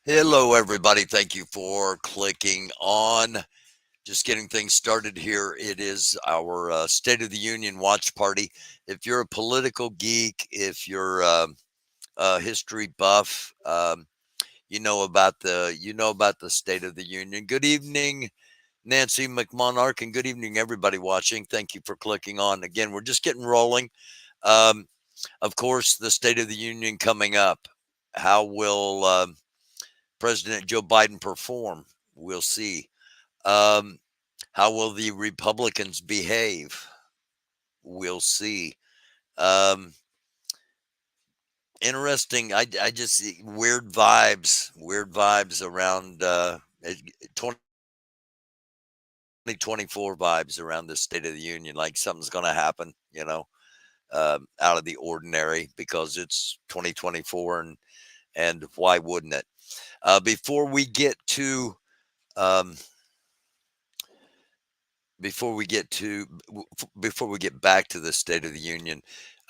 Hello, everybody. Thank you for clicking on. Just getting things started here. It is our State of the Union watch party. If you're a political geek, if you're a history buff, you know about the State of the Union. Good evening, Nancy McMonarch, and good evening, everybody watching. Thank you for clicking on. Again, we're just getting rolling. Um, of course, the State of the Union coming up. How will President Joe Biden perform? We'll see. Um, how will the Republicans behave? We'll see. Um, interesting. I just see weird vibes around 2024 vibes around the State of the Union. Like something's going to happen, out of the ordinary because it's 2024 and why wouldn't it? Before we get to um, before we get to before we get back to the State of the Union,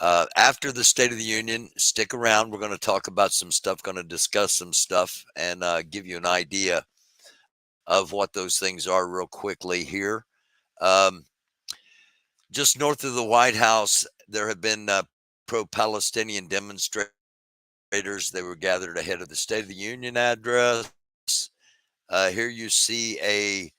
after the State of the Union, stick around. We're going to talk about some stuff, going to discuss some stuff, and give you an idea of what those things are real quickly here. Um, just north of the White House, there have been pro-Palestinian demonstrators. They were gathered ahead of the State of the Union address. Here you see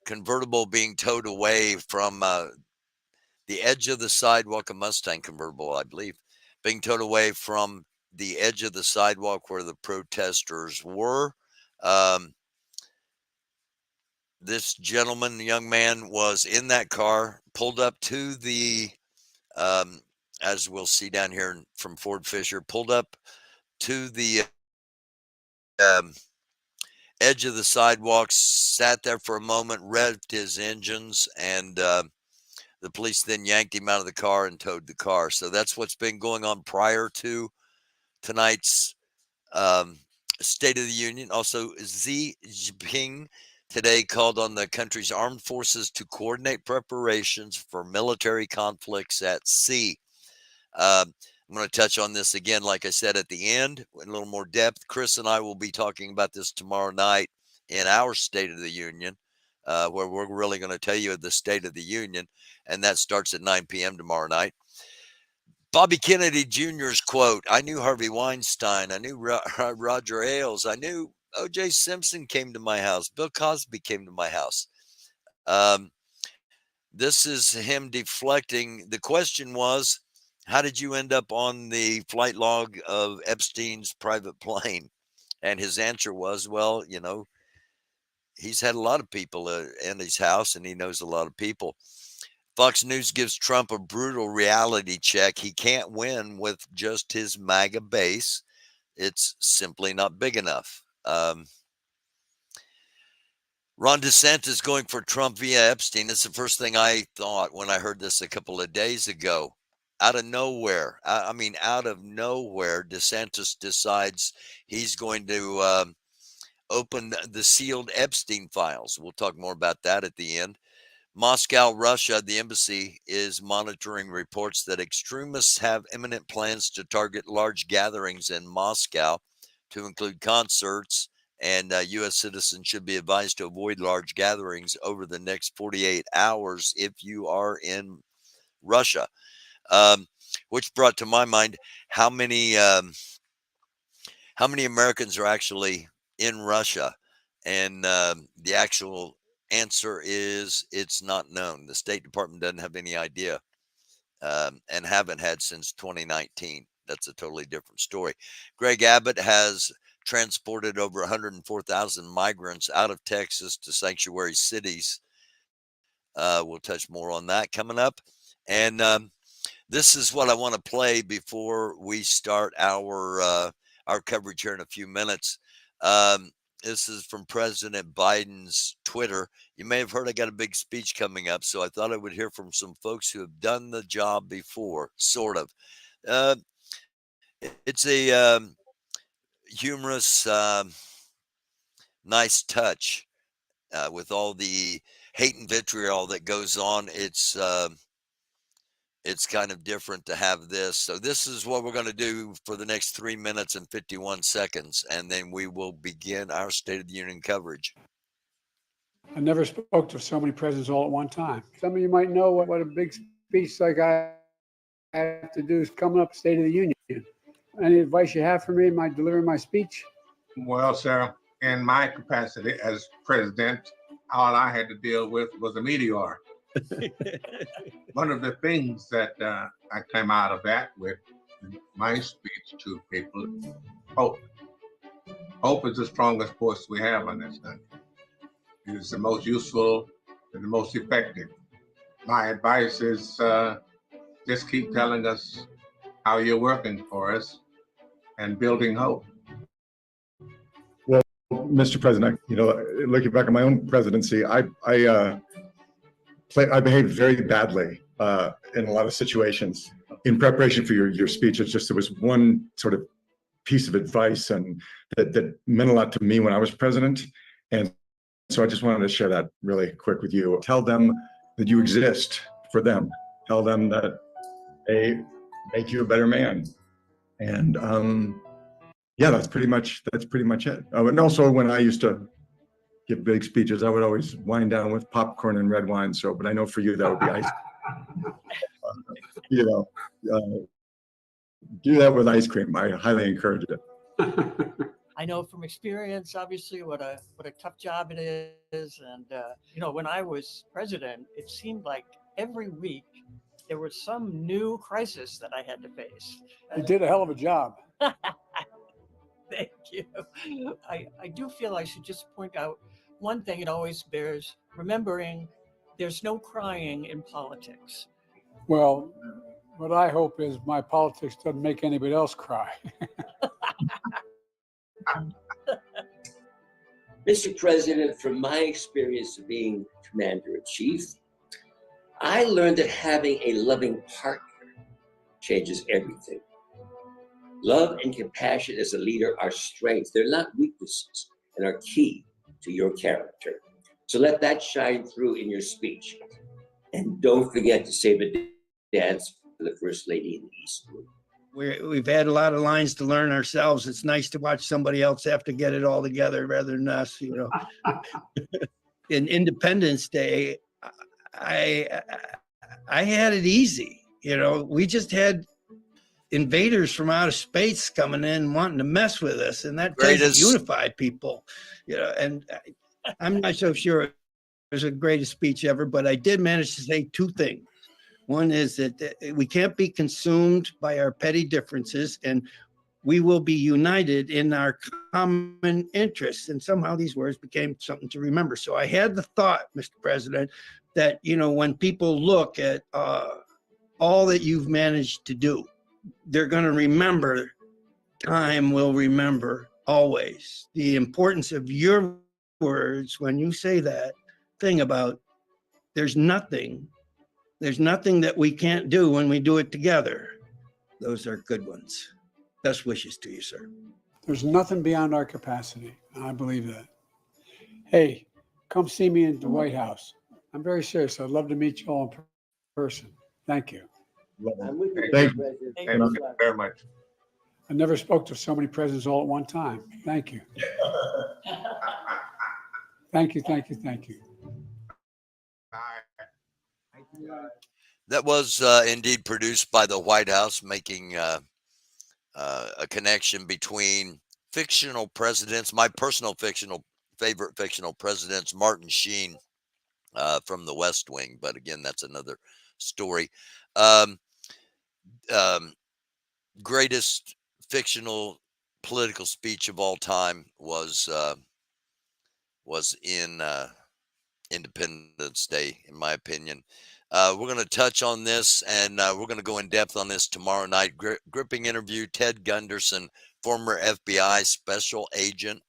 convertible being towed away from the edge of the sidewalk, a Mustang convertible, I believe, being towed away from the edge of the sidewalk where the protesters were. Um, this gentleman, young man, was in that car, pulled up to the, um, as we'll see down here from Ford Fisher, pulled up to the edge of the sidewalk, sat there for a moment, revved his engines, and the police then yanked him out of the car and towed the car. So that's what's been going on prior to tonight's um, State of the Union. Also, Xi Jinping today called on the country's armed forces to coordinate preparations for military conflicts at sea. I'm going to touch on this again, like I said, at the end in a little more depth. Chris and I will be talking about this tomorrow night in our State of the Union, where we're really going to tell you the State of the Union, and that starts at 9 p.m. tomorrow night. Bobby Kennedy Jr.'s quote: "I knew Harvey Weinstein. I knew Roger Ailes. I knew O.J. Simpson came to my house. Bill Cosby came to my house." Um, this is him deflecting. The question was, how did you end up on the flight log of Epstein's private plane? And his answer was, well, he's had a lot of people in his house and he knows a lot of people. Fox News gives Trump a brutal reality check. He can't win with just his MAGA base. It's simply not big enough. Ron DeSantis going for Trump via Epstein. That's the first thing I thought when I heard this a couple of days ago. Out of nowhere, I mean, out of nowhere, DeSantis decides he's going to open the sealed Epstein files. We'll talk more about that at the end. Moscow, Russia, the embassy is monitoring reports that extremists have imminent plans to target large gatherings in Moscow, to include concerts, and U.S. citizens should be advised to avoid large gatherings over the next 48 hours if you are in Russia. Um, which brought to my mind how many Americans are actually in Russia, and the actual answer is it's not known. The State Department doesn't have any idea, and haven't had since 2019. That's a totally different story. Greg Abbott has transported over 104,000 migrants out of Texas to sanctuary cities. We'll touch more on that coming up. And this is what I want to play before we start our coverage here in a few minutes. Um, this is from President Biden's Twitter. You may have heard I got a big speech coming up, so I thought I would hear from some folks who have done the job before, sort of. Uh, it's a humorous, nice touch with all the hate and vitriol that goes on. it's kind of different to have this. So this is what we're going to do for the next 3 minutes and 51 seconds, and then we will begin our State of the Union coverage. I never spoke to so many presidents all at one time. Some of you might know what a big speech like I have to do is coming up State of the Union. Any advice you have for me in my delivering my speech? Well, sir, in my capacity as president, all I had to deal with was a meteor. One of the things that I came out of that with in my speech to people, hope. Hope is the strongest force we have on this country. It is the most useful and the most effective. My advice is just keep telling us how you're working for us and building hope. Well, Mr. President, looking back on my own presidency, I behaved very badly in a lot of situations. In preparation for your speech, it's just there was one sort of piece of advice and that meant a lot to me when I was president, and so I just wanted to share that really quick with you. Tell them that you exist for them. Tell them that they make you a better man, and yeah, that's pretty much it. And also, when I used to give big speeches, I would always wind down with popcorn and red wine. So, but I know for you that would be ice. Do that with ice cream. I highly encourage it. I know from experience, obviously, what a tough job it is. And when I was president, it seemed like every week there was some new crisis that I had to face. You did a hell of a job. Thank you. I do feel I should just point out one thing. It always bears remembering: there's no crying in politics. Well, what I hope is my politics doesn't make anybody else cry. Mr. President, from my experience of being commander-in-chief, I learned that having a loving partner changes everything. Love and compassion as a leader are strengths. They're not weaknesses and are key to your character. So let that shine through in your speech. And don't forget to save a dance for the First Lady in the East Room. We've had a lot of lines to learn ourselves. It's nice to watch somebody else have to get it all together rather than us, In Independence Day, I had it easy. We just had invaders from outer space coming in wanting to mess with us, and that tends to unify people. And I'm not so sure it was the greatest speech ever, but I did manage to say two things. One is that we can't be consumed by our petty differences, and we will be united in our common interests. And somehow these words became something to remember. So I had the thought, Mr. President, that, when people look at all that you've managed to do, they're going to remember, time will remember always the importance of your words when you say that thing about there's nothing that we can't do when we do it together. Those are good ones. Best wishes to you, sir. There's nothing beyond our capacity. I believe that. Hey, come see me in the White House. I'm very serious. I'd love to meet you all in person. Thank you. I'm with you, Thank Mr. President. Thank you very much. I never spoke to so many presidents all at one time. Thank you. Thank you. That was indeed produced by the White House, making a connection between fictional presidents. My personal favorite fictional presidents, Martin Sheen from The West Wing, but again, that's another story. Greatest fictional political speech of all time was in Independence Day, in my opinion. We're going to touch on this, and we're going to go in depth on this tomorrow night. Gripping interview, Ted Gunderson, former FBI special agent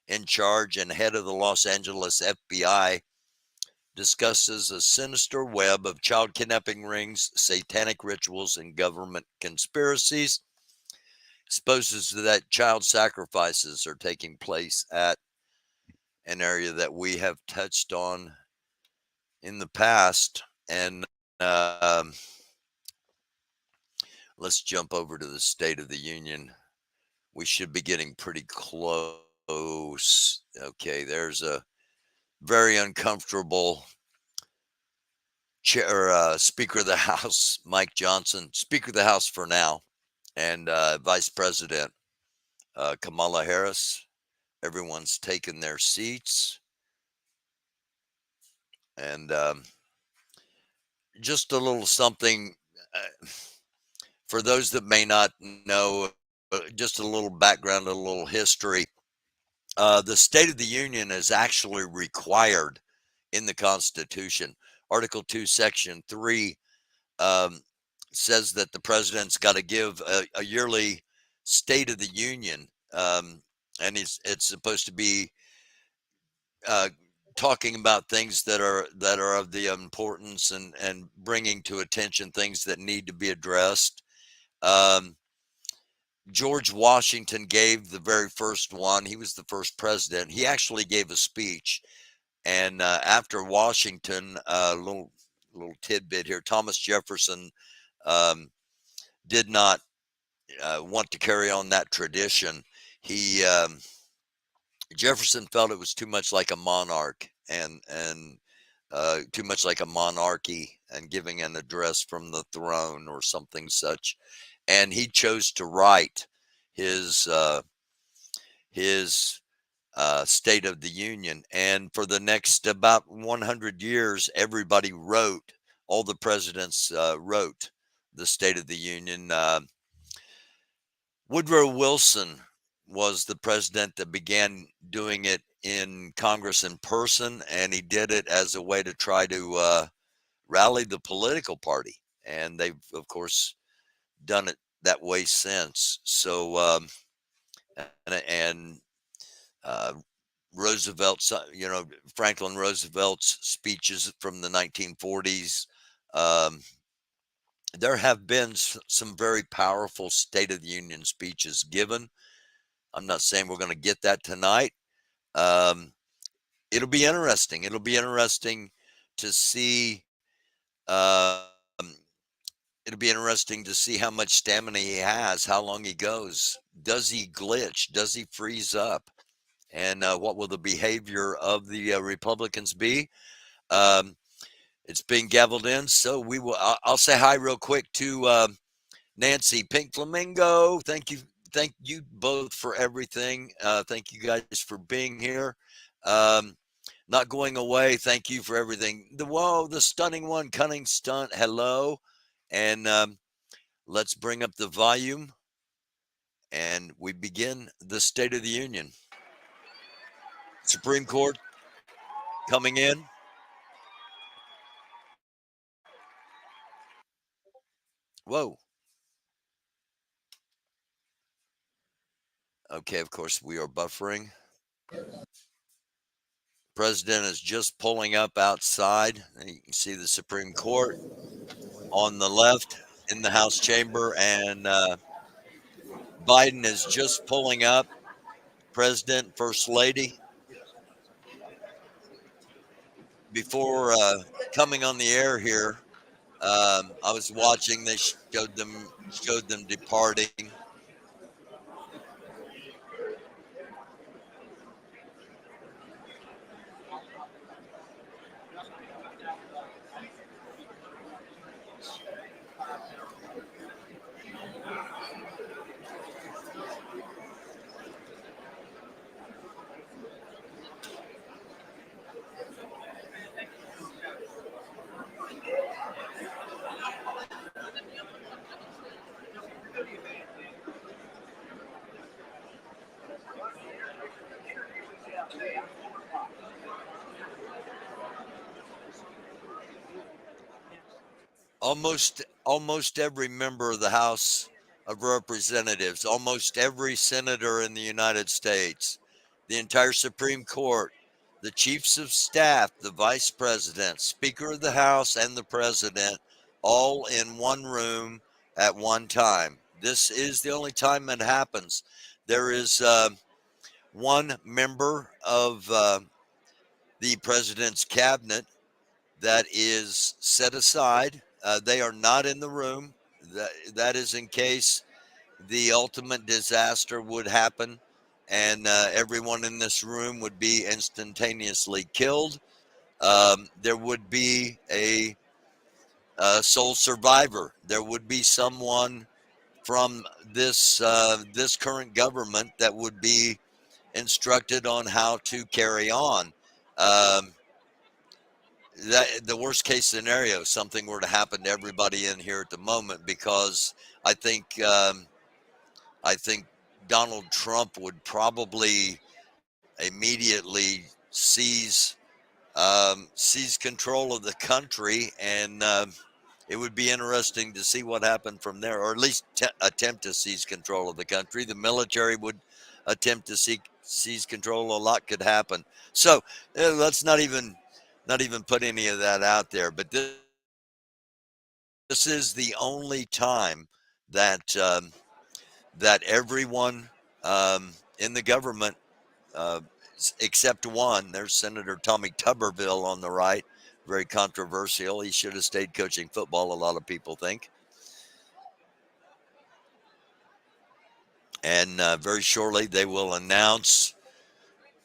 in charge and head of the Los Angeles FBI, discusses a sinister web of child kidnapping rings, satanic rituals, and government conspiracies. Exposes that child sacrifices are taking place at an area that we have touched on in the past. And let's jump over to the State of the Union. We should be getting pretty close. Okay, there's a very uncomfortable chair, Speaker of the House, Mike Johnson, Speaker of the House for now, and Vice President Kamala Harris. Everyone's taken their seats. And just a little something for those that may not know, just a little background, a little history. The State of the Union is actually required in the Constitution. Article 2, Section 3 says that the president's got to give a yearly State of the Union, and it's supposed to be talking about things that are of the importance and bringing to attention things that need to be addressed. George Washington gave the very first one. He was the first president. He actually gave a speech. And after Washington, little tidbit here, Thomas Jefferson did not want to carry on that tradition. Jefferson felt it was too much like a monarch and too much like a monarchy and giving an address from the throne or something such. And he chose to write his State of the Union. And for the next about 100 years, everybody wrote, all the presidents wrote the State of the Union. Woodrow Wilson was the president that began doing it in Congress in person, and he did it as a way to try to rally the political party. And they've, of course, done it that way since. So, Roosevelt, Franklin Roosevelt's speeches from the 1940s. There have been some very powerful State of the Union speeches given. I'm not saying we're going to get that tonight. It'll be interesting. It'll be interesting to see. It'll be interesting to see how much stamina he has, how long he goes. Does he glitch? Does he freeze up? And what will the behavior of the Republicans be? It's being gavelled in, so we will. I'll say hi real quick to Nancy Pink Flamingo. Thank you both for everything. Thank you guys for being here. Not going away. Thank you for everything. The stunning one, cunning stunt. Hello, and let's bring up the volume, and we begin the State of the Union. Supreme Court coming in. Whoa. Okay, of course, we are buffering. President is just pulling up outside. You can see the Supreme Court on the left in the House chamber, and Biden is just pulling up. President, First Lady. Before coming on the air here, I was watching. They showed them departing. Almost every member of the House of Representatives, almost every senator in the United States, the entire Supreme Court, the chiefs of staff, the vice president, Speaker of the House, and the president, all in one room at one time. This is the only time it happens. There is one member of the president's cabinet that is set aside. They are not in the room. that is in case the ultimate disaster would happen, and everyone in this room would be instantaneously killed. There would be a sole survivor. There would be someone from this current government that would be instructed on how to carry on. Um, that the worst case scenario, something were to happen to everybody in here at the moment, because I think Donald Trump would probably immediately seize control of the country, and it would be interesting to see what happened from there, or at least attempt to seize control of the country. The military would attempt to seize control. A lot could happen. So let's not even put any of that out there. But this is the only time that that everyone in the government, uh, except one, there's Senator Tommy Tuberville on the right, very controversial. He should have stayed coaching football, a lot of people think. And very shortly, they will announce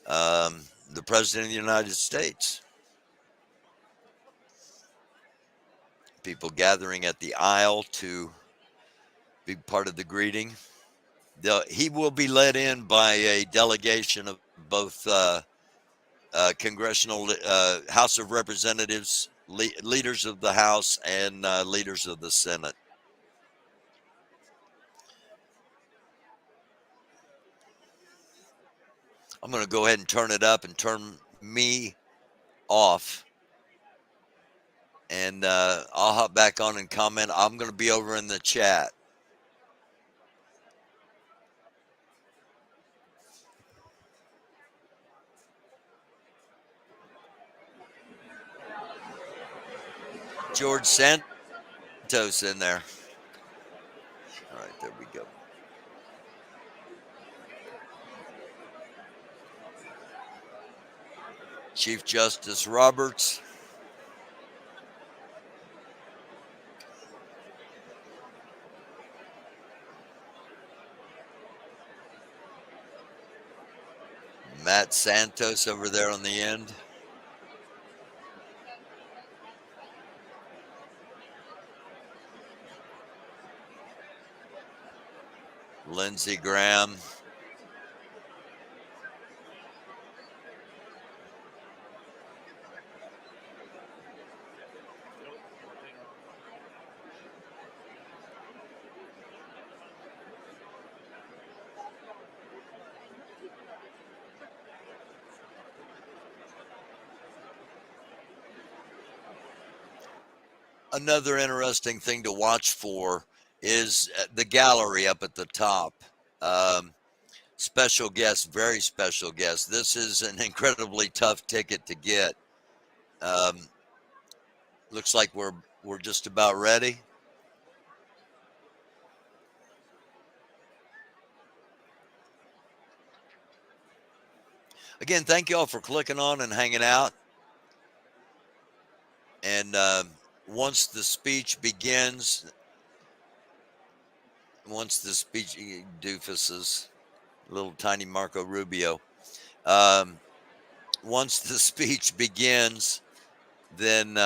the President of the United States. People gathering at the aisle to be part of the greeting. He will be led in by a delegation of both congressional House of Representatives, leaders of the House, and leaders of the Senate. I'm going to go ahead and turn it up and turn me off. And I'll hop back on and comment. I'm going to be over in the chat. George Santos in there. All right, there we go. Chief Justice Roberts. Matt Santos over there on the end. Lindsey Graham. Another interesting thing to watch for is the gallery up at the top. Special guests, very special guests. This is an incredibly tough ticket to get. Looks like we're just about ready. Again, thank you all for clicking on and hanging out. And once the speech begins, doofuses, little tiny Marco Rubio. Once the speech begins, then,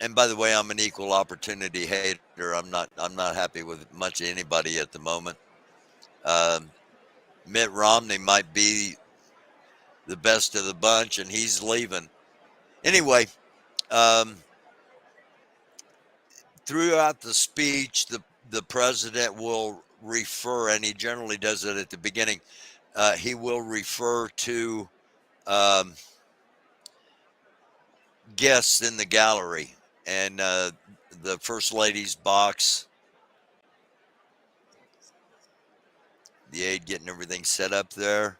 and by the way, I'm an equal opportunity hater. I'm not happy with much of anybody at the moment. Mitt Romney might be the best of the bunch, and he's leaving. Anyway, throughout the speech, the president will refer, and he generally does it at the beginning, he will refer to guests in the gallery, and the First Lady's box, the aide getting everything set up there.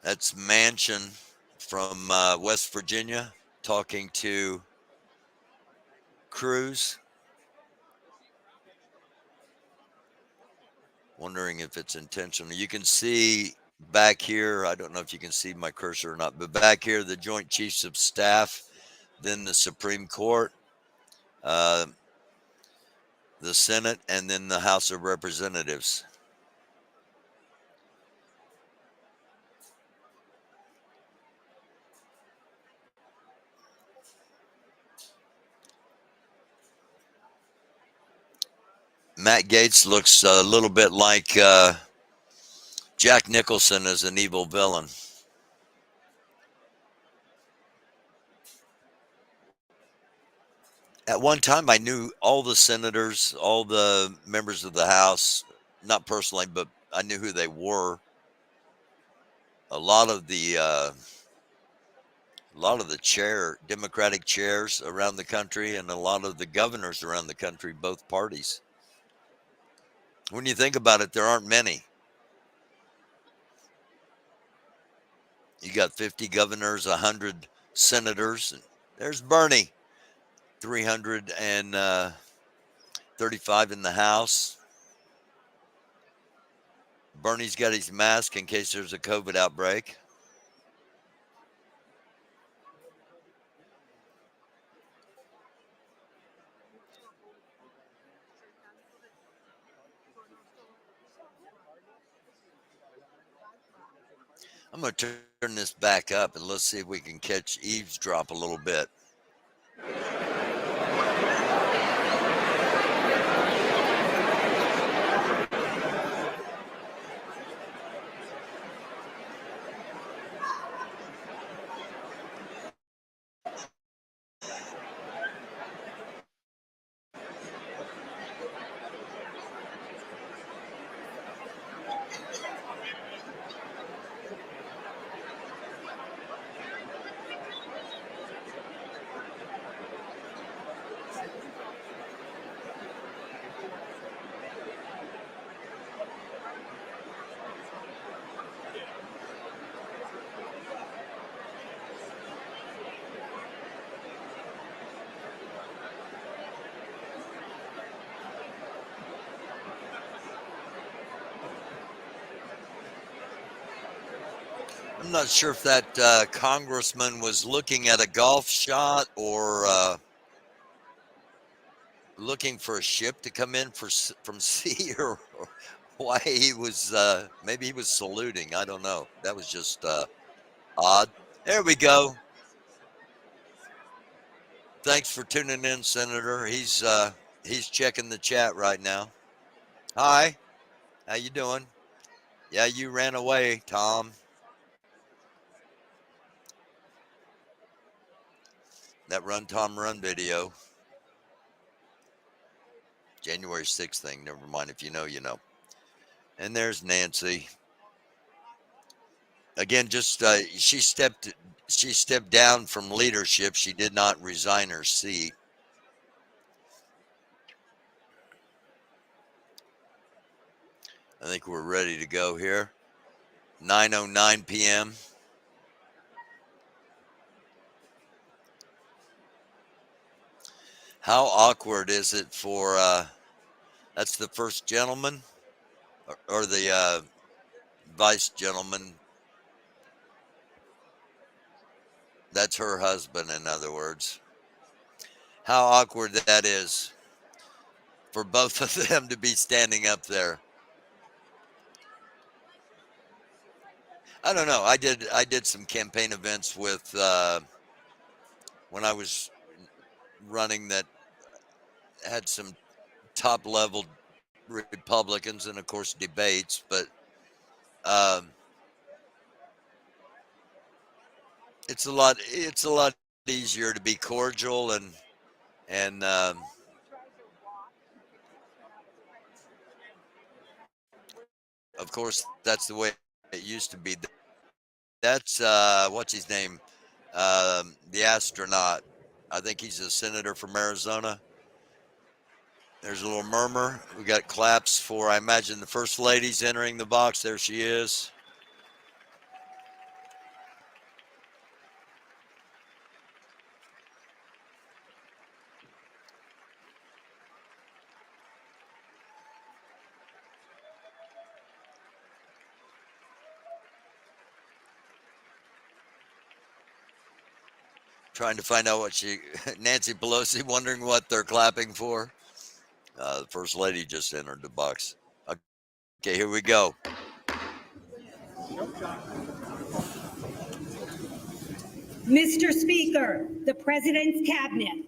That's Manchin from West Virginia talking to Cruz. Wondering if it's intentional. You can see back here, I don't know if you can see my cursor or not, but back here, the Joint Chiefs of Staff, then the Supreme Court, uh, the Senate, and then the House of Representatives. Matt Gaetz looks a little bit like Jack Nicholson as an evil villain. At one time, I knew all the senators, all the members of the House, not personally, but I knew who they were. A lot of the Democratic chairs around the country, and a lot of the governors around the country, both parties. When you think about it, there aren't many. You got 50 governors, 100 senators. And there's Bernie, 335 in the House. Bernie's got his mask in case there's a COVID outbreak. I'm going to turn this back up and let's see if we can catch eavesdrop a little bit. I'm not sure if that congressman was looking at a golf shot or looking for a ship to come in from sea, or why he was. Maybe he was saluting. I don't know. That was just odd. There we go. Thanks for tuning in, Senator. He's checking the chat right now. Hi, how you doing? Yeah, you ran away, Tom. That Run Tom Run video. January 6th thing. Never mind. If you know, you know. And there's Nancy. Again, just she stepped down from leadership. She did not resign her seat. I think we're ready to go here. 9:09 p.m. How awkward is it for that's the first gentleman or the vice gentleman? That's her husband, in other words. How awkward that is for both of them to be standing up there. I don't know. I did some campaign events with when I was running that had some top level Republicans and of course debates, but it's a lot easier to be cordial and of course that's the way it used to be. That's what's his name, the astronaut. I think he's a senator from Arizona. There's a little murmur. We got claps for, I imagine, the first lady's entering the box. There she is. trying to find out what Nancy Pelosi wondering what they're clapping for. The First Lady just entered the box. Okay, here we go. Mr. Speaker, the President's Cabinet.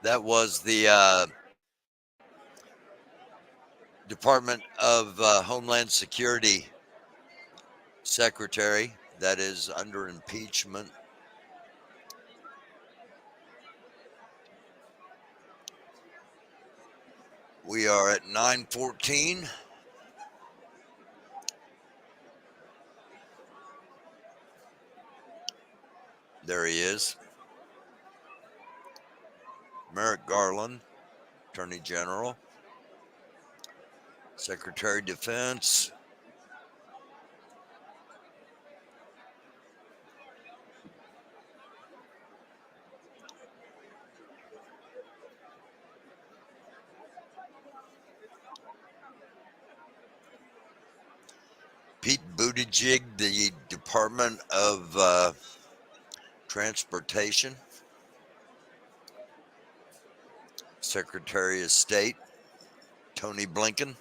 That was the Department of Homeland Security Secretary that is under impeachment. We are at 9:14. There he is. Merrick Garland, Attorney General, Secretary of Defense. Pete Buttigieg, the Department of Transportation, Secretary of State, Tony Blinken.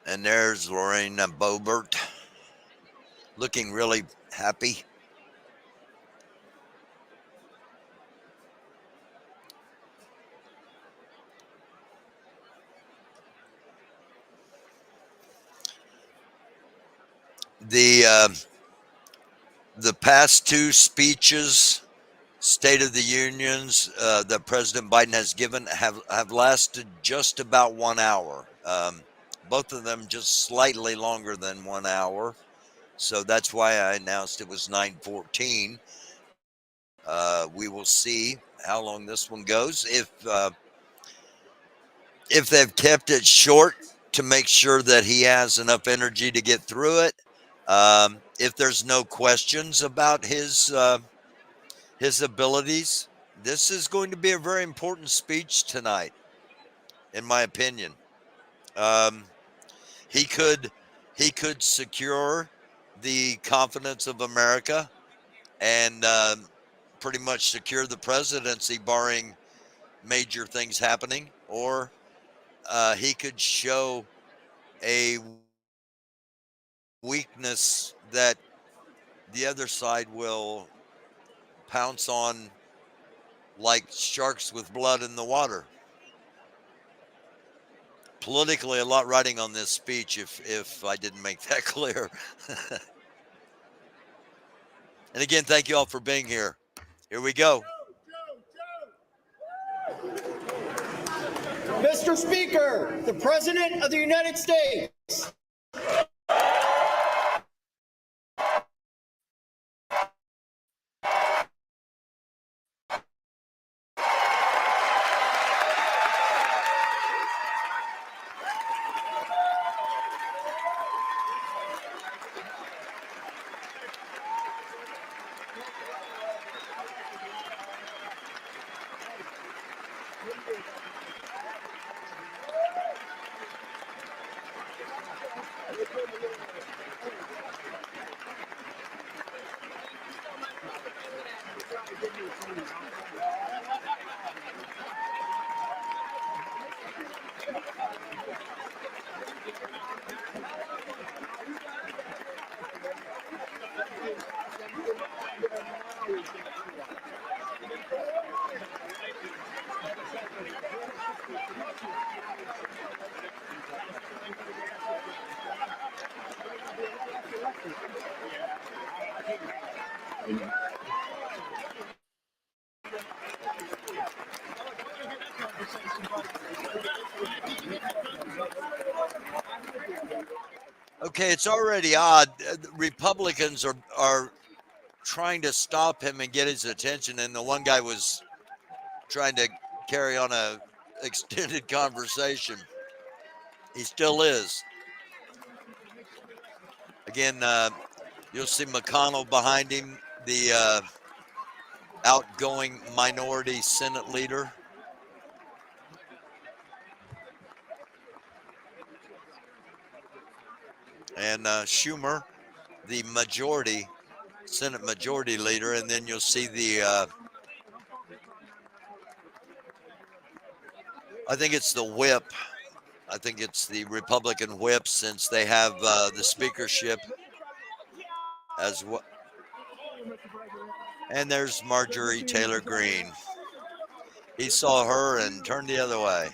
And there's Lorena Boebert, looking really happy. The past two speeches State of the Unions that President Biden has given have lasted just about 1 hour. Both of them just slightly longer than 1 hour. So that's why I announced it was 9:14. We will see how long this one goes. If they've kept it short to make sure that he has enough energy to get through it. If there's no questions about his abilities, this is going to be a very important speech tonight, in my opinion. He could secure the confidence of America and pretty much secure the presidency, barring major things happening, or he could show a weakness that the other side will pounce on like sharks with blood in the water. Politically, a lot riding on this speech if I didn't make that clear. And again, thank you all for being here. Here we go. Mr. Speaker, the President of the United States. Okay, it's already odd. Republicans are trying to stop him and get his attention, and the one guy was trying to carry on a extended conversation. He still is. Again, you'll see McConnell behind him, the outgoing minority Senate leader. And Schumer, the majority, Senate majority leader. And then you'll see the, I think it's the whip. I think it's the Republican whip, since they have the speakership as well. And there's Marjorie Taylor Greene. He saw her and turned the other way.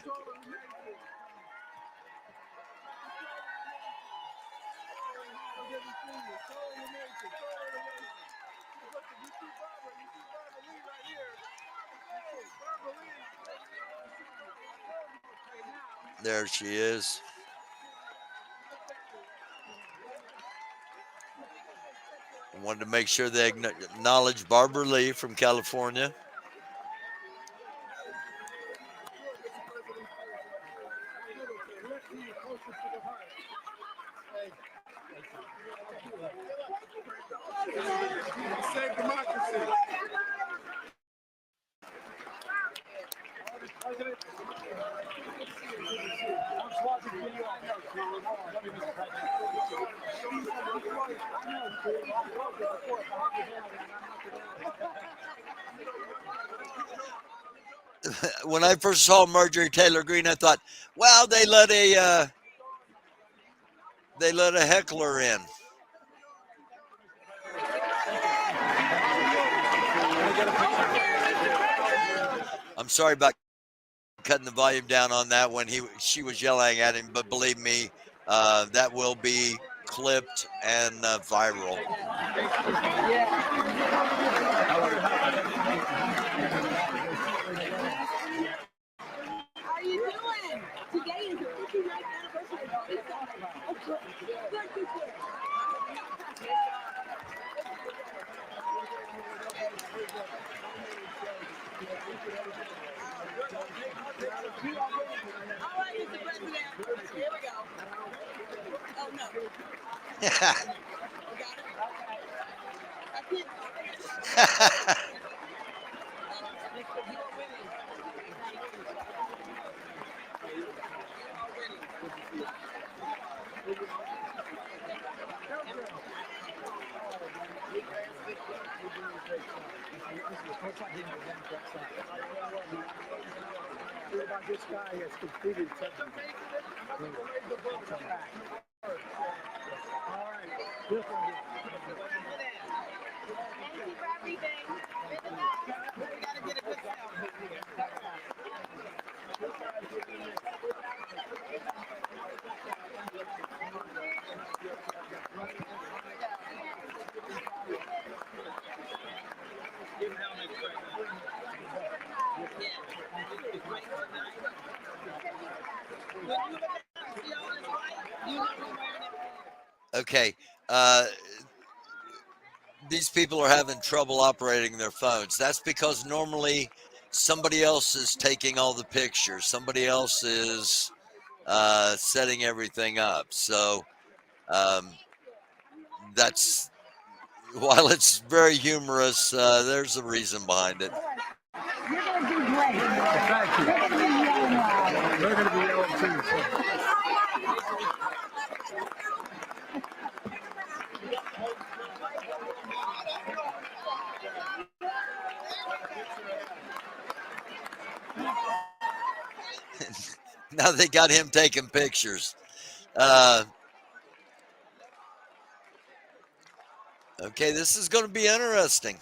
There she is. I wanted to make sure they acknowledge Barbara Lee from California. Save democracy. When I first saw Marjorie Taylor Greene, I thought, wow, they let a heckler in. I'm sorry about cutting the volume down on that when she was yelling at him, but believe me, that will be clipped and viral. right, Mr. President. Here we go. Oh, no. This guy has completed Okay. These people are having trouble operating their phones. That's because normally somebody else is taking all the pictures. Somebody else is setting everything up. So that's, while it's very humorous, there's a reason behind it. You're going to do great. Thank you. You're going to be yelling loud. They're going to be yelling too. So. Now they got him taking pictures. Okay, this is going to be interesting.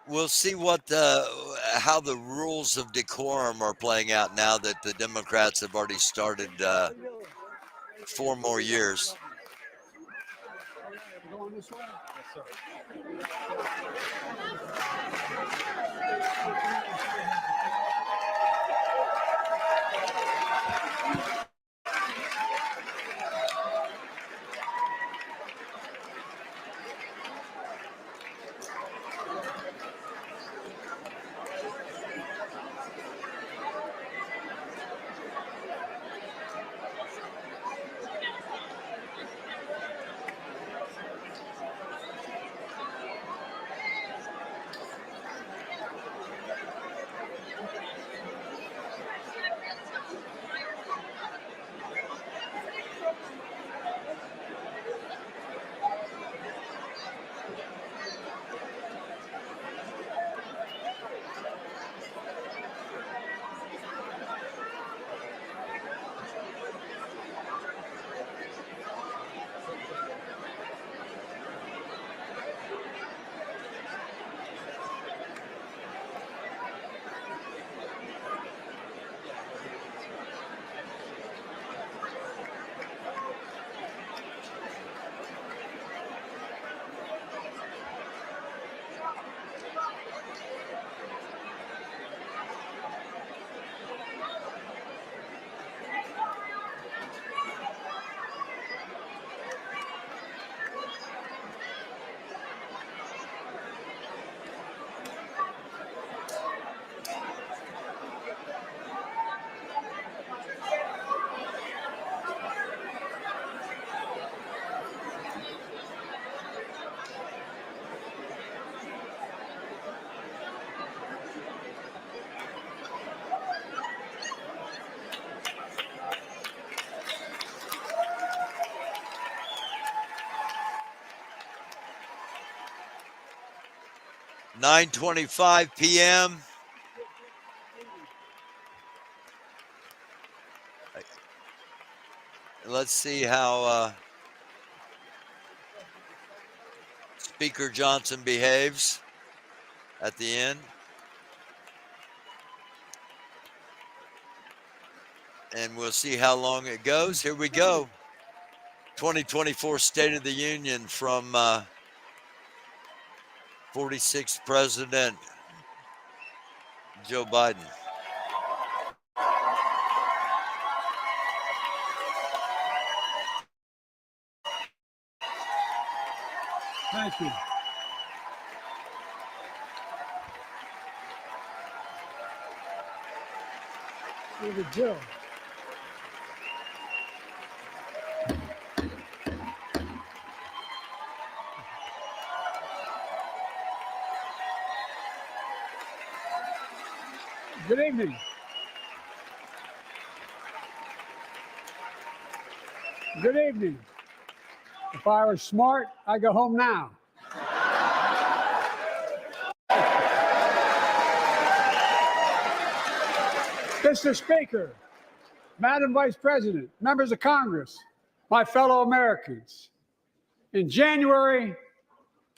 We'll see what how the rules of decorum are playing out now that the Democrats have already started 4 more years. (9:25 p.m.) Let's see how Speaker Johnson behaves at the end. And we'll see how long it goes. Here we go. 2024 State of the Union from 46th President Joe Biden. Thank you. David Jill. Good evening. Good evening. If I were smart, I'd go home now. Mr. Speaker, Madam Vice President, members of Congress, my fellow Americans. In January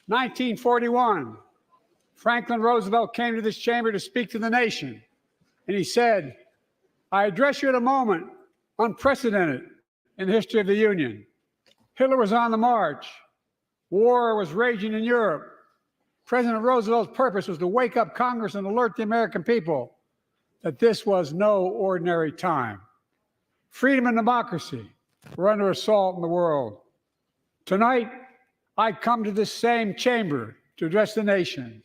1941, Franklin Roosevelt came to this chamber to speak to the nation, and he said, "I address you at a moment unprecedented in the history of the Union. Hitler was on the march. War was raging in Europe. President Roosevelt's purpose was to wake up Congress and alert the American people that this was no ordinary time. Freedom and democracy were under assault in the world. Tonight, I come to this same chamber to address the nation.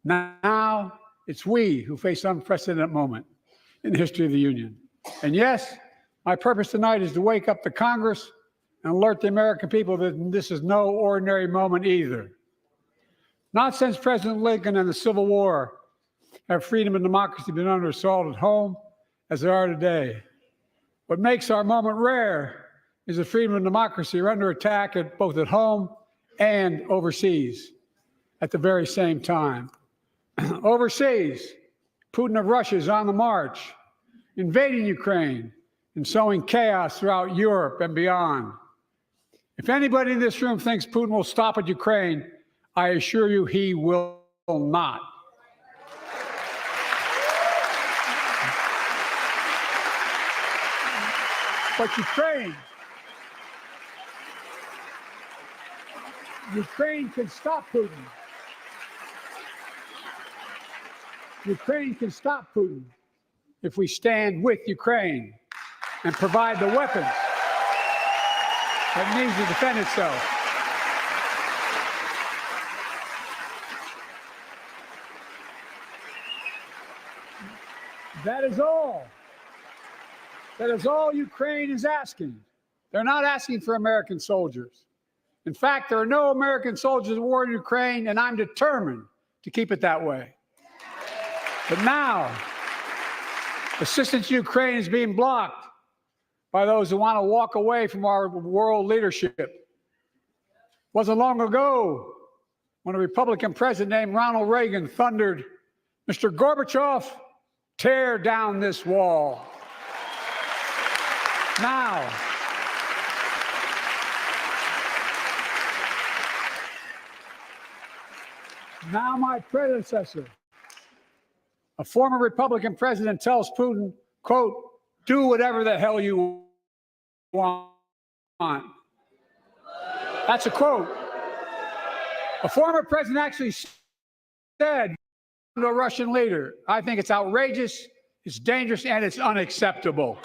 Now, it's we who face an unprecedented moment in the history of the Union. And yes, my purpose tonight is to wake up the Congress and alert the American people that this is no ordinary moment either. Not since President Lincoln and the Civil War have freedom and democracy been under assault at home as they are today. What makes our moment rare is that freedom and democracy are under attack both at home and overseas at the very same time. Overseas, Putin of Russia is on the march, invading Ukraine and sowing chaos throughout Europe and beyond. If anybody in this room thinks Putin will stop at Ukraine, I assure you he will not. But Ukraine can stop Putin. Ukraine can stop Putin if we stand with Ukraine and provide the weapons that needs to defend itself. That is all. That is all Ukraine is asking. They're not asking for American soldiers. In fact, there are no American soldiers at war in Ukraine, and I'm determined to keep it that way. But now, assistance to Ukraine is being blocked by those who want to walk away from our world leadership. It wasn't long ago when a Republican president named Ronald Reagan thundered, "Mr. Gorbachev, tear down this wall." Now my predecessor, a former Republican president, tells Putin, quote, "Do whatever the hell you want." That's a quote. A former president actually said to a Russian leader, "I think it's outrageous, it's dangerous, and it's unacceptable."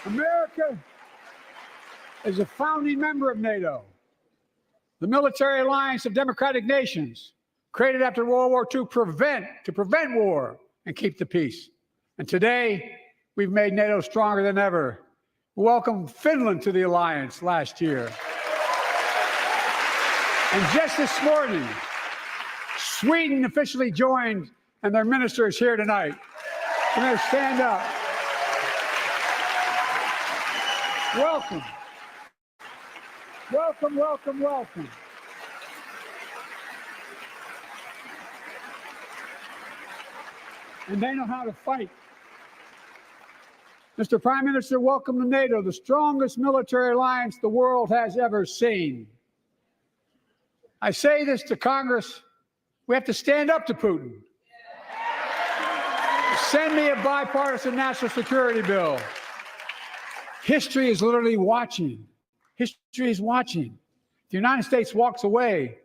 America is a founding member of NATO, the military alliance of democratic nations created after World War II to prevent war and keep the peace. And today, we've made NATO stronger than ever. We welcomed Finland to the alliance last year. And just this morning, Sweden officially joined, and their minister is here tonight. I'm going to stand up. Welcome. Welcome, welcome, welcome. And they know how to fight. Mr. Prime Minister, welcome to NATO, the strongest military alliance the world has ever seen. I say this to Congress, we have to stand up to Putin. Send me a bipartisan national security bill. History is literally watching. History is watching. If the United States walks away,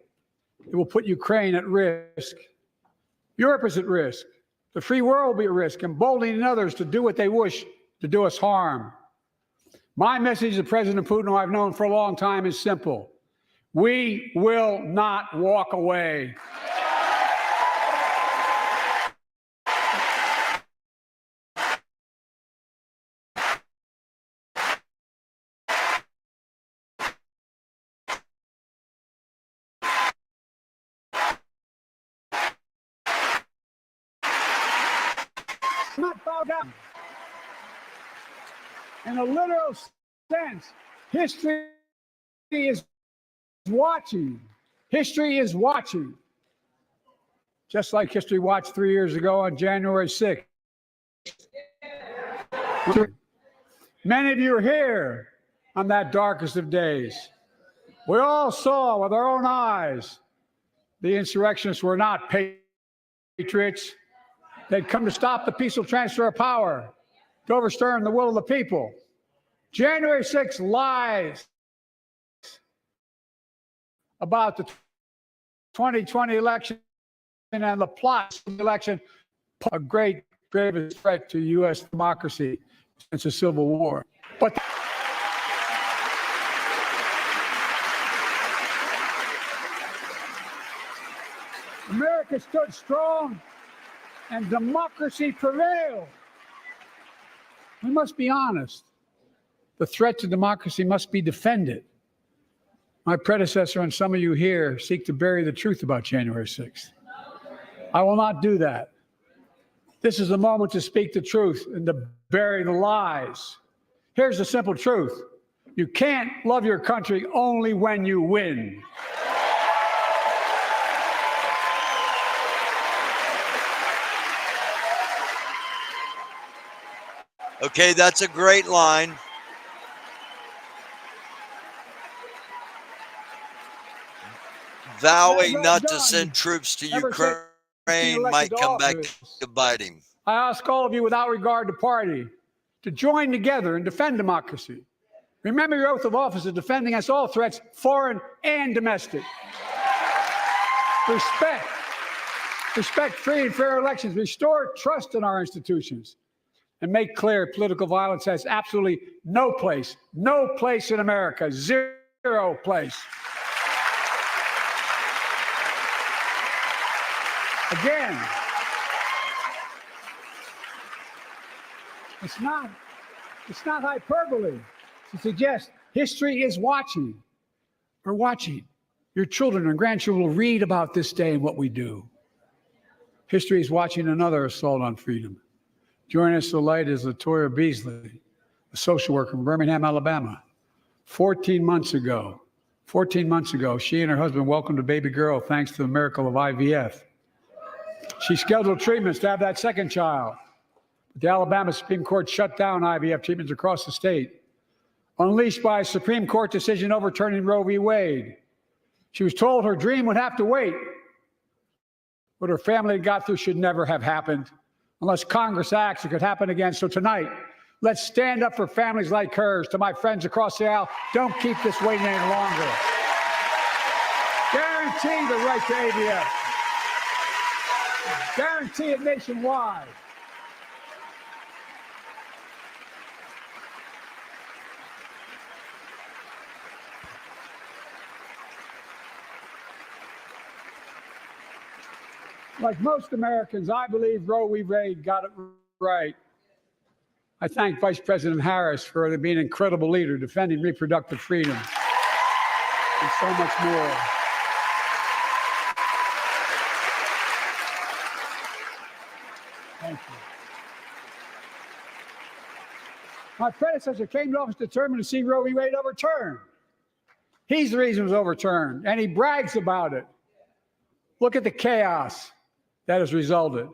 it will put Ukraine at risk. Europe is at risk. The free world will be at risk, emboldening others to do what they wish to do us harm. My message to President Putin, who I've known for a long time, is simple. We will not walk away. Not bow down. In a literal sense, history is watching. History is watching. Just like history watched 3 years ago on January 6th. Many of you are here on that darkest of days. We all saw with our own eyes the insurrectionists were not patriots. They'd come to stop the peaceful transfer of power, to overturn the will of the people. January 6th lies about the 2020 election and the plot of the election, a great, gravest threat to U.S. democracy since the Civil War. But America stood strong and democracy prevailed. We must be honest. The threat to democracy must be defended. My predecessor and some of you here seek to bury the truth about January 6th. I will not do that. This is the moment to speak the truth and to bury the lies. Here's the simple truth. You can't love your country only when you win. Okay, that's a great line. Vowing not to send troops to Ukraine might come back to bite him. I ask all of you, without regard to party, to join together and defend democracy. Remember your oath of office of defending against all threats, foreign and domestic. Respect free and fair elections, restore trust in our institutions, and make clear political violence has absolutely no place in America, zero place. Again, it's not hyperbole to suggest history is watching. We're watching. Your children and grandchildren will read about this day and what we do. History is watching another assault on freedom. Joining us tonight is Latoya Beasley, a social worker from Birmingham, Alabama. 14 months ago, she and her husband welcomed a baby girl thanks to the miracle of IVF. She scheduled treatments to have that second child. But the Alabama Supreme Court shut down IVF treatments across the state, unleashed by a Supreme Court decision overturning Roe v. Wade. She was told her dream would have to wait. What her family had got through should never have happened. Unless Congress acts, it could happen again. So tonight, let's stand up for families like hers. To my friends across the aisle, don't keep this waiting any longer. Guarantee the right to IVF. Guarantee it nationwide. Like most Americans, I believe Roe v. Wade got it right. I thank Vice President Harris for being an incredible leader, defending reproductive freedom, and so much more. Thank you. My predecessor came to office determined to see Roe v. Wade overturned. He's the reason it was overturned, and he brags about it. Look at the chaos that has resulted.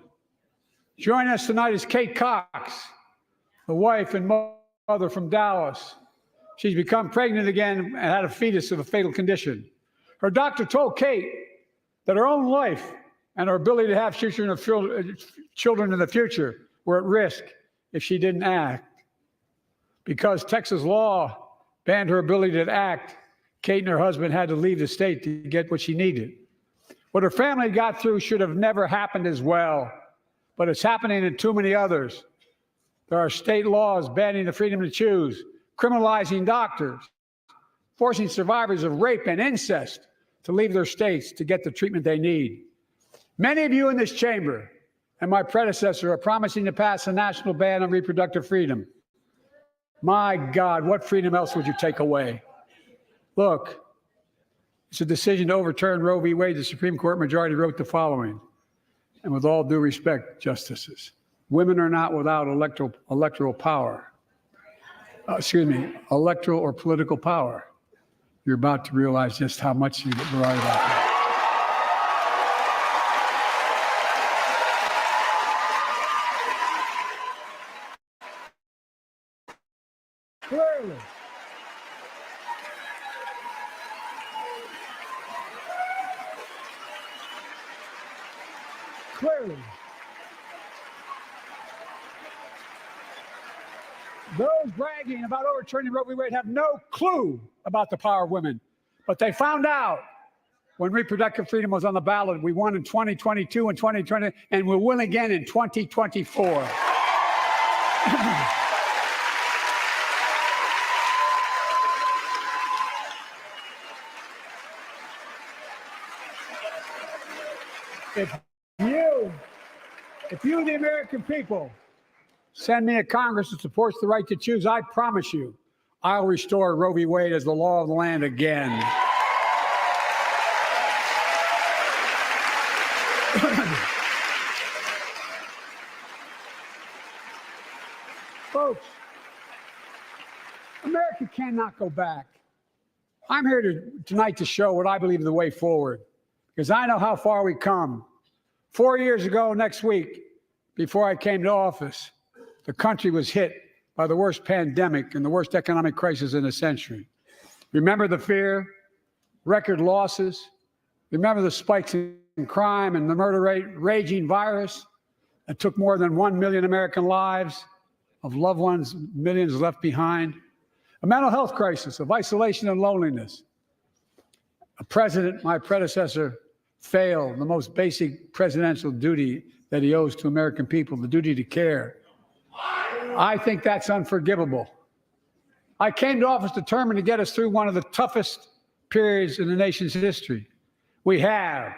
Joining us tonight is Kate Cox, the wife and mother from Dallas. She's become pregnant again and had a fetus of a fatal condition. Her doctor told Kate that her own life and her ability to have children in the future were at risk if she didn't act. Because Texas law banned her ability to act, Kate and her husband had to leave the state to get what she needed. What her family got through should have never happened as well. but it's happening in too many others. There are state laws banning the freedom to choose, criminalizing doctors, forcing survivors of rape and incest to leave their states to get the treatment they need. Many of you in this chamber and my predecessor are promising to pass a national ban on reproductive freedom. My God, what freedom else would you take away? Look, it's a decision to overturn Roe v. Wade. The Supreme Court majority wrote the following, and with all due respect, justices, women are not without electoral power. Electoral or political power. You're about to realize just how much you're right about that. Clearly. Clearly. Those bragging about overturning Roe v. Wade have no clue about the power of women. But they found out when reproductive freedom was on the ballot. We won in 2022 and 2020, and we'll win again in 2024. If you, the American people, send me a Congress that supports the right to choose, I promise you, I'll restore Roe v. Wade as the law of the land again. Folks, America cannot go back. I'm here tonight to show what I believe is the way forward, because I know how far we've come. 4 years ago next week, before I came to office, the country was hit by the worst pandemic and the worst economic crisis in a century. Remember the fear, record losses? Remember the spikes in crime and the murder rate, raging virus that took more than 1 million American lives, of loved ones, millions left behind? A mental health crisis of isolation and loneliness. A president, my predecessor, failed the most basic presidential duty that he owes to American people, the duty to care. I think that's unforgivable. I came to office determined to get us through one of the toughest periods in the nation's history. We have.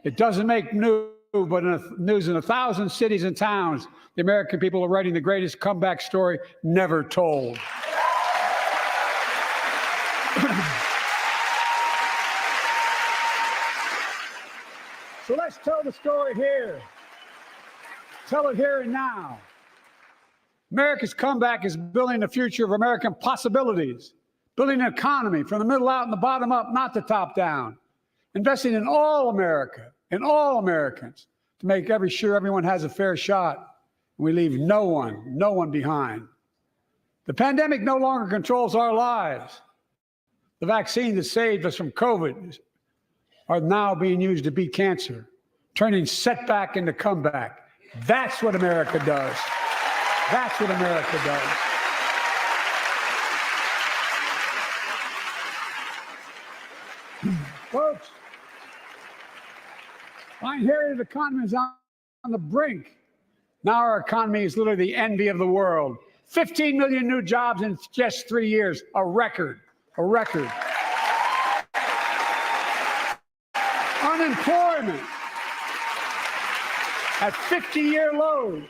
It doesn't make news, but news in 1,000 cities and towns, the American people are writing the greatest comeback story never told. So let's tell the story here. Tell it here and now. America's comeback is building the future of American possibilities, building an economy from the middle out and the bottom up, not the top down, investing in all America, in all Americans, to make sure everyone has a fair shot, and we leave no one behind. The pandemic no longer controls our lives. The vaccine that saved us from COVID are now being used to beat cancer, turning setback into comeback. That's what America does. That's what America does. Folks, I inherited an economy is on the brink. Now our economy is literally the envy of the world. 15 million new jobs in just 3 years, a record, a record. Unemployment at 50-year lows.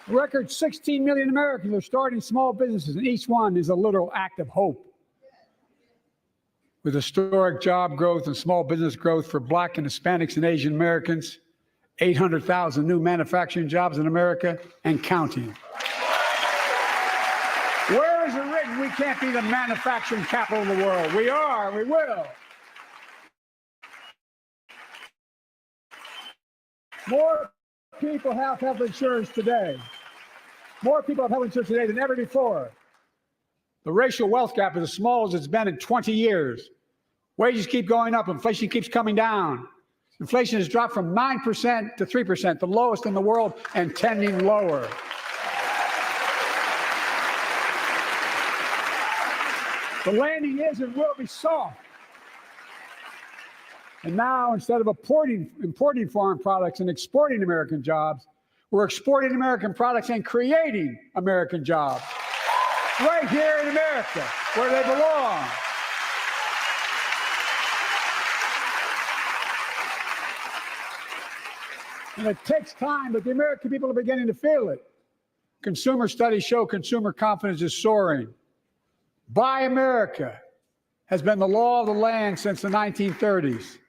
A record 16 million Americans are starting small businesses, and each one is a literal act of hope. With historic job growth and small business growth for Black and Hispanics and Asian Americans, 800,000 new manufacturing jobs in America and counting. Where is it written we can't be the manufacturing capital of the world? We are, we will. More people have health insurance today. More people have health insurance today than ever before. The racial wealth gap is as small as it's been in 20 years. Wages keep going up, inflation keeps coming down. Inflation has dropped from 9% to 3%, the lowest in the world and tending lower. The landing is and will be soft. And now, instead of importing foreign products and exporting American jobs, we're exporting American products and creating American jobs right here in America, where they belong. And it takes time, but the American people are beginning to feel it. Consumer studies show consumer confidence is soaring. Buy America has been the law of the land since the 1930s.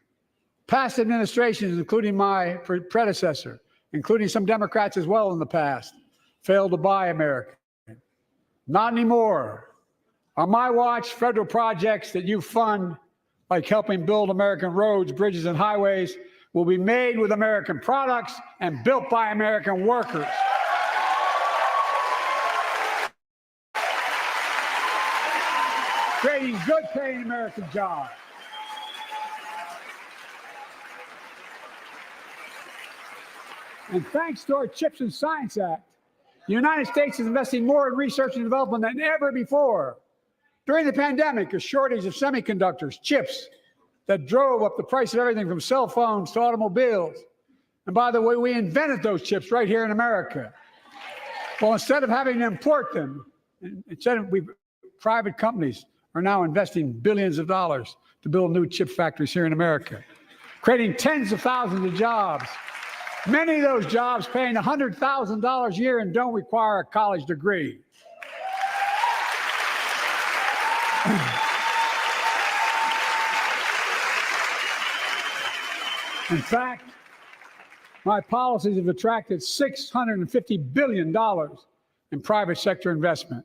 Past administrations, including my predecessor, including some Democrats as well in the past, failed to buy America. Not anymore. On my watch, federal projects that you fund, like helping build American roads, bridges, and highways, will be made with American products and built by American workers. Creating good-paying American jobs. And thanks to our CHIPS and Science Act, the United States is investing more in research and development than ever before. During the pandemic, a shortage of semiconductors, chips, that drove up the price of everything from cell phones to automobiles. And by the way, we invented those chips right here in America. Well, instead of having to import them, private companies are now investing billions of dollars to build new chip factories here in America, creating tens of thousands of jobs. Many of those jobs paying $100,000 a year and don't require a college degree. In fact, my policies have attracted $650 billion in private sector investment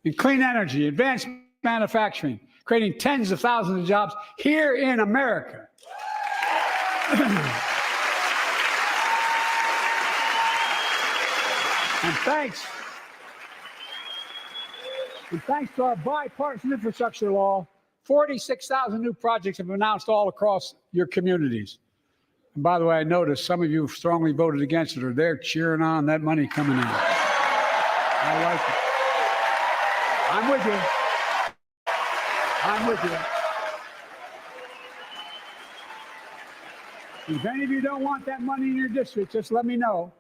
in clean energy, advanced manufacturing, creating tens of thousands of jobs here in America. And thanks to our bipartisan infrastructure law, 46,000 new projects have been announced all across your communities. And by the way, I noticed some of you strongly voted against it, or they're cheering on that money coming in. I like it. I'm with you. I'm with you. If any of you don't want that money in your district, just let me know.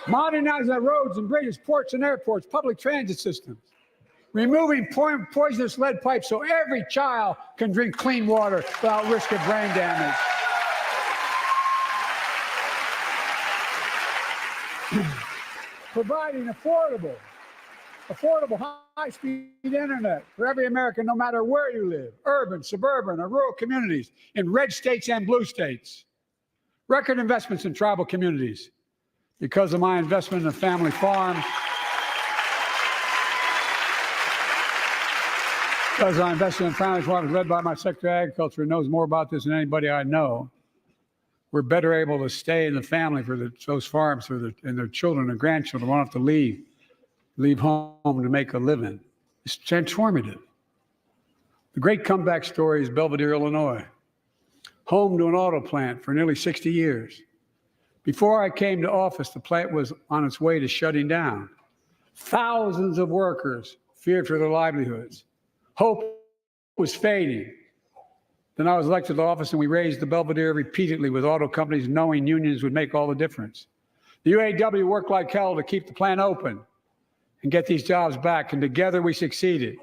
Modernizing our roads and bridges, ports and airports, public transit systems. Removing poisonous lead pipes so every child can drink clean water without risk of brain damage. Providing affordable high-speed internet for every American, no matter where you live, urban, suburban, or rural communities in red states and blue states. Record investments in tribal communities. Because of my investment in a family farm, because I invested in family farms led by my Secretary of Agriculture, who knows more about this than anybody I know, we're better able to stay in the family for those farms and their children and grandchildren won't have to leave home to make a living. It's transformative. The great comeback story is Belvedere, Illinois, home to an auto plant for nearly 60 years. Before I came to office, the plant was on its way to shutting down. Thousands of workers feared for their livelihoods. Hope was fading. Then I was elected to office, and we raised the Belvedere repeatedly with auto companies, knowing unions would make all the difference. The UAW worked like hell to keep the plant open and get these jobs back, and together we succeeded.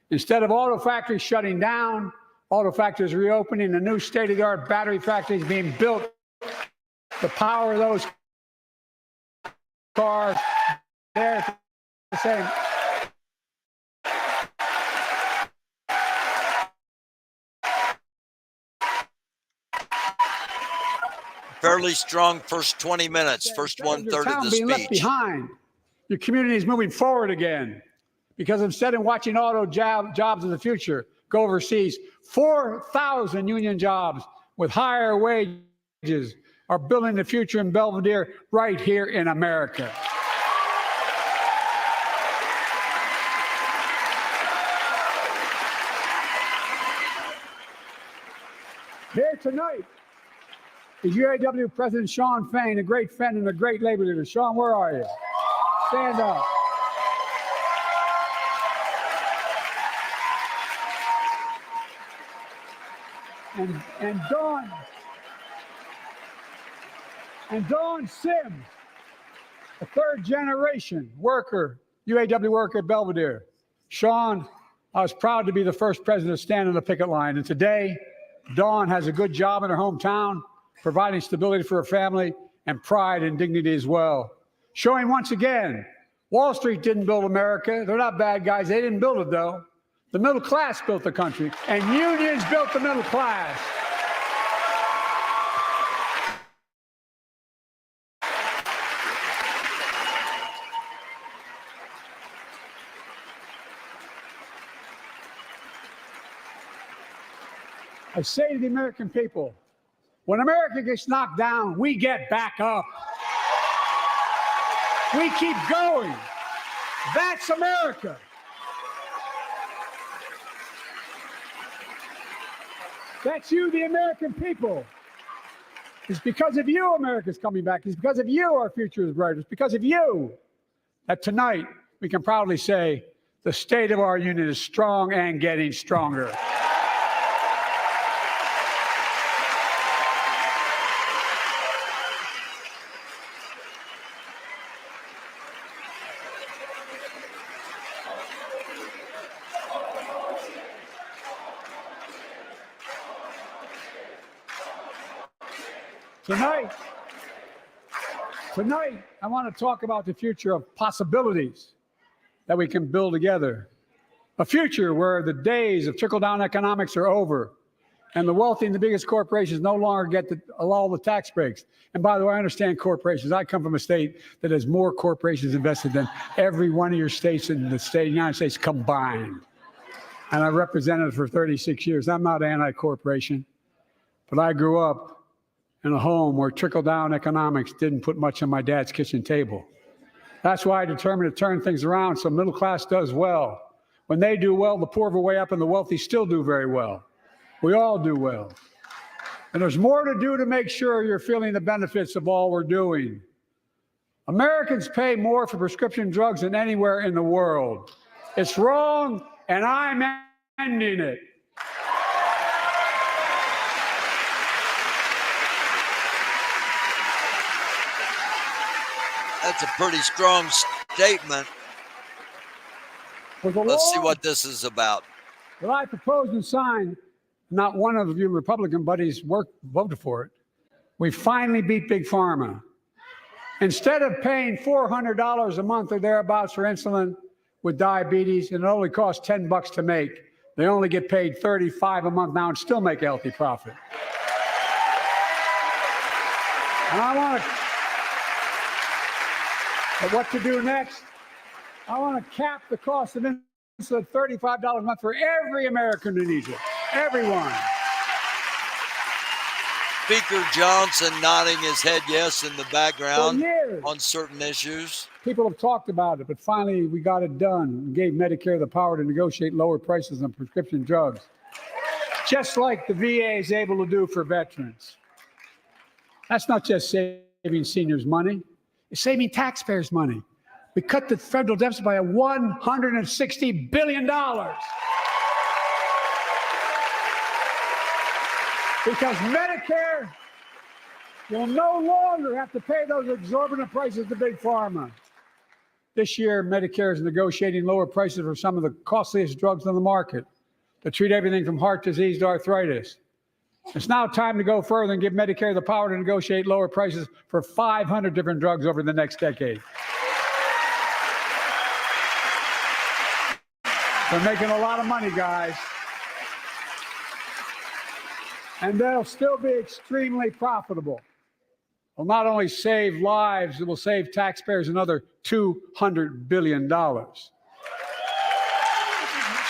Instead of auto factories shutting down, auto factories reopening, and new state-of-the-art battery factories being built to power those cars. They're the same. Fairly strong first 20 minutes, first 1/3 of the being left speech. behind. Your community is moving forward again, because instead of watching auto jobs in the future go overseas, 4,000 union jobs with higher wages are building the future in Belvedere right here in America. Here tonight is UAW President Shawn Fain, a great friend and a great labor leader. Shawn, where are you? Stand up. and Dawn Sims, a third generation worker, UAW worker at Belvedere. Sean, I was proud to be the first president to stand on the picket line. And today, Dawn has a good job in her hometown, providing stability for her family and pride and dignity as well. Showing once again, Wall Street didn't build America. They're not bad guys. They didn't build it, though. The middle class built the country, and unions built the middle class. I say to the American people, when America gets knocked down, we get back up. We keep going. That's America. That's you, the American people. It's because of you America's coming back. It's because of you our future is bright. It's because of you that tonight we can proudly say the state of our union is strong and getting stronger. Tonight, I want to talk about the future of possibilities that we can build together. A future where the days of trickle-down economics are over and the wealthy and the biggest corporations no longer get all the tax breaks. And by the way, I understand corporations. I come from a state that has more corporations invested than every one of your states in the state of the United States combined. And I represented it for 36 years. I'm not anti-corporation, but I grew up in a home where trickle-down economics didn't put much on my dad's kitchen table. That's why I determined to turn things around so middle class does well. When they do well, the poor go way up and the wealthy still do very well. We all do well. And there's more to do to make sure you're feeling the benefits of all we're doing. Americans pay more for prescription drugs than anywhere in the world. It's wrong, and I'm ending it. That's a pretty strong statement. Let's see what this is about. Well, I proposed and signed, not one of your Republican buddies voted for it. We finally beat Big Pharma. Instead of paying $400 a month or thereabouts for insulin with diabetes, and it only costs $10 to make, they only get paid $35 a month now and still make a healthy profit. And I want to. But what to do next? I want to cap the cost of insulin at $35 a month for every American who needs it. Everyone. Speaker Johnson nodding his head yes in the background For years, on certain issues. people have talked about it, but finally we got it done and gave Medicare the power to negotiate lower prices on prescription drugs, just like the VA is able to do for veterans. That's not just saving seniors money. It's saving taxpayers money. We cut the federal deficit by $160 billion. Because Medicare will no longer have to pay those exorbitant prices to Big Pharma. This year, Medicare is negotiating lower prices for some of the costliest drugs on the market to treat everything from heart disease to arthritis. It's now time to go further and give Medicare the power to negotiate lower prices for 500 different drugs over the next decade. They're making a lot of money, guys. And they'll still be extremely profitable. Will not only save lives, it will save taxpayers another $200 billion.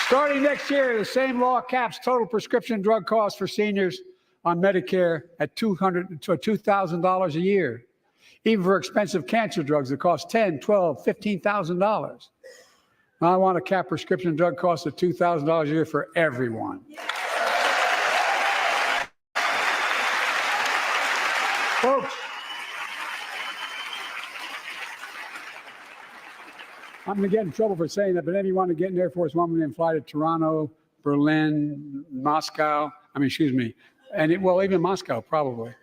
Starting next year, the same law caps total prescription drug costs for seniors on Medicare at $2,000 a year, even for expensive cancer drugs that cost $10,000, $12,000, $15,000. Now I want to cap prescription drug costs at $2,000 a year for everyone. Folks, I'm going to get in trouble for saying that, but if you want to get in Air Force One and fly to Toronto, Berlin, Moscow, And well, even Moscow, probably.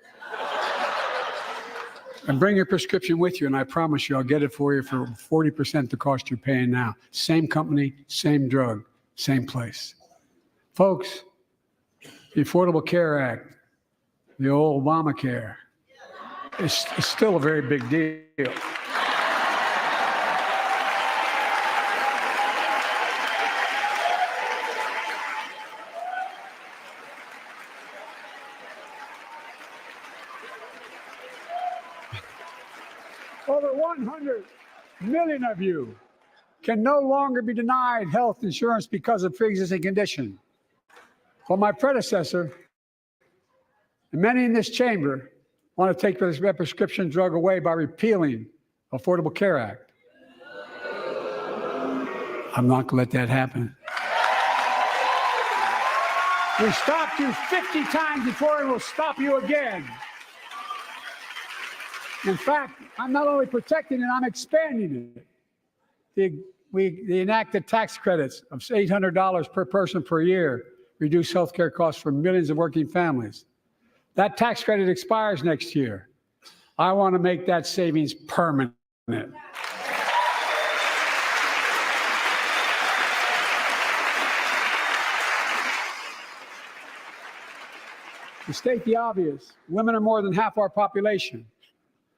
And bring your prescription with you, and I promise you, I'll get it for you for 40% the cost you're paying now. Same company, same drug, same place. Folks, the Affordable Care Act, the old Obamacare, is still a very big deal. Over 100 million of you can no longer be denied health insurance because of pre-existing condition. Well, my predecessor and many in this chamber want to take this prescription drug away by repealing Affordable Care Act. I'm not going to let that happen. We stopped you 50 times before, and we'll stop you again. In fact, I'm not only protecting it, I'm expanding it. We enacted tax credits of $800 per person per year, reduce healthcare costs for millions of working families. That tax credit expires next year. I want to make that savings permanent. To state the obvious, women are more than half our population.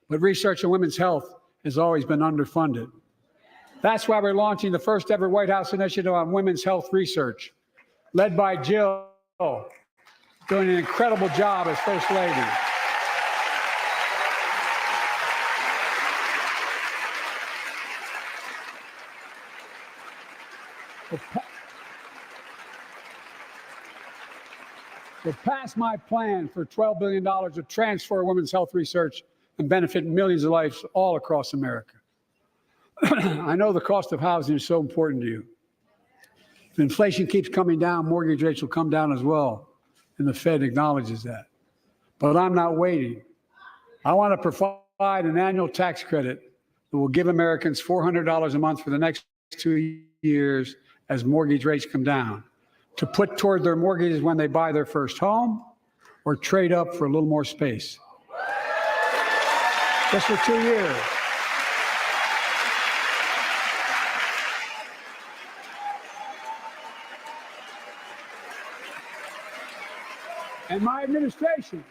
But research on women's health has always been underfunded. That's why we're launching the first ever White House initiative on women's health research, led by Jill, doing an incredible job as First Lady. We'll pass my plan for $12 billion to transfer women's health research and benefit millions of lives all across America. I know the cost of housing is so important to you. If inflation keeps coming down, mortgage rates will come down as well, and the Fed acknowledges that. But I'm not waiting. I want to provide an annual tax credit that will give Americans $400 a month for the next 2 years as mortgage rates come down, to put toward their mortgages when they buy their first home or trade up for a little more space. Just for 2 years. And my administration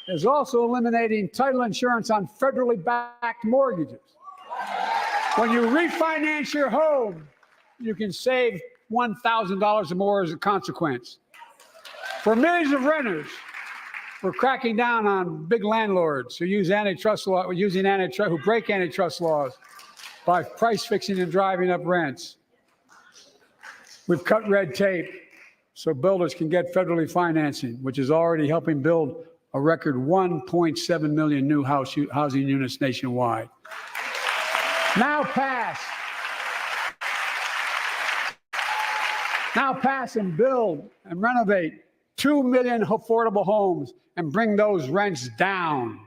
is also eliminating title insurance on federally backed mortgages. When you refinance your home, you can save $1,000 or more as a consequence. For millions of renters, we're cracking down on big landlords who use antitrust law, who break antitrust laws by price fixing and driving up rents. We've cut red tape so builders can get federally financing, which is already helping build a record 1.7 million new housing units nationwide. Now pass and build and renovate 2 million affordable homes and bring those rents down.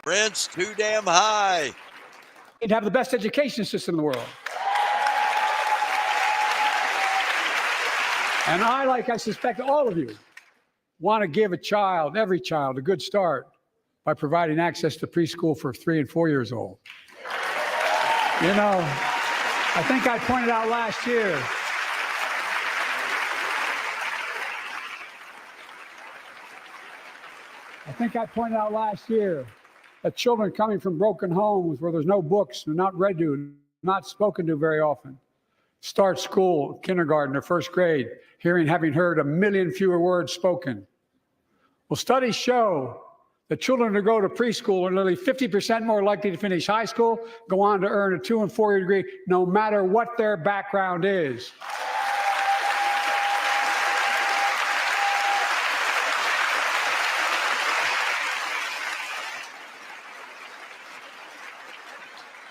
Rent's too damn high. And have the best education system in the world. And I suspect all of you, want to give every child, a good start by providing access to preschool for 3 and 4 years old. You know, I think I pointed out last year, that children coming from broken homes where there's no books, they're not read to, not spoken to very often, start school, kindergarten or first grade, having heard 1 million fewer words spoken. Well, studies show that children who go to preschool are nearly 50% more likely to finish high school, go on to earn a 2- and 4-year degree, no matter what their background is.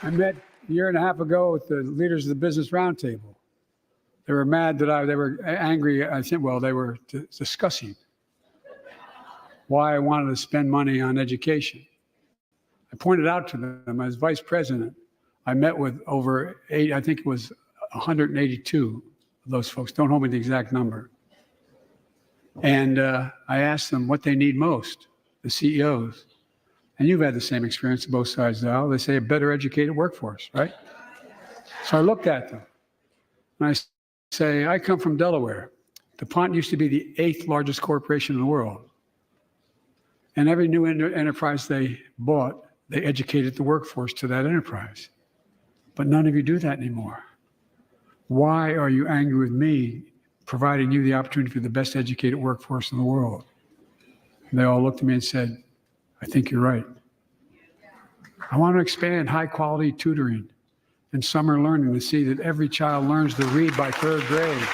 I met a year and a half ago with the leaders of the Business Roundtable. They were mad that they were angry. I think, well, they were discussing why I wanted to spend money on education. I pointed out to them as vice president, I met with over I think it was 182 of those folks. Don't hold me to the exact number. And I asked them what they need most, the CEOs. And you've had the same experience on both sides of the aisle. They say a better educated workforce, right? So I looked at them and I say, I come from Delaware. DuPont used to be the 8th largest corporation in the world. And every new enterprise they bought, they educated the workforce to that enterprise. But none of you do that anymore. Why are you angry with me providing you the opportunity for the best educated workforce in the world? And they all looked at me and said, I think you're right. I want to expand high quality tutoring and summer learning to see that every child learns to read by 3rd grade.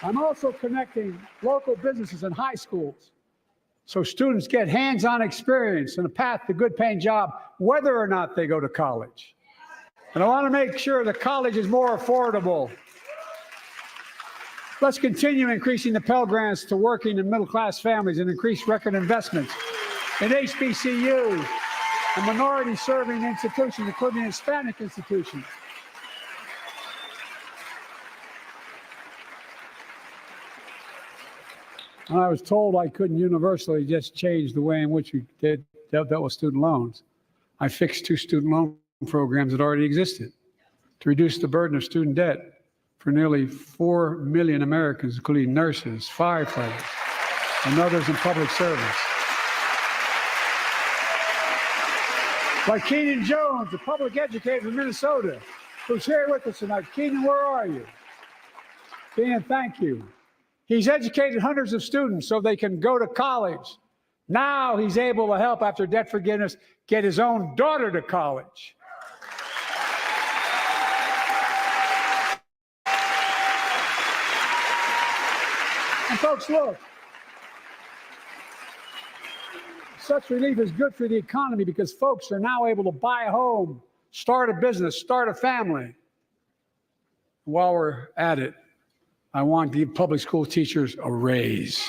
I'm also connecting local businesses and high schools so students get hands-on experience and a path to good paying job, whether or not they go to college. And I want to make sure the college is more affordable. Let's continue increasing the Pell Grants to working and middle-class families and increase record investments in HBCUs and minority-serving institutions, including Hispanic institutions. And I was told I couldn't universally just change the way in which we dealt with student loans. I fixed 2 student loan programs that already existed to reduce the burden of student debt for nearly 4 million Americans, including nurses, firefighters, and others in public service. Like Keenan Jones, a public educator from Minnesota, who's here with us tonight. Keenan, where are you? Keenan, thank you. He's educated hundreds of students so they can go to college. Now he's able to help, after debt forgiveness, get his own daughter to college. And folks, look, such relief is good for the economy because folks are now able to buy a home, start a business, start a family. While we're at it, I want to give public school teachers a raise.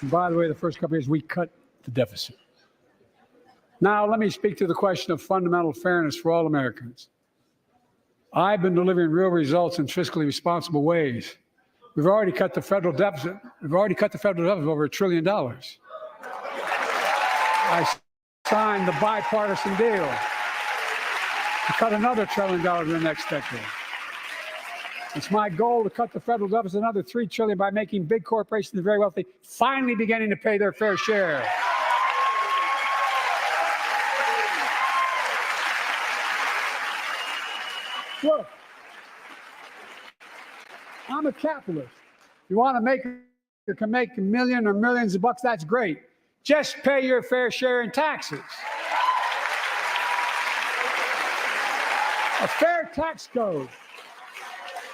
And by the way, the first couple of years, we cut the deficit. Now, let me speak to the question of fundamental fairness for all Americans. I've been delivering real results in fiscally responsible ways. We've already cut the federal deficit. We've already cut the federal deficit over $1 trillion. I signed the bipartisan deal to cut another $1 trillion in the next decade. It's my goal to cut the federal deficit another $3 trillion by making big corporations and the very wealthy finally beginning to pay their fair share. Look, I'm a capitalist. You want to make or can make a million or millions of bucks, that's great. Just pay your fair share in taxes. A fair tax code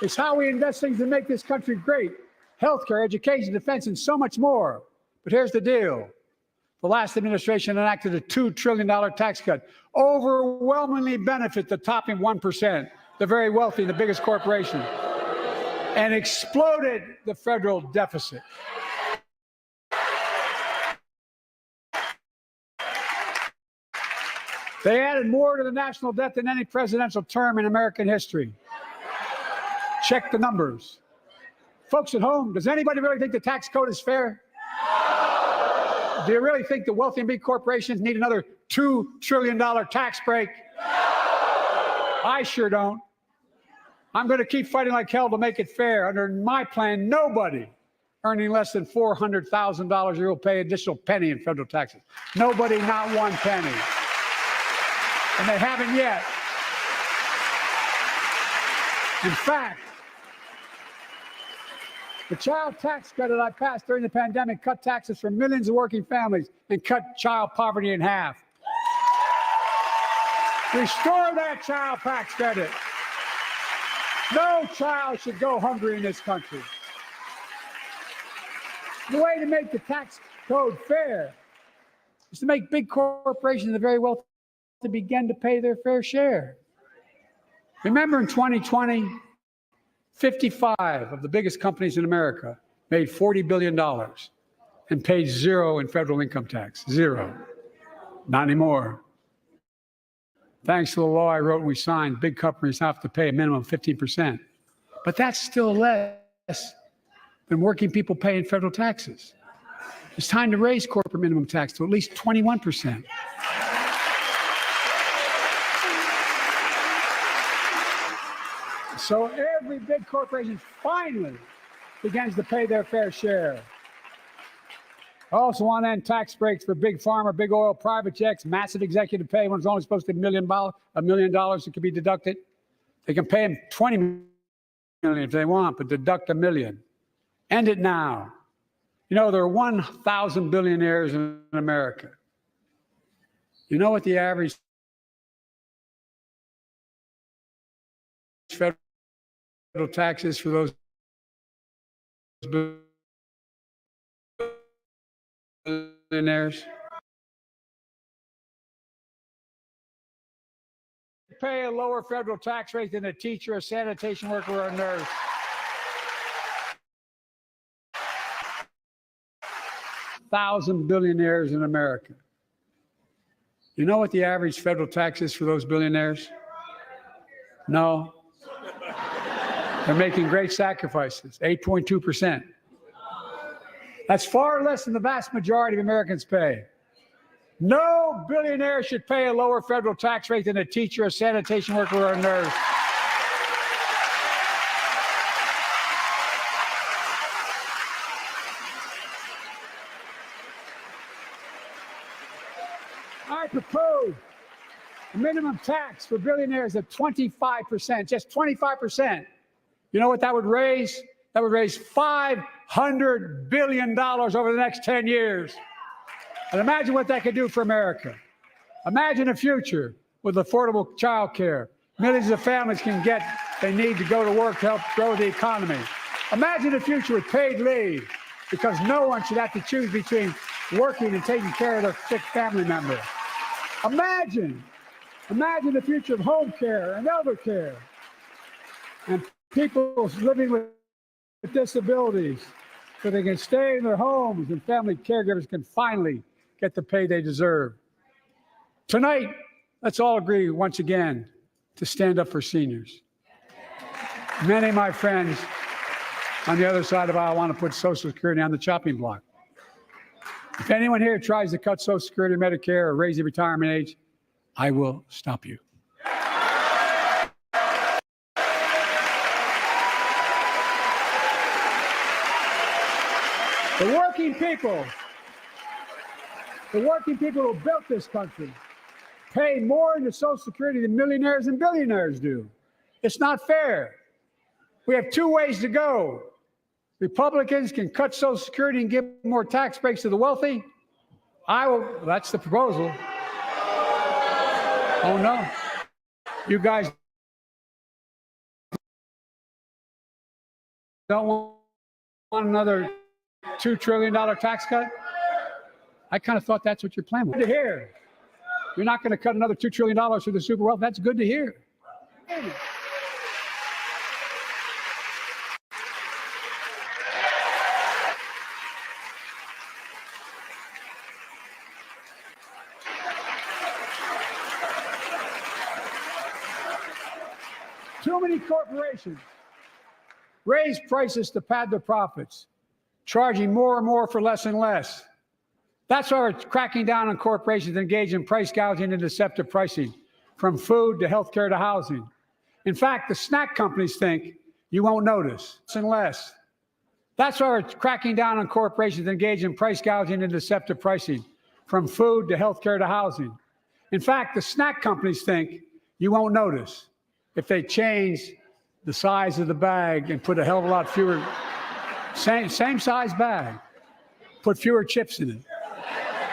is how we invest things to make this country great. Healthcare, education, defense, and so much more. But here's the deal. The last administration enacted a $2 trillion tax cut, overwhelmingly benefit the top 1%, the very wealthy, the biggest corporations, and exploded the federal deficit. They added more to the national debt than any presidential term in American history. Check the numbers. Folks at home, does anybody really think the tax code is fair? Do you really think the wealthy and big corporations need another $2 trillion tax break? I sure don't. I'm going to keep fighting like hell to make it fair. Under my plan, nobody earning less than $400,000 a year will pay an additional penny in federal taxes. Nobody, not one penny. And they haven't yet. In fact, the child tax credit I passed during the pandemic cut taxes for millions of working families and cut child poverty in half. Restore that child tax credit. No child should go hungry in this country. The way to make the tax code fair is to make big corporations and the very wealthy to begin to pay their fair share. Remember in 2020, 55 of the biggest companies in America made $40 billion and paid zero in federal income tax. Zero. Not anymore. Thanks to the law I wrote and we signed, big companies have to pay a minimum of 15%. But that's still less than working people paying federal taxes. It's time to raise corporate minimum tax to at least 21%. So every big corporation finally begins to pay their fair share. I also want to end tax breaks for big pharma, big oil, private jets, massive executive pay when it's only supposed to be $1 million that could be deducted. They can pay them $20 million if they want, but deduct $1 million. End it now. You know, there are 1,000 billionaires in America. You know what the average federal tax is for those billionaires? Pay a lower federal tax rate than a teacher, a sanitation worker, or a nurse. Thousand billionaires in America. You know what the average federal tax is for those billionaires? No. They're making great sacrifices, 8.2%. That's far less than the vast majority of Americans pay. No billionaire should pay a lower federal tax rate than a teacher, a sanitation worker, or a nurse. I propose a minimum tax for billionaires of 25%, just 25%. You know what that would raise? That would raise $500 billion over the next 10 years. And imagine what that could do for America. Imagine a future with affordable child care. Millions of families can get they need to go to work to help grow the economy. Imagine a future with paid leave, because no one should have to choose between working and taking care of their sick family member. Imagine the future of home care and elder care, and people living with disabilities, so they can stay in their homes and family caregivers can finally get the pay they deserve. Tonight, let's all agree once again to stand up for seniors. Many of my friends on the other side of the aisle want to put Social Security on the chopping block. If anyone here tries to cut Social Security, Medicare, or raise the retirement age, I will stop you. The working people who built this country pay more into Social Security than millionaires and billionaires do. It's not fair. We have two ways to go. Republicans can cut Social Security and give more tax breaks to the wealthy. That's the proposal. Oh no. You guys don't want another $2 trillion tax cut? I kind of thought that's what your plan was. Good to hear. You're not going to cut another $2 trillion through the super wealth. That's good to hear. Too many corporations raise prices to pad their profits, charging more and more for less and less. That's why we're cracking down on corporations engaged in price gouging and deceptive pricing, from food to healthcare to housing. In fact, the snack companies think you won't notice, less and less. That's why we're cracking down on corporations engaged in price gouging and deceptive pricing, from food to healthcare to housing. In fact, the snack companies think you won't notice if they change the size of the bag and put a hell of a lot fewer, same size bag, put fewer chips in it.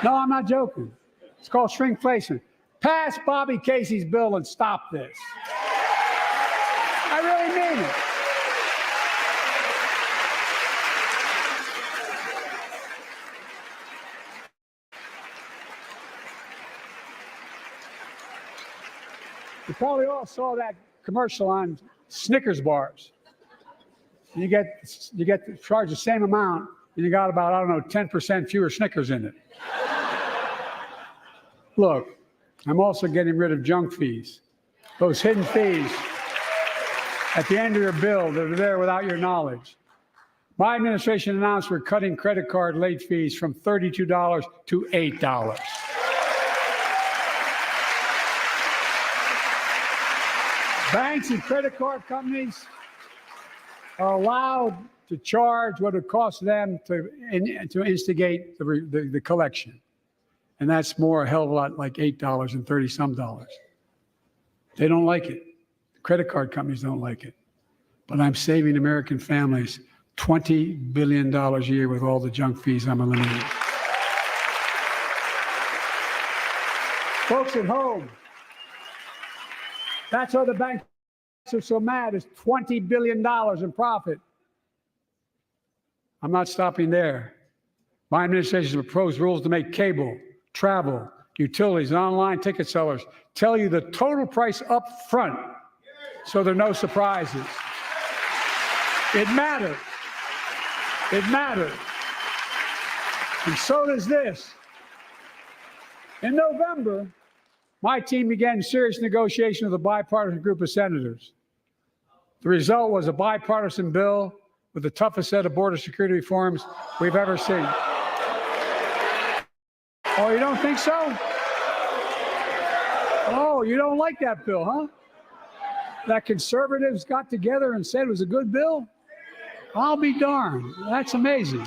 No, I'm not joking. It's called shrinkflation. Pass Bobby Casey's bill and stop this. I really mean it. You probably all saw that commercial on Snickers bars. You get charged the same amount, and you got about, I don't know, 10% fewer Snickers in it. Look, I'm also getting rid of junk fees, those hidden fees at the end of your bill that are there without your knowledge. My administration announced we're cutting credit card late fees from $32 to $8. Banks and credit card companies are allowed to charge what it costs them to instigate the collection. And that's more a hell of a lot like $8 and 30 some dollars. They don't like it. Credit card companies don't like it. But I'm saving American families $20 billion a year with all the junk fees I'm eliminating. Folks at home, that's why the banks are so mad, is $20 billion in profit. I'm not stopping there. My administration has proposed rules to make cable, travel, utilities, and online ticket sellers tell you the total price up front so there are no surprises. It matters. It matters. And so does this. In November, my team began serious negotiation with a bipartisan group of senators. The result was a bipartisan bill with the toughest set of border security reforms we've ever seen. Oh, you don't think so? Oh, you don't like that bill, huh? That conservatives got together and said it was a good bill? I'll be darned. That's amazing.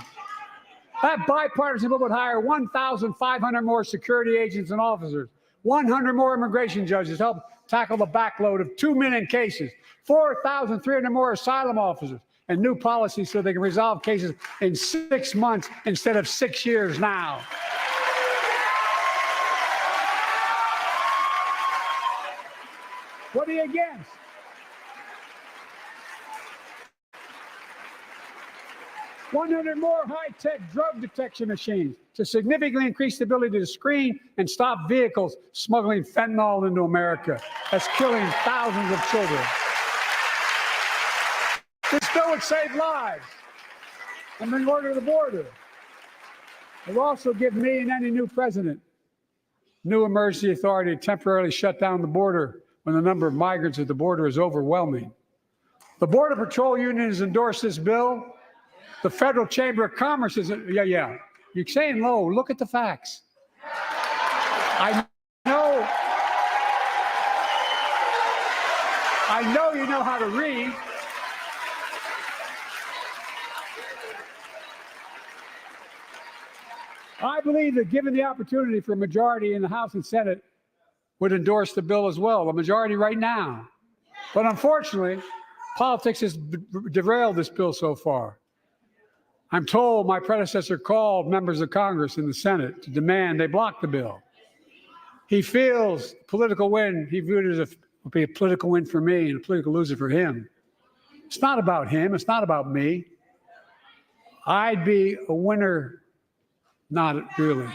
That bipartisan bill would hire 1,500 more security agents and officers, 100 more immigration judges to help tackle the backload of 2 million cases, 4,300 more asylum officers, and new policies so they can resolve cases in 6 months instead of 6 years now. What are you against? $100 more high-tech drug detection machines to significantly increase the ability to screen and stop vehicles smuggling fentanyl into America. That's killing thousands of children. This bill would save lives and bring order to the border. It will also give me and any new president new emergency authority to temporarily shut down the border when the number of migrants at the border is overwhelming. The Border Patrol Union has endorsed this bill. The Federal Chamber of Commerce is, yeah. You're saying low. Look at the facts. I know you know how to read. I believe that given the opportunity for a majority in the House and Senate would endorse the bill as well, a majority right now. But unfortunately, politics has derailed this bill so far. I'm told my predecessor called members of Congress in the Senate to demand they block the bill. He feels political win, he viewed it as a political win for me and a political loser for him. It's not about him, it's not about me. I'd be a winner, not really.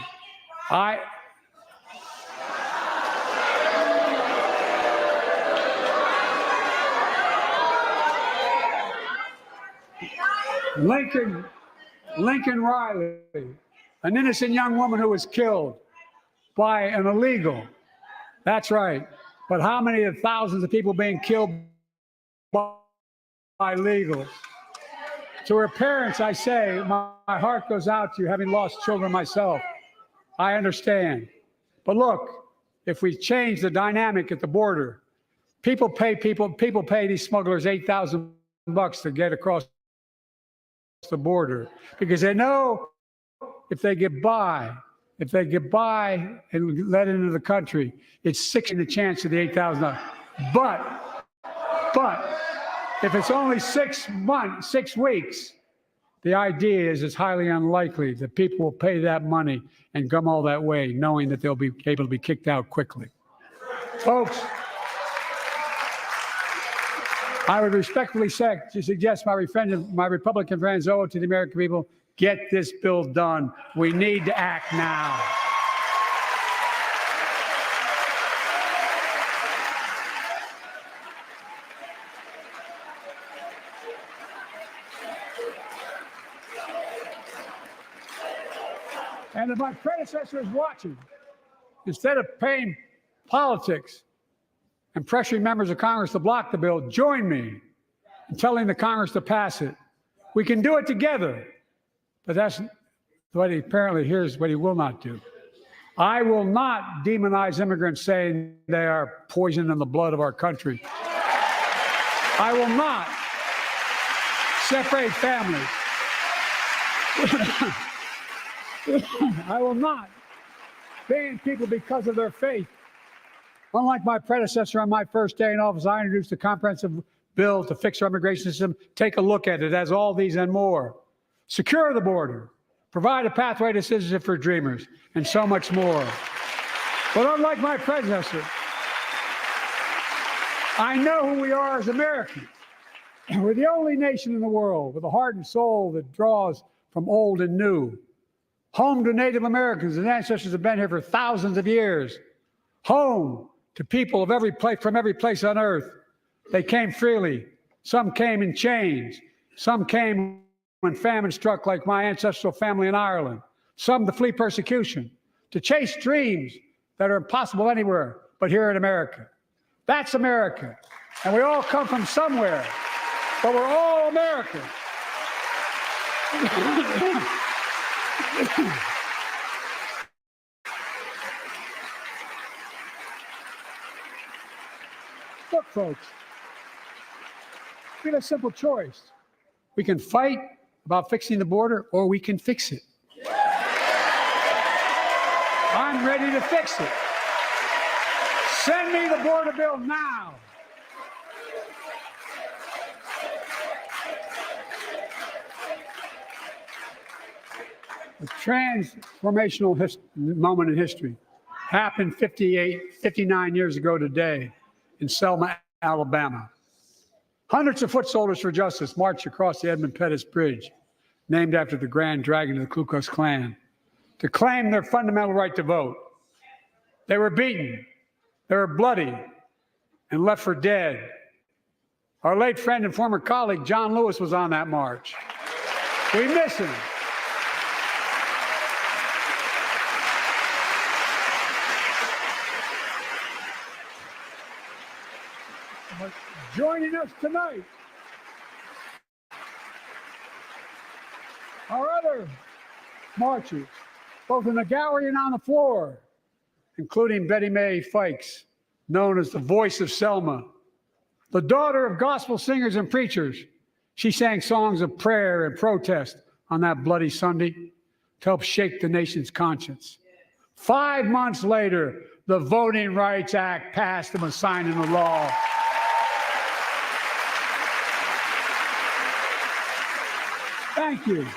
Lincoln Riley, an innocent young woman who was killed by an illegal. That's right. But how many of thousands of people being killed by illegals? To her parents, I say, my heart goes out to you, having lost children myself. I understand. But look, if we change the dynamic at the border, people pay these smugglers $8,000 to get across the border because they know if they get by and let into the country, it's 6 in the chance of the $8,000. But if it's only 6 weeks, the idea is it's highly unlikely that people will pay that money and come all that way, knowing that they'll be able to be kicked out quickly. Folks, I would respectfully suggest my Republican friends owe it to the American people, get this bill done. We need to act now. And if my predecessor is watching, instead of paying politics and pressuring members of Congress to block the bill, join me in telling the Congress to pass it. We can do it together. But that's what here's what he will not do. I will not demonize immigrants saying they are poison in the blood of our country. I will not separate families. I will not ban people because of their faith. Unlike my predecessor on my first day in office, I introduced a comprehensive bill to fix our immigration system. Take a look at it. It has all these and more. Secure the border, provide a pathway to citizenship for dreamers, and so much more. But unlike my predecessor, I know who we are as Americans. We're the only nation in the world with a heart and soul that draws from old and new. Home to Native Americans whose ancestors have been here for thousands of years. Home to people of from every place on earth. They came freely. Some came in chains. Some came when famine struck, like my ancestral family in Ireland. Some to flee persecution, to chase dreams that are impossible anywhere but here in America. That's America. And we all come from somewhere, but we're all Americans. Look, folks, we have a simple choice. We can fight about fixing the border, or we can fix it. I'm ready to fix it. Send me the border bill now. A transformational moment in history happened 59 years ago today in Selma, Alabama. Hundreds of foot soldiers for justice marched across the Edmund Pettus Bridge, named after the Grand Dragon of the Ku Klux Klan, to claim their fundamental right to vote. They were beaten, they were bloody, and left for dead. Our late friend and former colleague, John Lewis, was on that march. We miss him. But joining us tonight are other marchers, both in the gallery and on the floor, including Betty Mae Fikes, known as the voice of Selma. The daughter of gospel singers and preachers, she sang songs of prayer and protest on that bloody Sunday to help shake the nation's conscience. 5 months later, the Voting Rights Act passed and was signed into law. Thank you.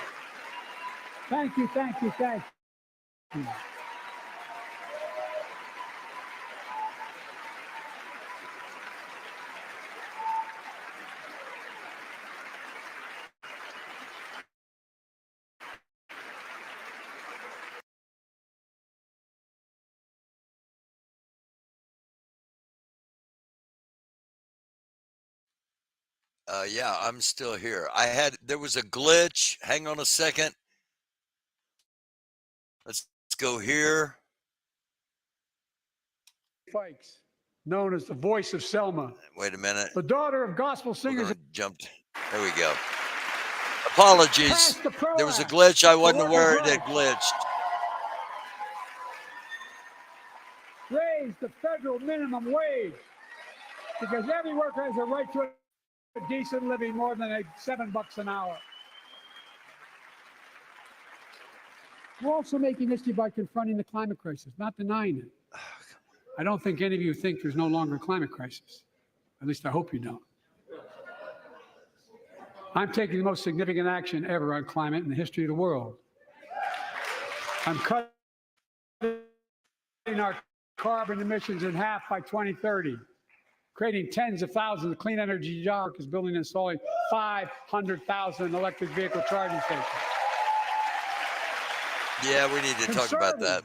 Thank you, thank you, thank you. Yeah, I'm still here. There was a glitch. Hang on a second. Let's go here. Fikes, known as the voice of Selma. Wait a minute. The daughter of gospel singers. Jumped. There we go. Apologies. There was a glitch. I wasn't aware it had glitched. Raise the federal minimum wage because every worker has a right to a decent living more than $7 an hour. We're also making history by confronting the climate crisis, not denying it. I don't think any of you think there's no longer a climate crisis. At least I hope you don't. I'm taking the most significant action ever on climate in the history of the world. I'm cutting our carbon emissions in half by 2030, creating tens of thousands of clean energy jobs, is building and installing 500,000 electric vehicle charging stations. Yeah, we need to talk about that.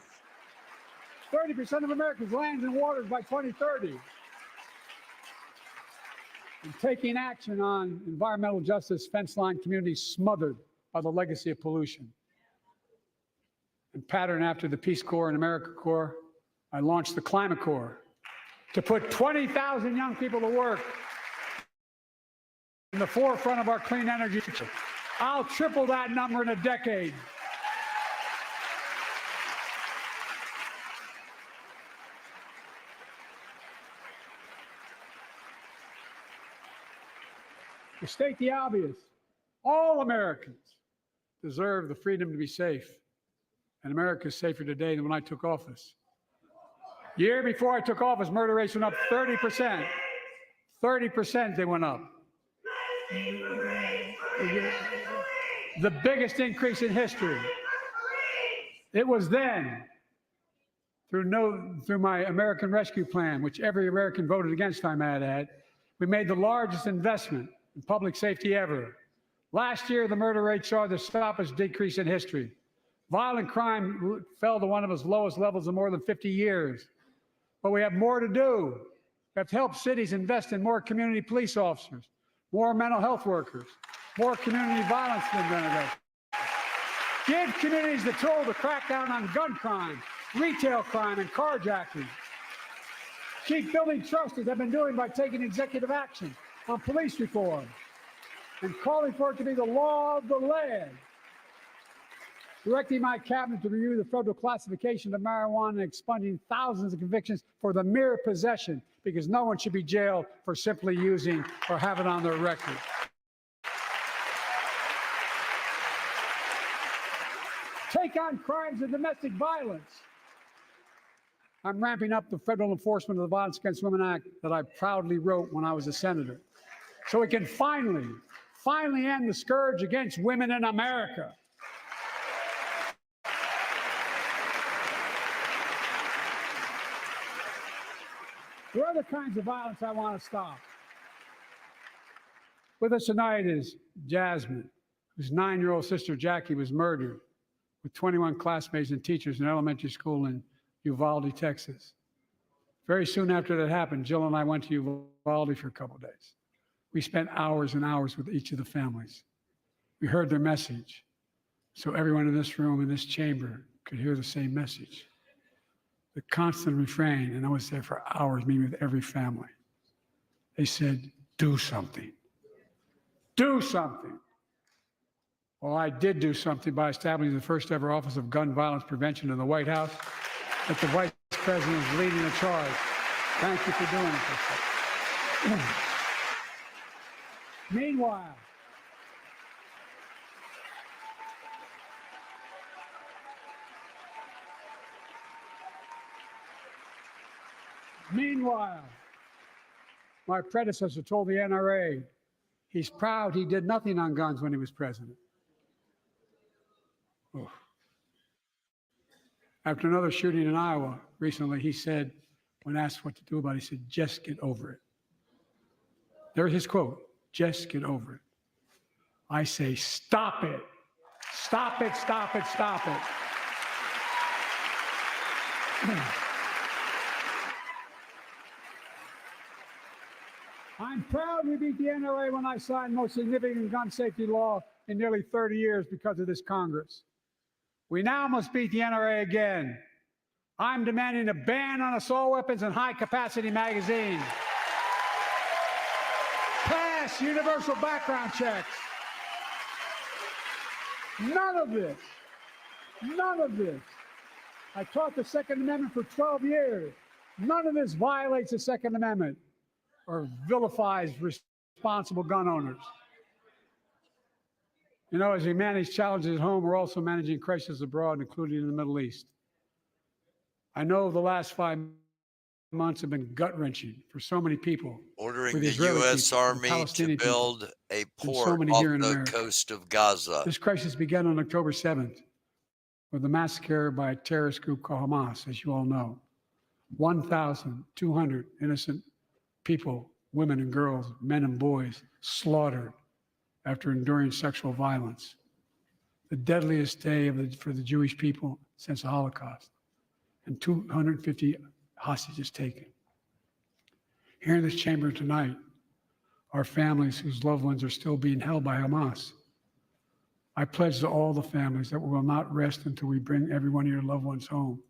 30% of America's lands and waters by 2030. And taking action on environmental justice, fence line communities smothered by the legacy of pollution. And pattern after the Peace Corps and AmeriCorps, I launched the Climate Corps to put 20,000 young people to work in the forefront of our clean energy future. I'll triple that number in a decade. To state the obvious, all Americans deserve the freedom to be safe. And America is safer today than when I took office. Year before I took office, murder rates went up 30%. 30% they went up. The biggest increase in history. It was then, through my American Rescue Plan, which every American voted against, I might add, we made the largest investment in public safety ever. Last year, the murder rate saw the sharpest decrease in history. Violent crime fell to one of its lowest levels in more than 50 years. But we have more to do. We have to help cities invest in more community police officers, more mental health workers, more community violence intervention. Give communities the tool to crack down on gun crime, retail crime, and carjacking. Keep building trust, as I've been doing by taking executive action on police reform and calling for it to be the law of the land. Directing my cabinet to review the federal classification of marijuana and expunging thousands of convictions for the mere possession, because no one should be jailed for simply using or have it on their record. Take on crimes of domestic violence. I'm ramping up the federal enforcement of the Violence Against Women Act that I proudly wrote when I was a senator, so we can finally end the scourge against women in America. There are other kinds of violence I want to stop. With us tonight is Jasmine, whose 9-year-old sister Jackie was murdered with 21 classmates and teachers in an elementary school in Uvalde, Texas. Very soon after that happened, Jill and I went to Uvalde for a couple of days. We spent hours and hours with each of the families. We heard their message, so everyone in this room, in this chamber, could hear the same message. The constant refrain, and I was there for hours meeting with every family. They said, do something. Do something. Well, I did do something by establishing the first ever Office of Gun Violence Prevention in the White House, that the Vice President is leading the charge. Thank you for doing it. Meanwhile, my predecessor told the NRA he's proud he did nothing on guns when he was president. Oh. After another shooting in Iowa recently, he said, when asked what to do about it, he said, just get over it. There's his quote, just get over it. I say, stop it. Stop it, stop it, stop it. I'm proud we beat the NRA when I signed the most significant gun safety law in nearly 30 years because of this Congress. We now must beat the NRA again. I'm demanding a ban on assault weapons and high-capacity magazines. Pass universal background checks. None of this. I taught the Second Amendment for 12 years. None of this violates the Second Amendment or vilifies responsible gun owners. You know, as we manage challenges at home, we're also managing crises abroad, including in the Middle East. I know the last 5 months have been gut-wrenching for so many people. Ordering the U.S. Army to build a port off the coast of Gaza. This crisis began on October 7th with the massacre by a terrorist group called Hamas, as you all know. 1,200 innocent people, women and girls, men and boys, slaughtered after enduring sexual violence. The deadliest day for the Jewish people since the Holocaust, and 250 hostages taken. Here in this chamber tonight are families whose loved ones are still being held by Hamas. I pledge to all the families that we will not rest until we bring every one of your loved ones home.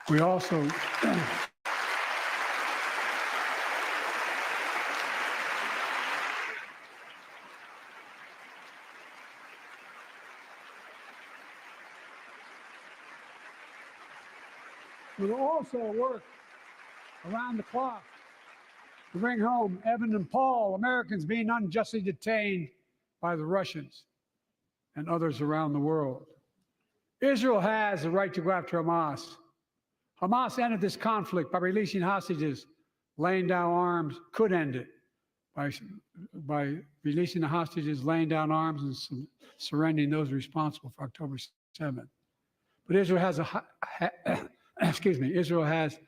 We also work around the clock to bring home Evan and Paul, Americans being unjustly detained by the Russians and others around the world. Israel has the right to go after Hamas. Hamas ended this conflict by releasing hostages, laying down arms, could end it by releasing the hostages, laying down arms, and surrendering those responsible for October 7th. But Israel has Israel has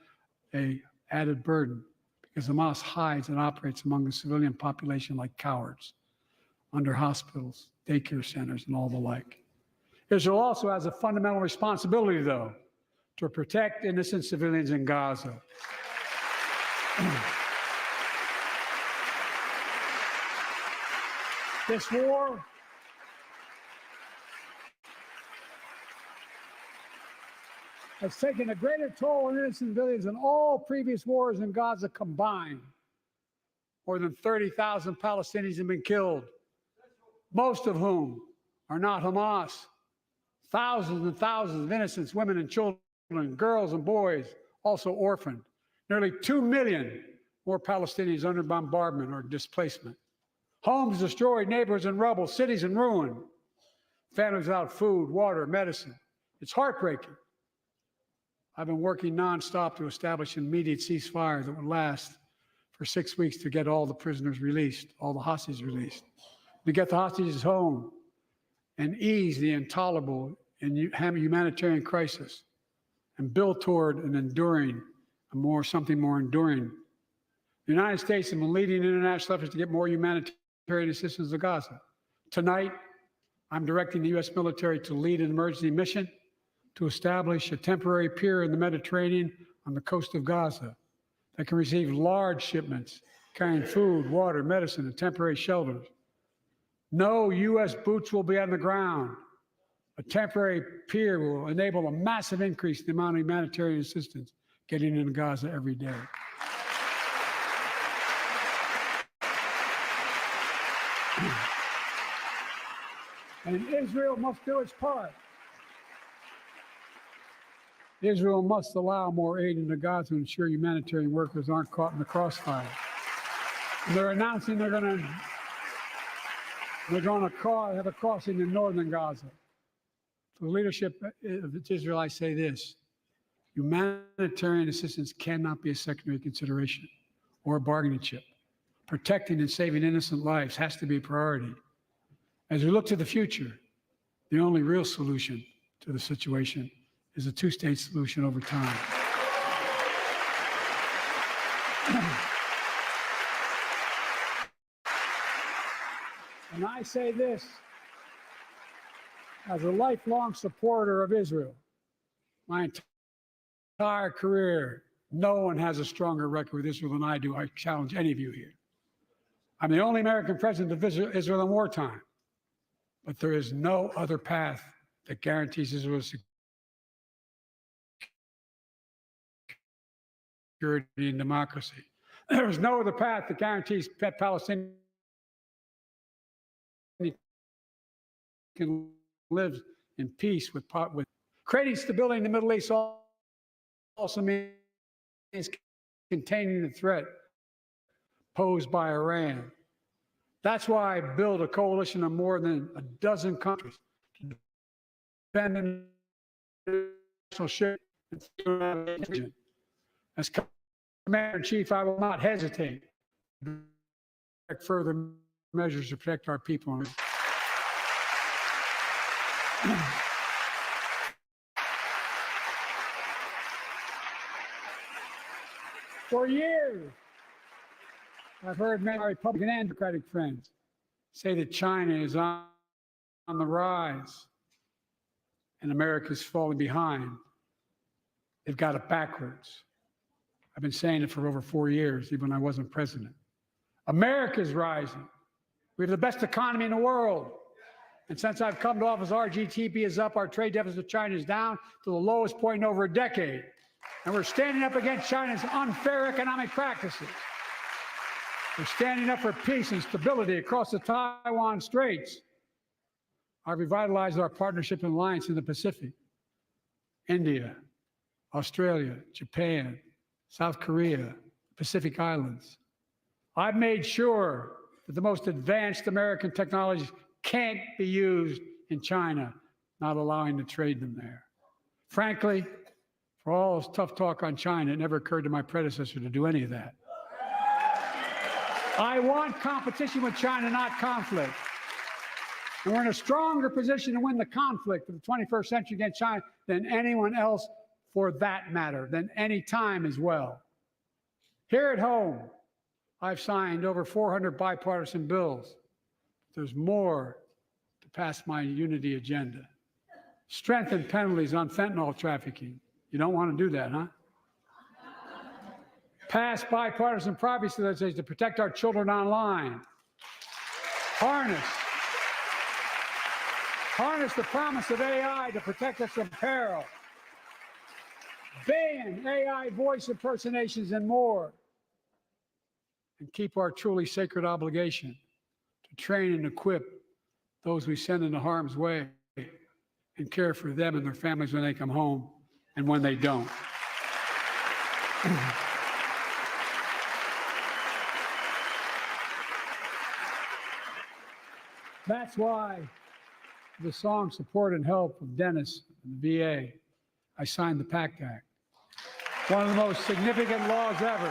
an added burden because Hamas hides and operates among the civilian population like cowards under hospitals, daycare centers, and all the like. Israel also has a fundamental responsibility, though, to protect innocent civilians in Gaza. This war has taken a greater toll on innocent civilians than all previous wars in Gaza combined. More than 30,000 Palestinians have been killed, most of whom are not Hamas. Thousands and thousands of innocent women and children, girls and boys, also orphaned. Nearly 2 million more Palestinians under bombardment or displacement. Homes destroyed, neighborhoods in rubble, cities in ruin. Families without food, water, medicine. It's heartbreaking. I've been working nonstop to establish an immediate ceasefire that would last for 6 weeks to get all the prisoners released, all the hostages released, to get the hostages home and ease the intolerable and humanitarian crisis and build toward an enduring, something more enduring. The United States has been leading international efforts to get more humanitarian assistance to Gaza. Tonight, I'm directing the U.S. military to lead an emergency mission to establish a temporary pier in the Mediterranean on the coast of Gaza that can receive large shipments carrying food, water, medicine, and temporary shelters. No U.S. boots will be on the ground. A temporary pier will enable a massive increase in the amount of humanitarian assistance getting into Gaza every day. And Israel must do its part. Israel must allow more aid into Gaza to ensure humanitarian workers aren't caught in the crossfire. And they're announcing they're going to have a crossing in northern Gaza. For the leadership of Israel, I say this: humanitarian assistance cannot be a secondary consideration or a bargaining chip. Protecting and saving innocent lives has to be a priority. As we look to the future, the only real solution to the situation is a two-state solution over time. And I say this as a lifelong supporter of Israel. My entire career, no one has a stronger record with Israel than I do. I challenge any of you here. I'm the only American president of Israel in wartime, but there is no other path that guarantees Israel's security and democracy. There is no other path that guarantees Palestinians can live in peace with creating stability in the Middle East also means containing the threat posed by Iran. That's why I built a coalition of more than a dozen countries to defend international shipping. As Commander-in-Chief, I will not hesitate to take further measures to protect our people. For years, I've heard many Republican and Democratic friends say that China is on the rise and America's falling behind. They've got it backwards. I've been saying it for over 4 years, even when I wasn't president. America's rising. We have the best economy in the world. And since I've come to office, our GDP is up, our trade deficit with China is down to the lowest point in over a decade. And we're standing up against China's unfair economic practices. We're standing up for peace and stability across the Taiwan Straits. I've revitalized our partnership and alliance in the Pacific. India, Australia, Japan, South Korea, Pacific Islands. I've made sure that the most advanced American technologies can't be used in China, not allowing to trade them there. Frankly, for all this tough talk on China, it never occurred to my predecessor to do any of that. I want competition with China, not conflict. And we're in a stronger position to win the conflict of the 21st century against China than anyone else, for that matter, than any time as well. Here at home, I've signed over 400 bipartisan bills. There's more to pass my unity agenda. Strengthen penalties on fentanyl trafficking. You don't want to do that, huh? Pass bipartisan privacy legislation to protect our children online. Harness the promise of AI to protect us from peril. Ban AI voice impersonations and more. And keep our truly sacred obligation to train and equip those we send into harm's way and care for them and their families when they come home and when they don't. That's why the song Support and Help of Dennis and the VA, I signed the PACT Act. One of the most significant laws ever,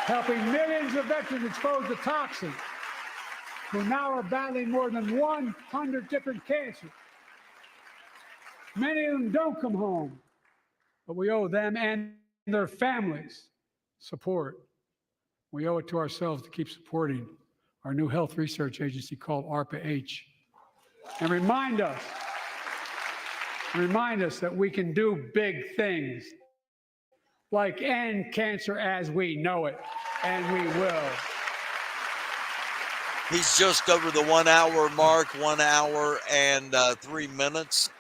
helping millions of veterans exposed to toxins who now are battling more than 100 different cancers. Many of them don't come home, but we owe them and their families support. We owe it to ourselves to keep supporting our new health research agency called ARPA-H, and remind us that we can do big things, like end cancer as we know it, and we will. He's just over the 1 hour mark, 1 hour and 3 minutes.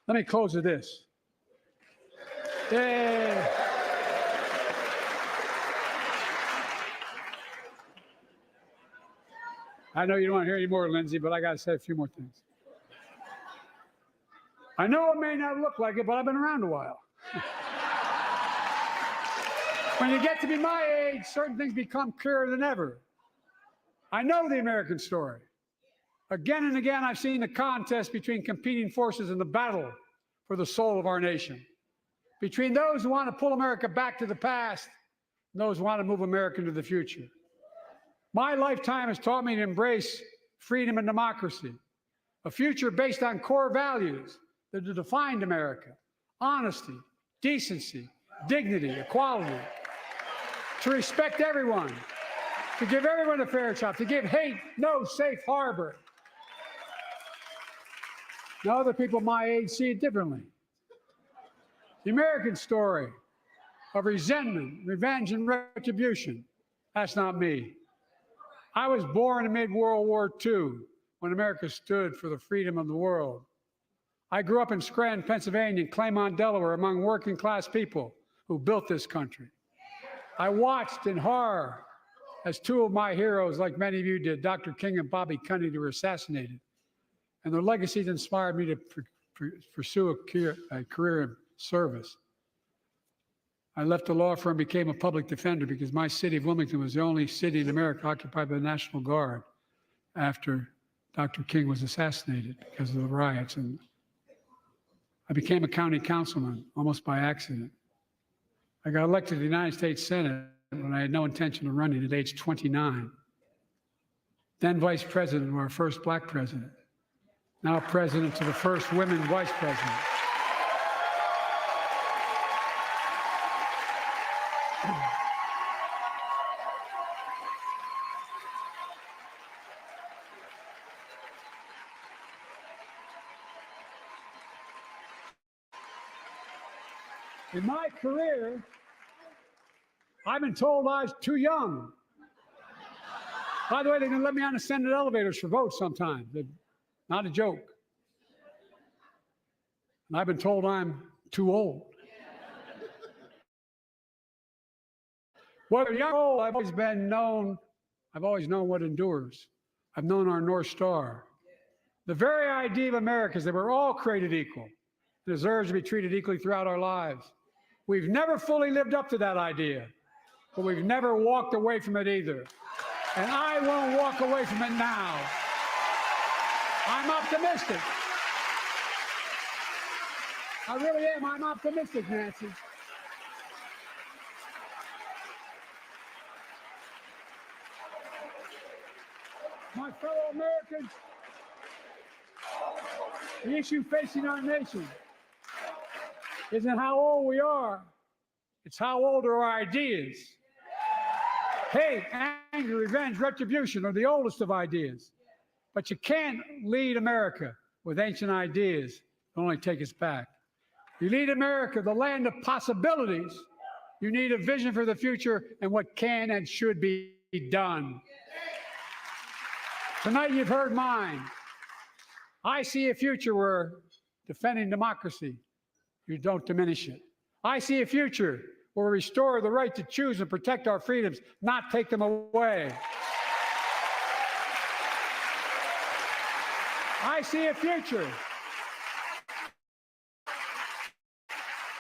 Let me close with this. Yay. I know you don't want to hear any more, Lindsay, but I got to say a few more things. I know it may not look like it, but I've been around a while. When you get to be my age, certain things become clearer than ever. I know the American story. Again and again, I've seen the contest between competing forces in the battle for the soul of our nation. Between those who want to pull America back to the past and those who want to move America into the future. My lifetime has taught me to embrace freedom and democracy, a future based on core values that have defined America: honesty, decency, dignity, equality, to respect everyone, to give everyone a fair shot, to give hate no safe harbor. Now, other people my age see it differently. The American story of resentment, revenge, and retribution, that's not me. I was born amid World War II, when America stood for the freedom of the world. I grew up in Scranton, Pennsylvania, and Claymont, Delaware, among working class people who built this country. I watched in horror as two of my heroes, like many of you did, Dr. King and Bobby Kennedy, were assassinated. And their legacies inspired me to pursue a career in service. I left the law firm and became a public defender because my city of Wilmington was the only city in America occupied by the National Guard after Dr. King was assassinated because of the riots. And I became a county councilman almost by accident. I got elected to the United States Senate when I had no intention of running at age 29. Then vice president, or our first black president. now president to the first women vice president. In my career, I've been told I was too young. By the way, they're going to let me on the Senate elevators for votes sometimes. Not a joke. And I've been told I'm too old. Whether young or old, I've always known what endures. I've known our North Star. The very idea of America is that we're all created equal, deserves to be treated equally throughout our lives. We've never fully lived up to that idea, but we've never walked away from it either. And I won't walk away from it now. I'm optimistic. I really am. I'm optimistic, Nancy. My fellow Americans, the issue facing our nation isn't how old we are, it's how old are our ideas. Hate, anger, revenge, retribution are the oldest of ideas. But you can't lead America with ancient ideas that only take us back. You lead America, the land of possibilities. You need a vision for the future and what can and should be done. Tonight you've heard mine. I see a future where defending democracy, you don't diminish it. I see a future where we restore the right to choose and protect our freedoms, not take them away. I see a future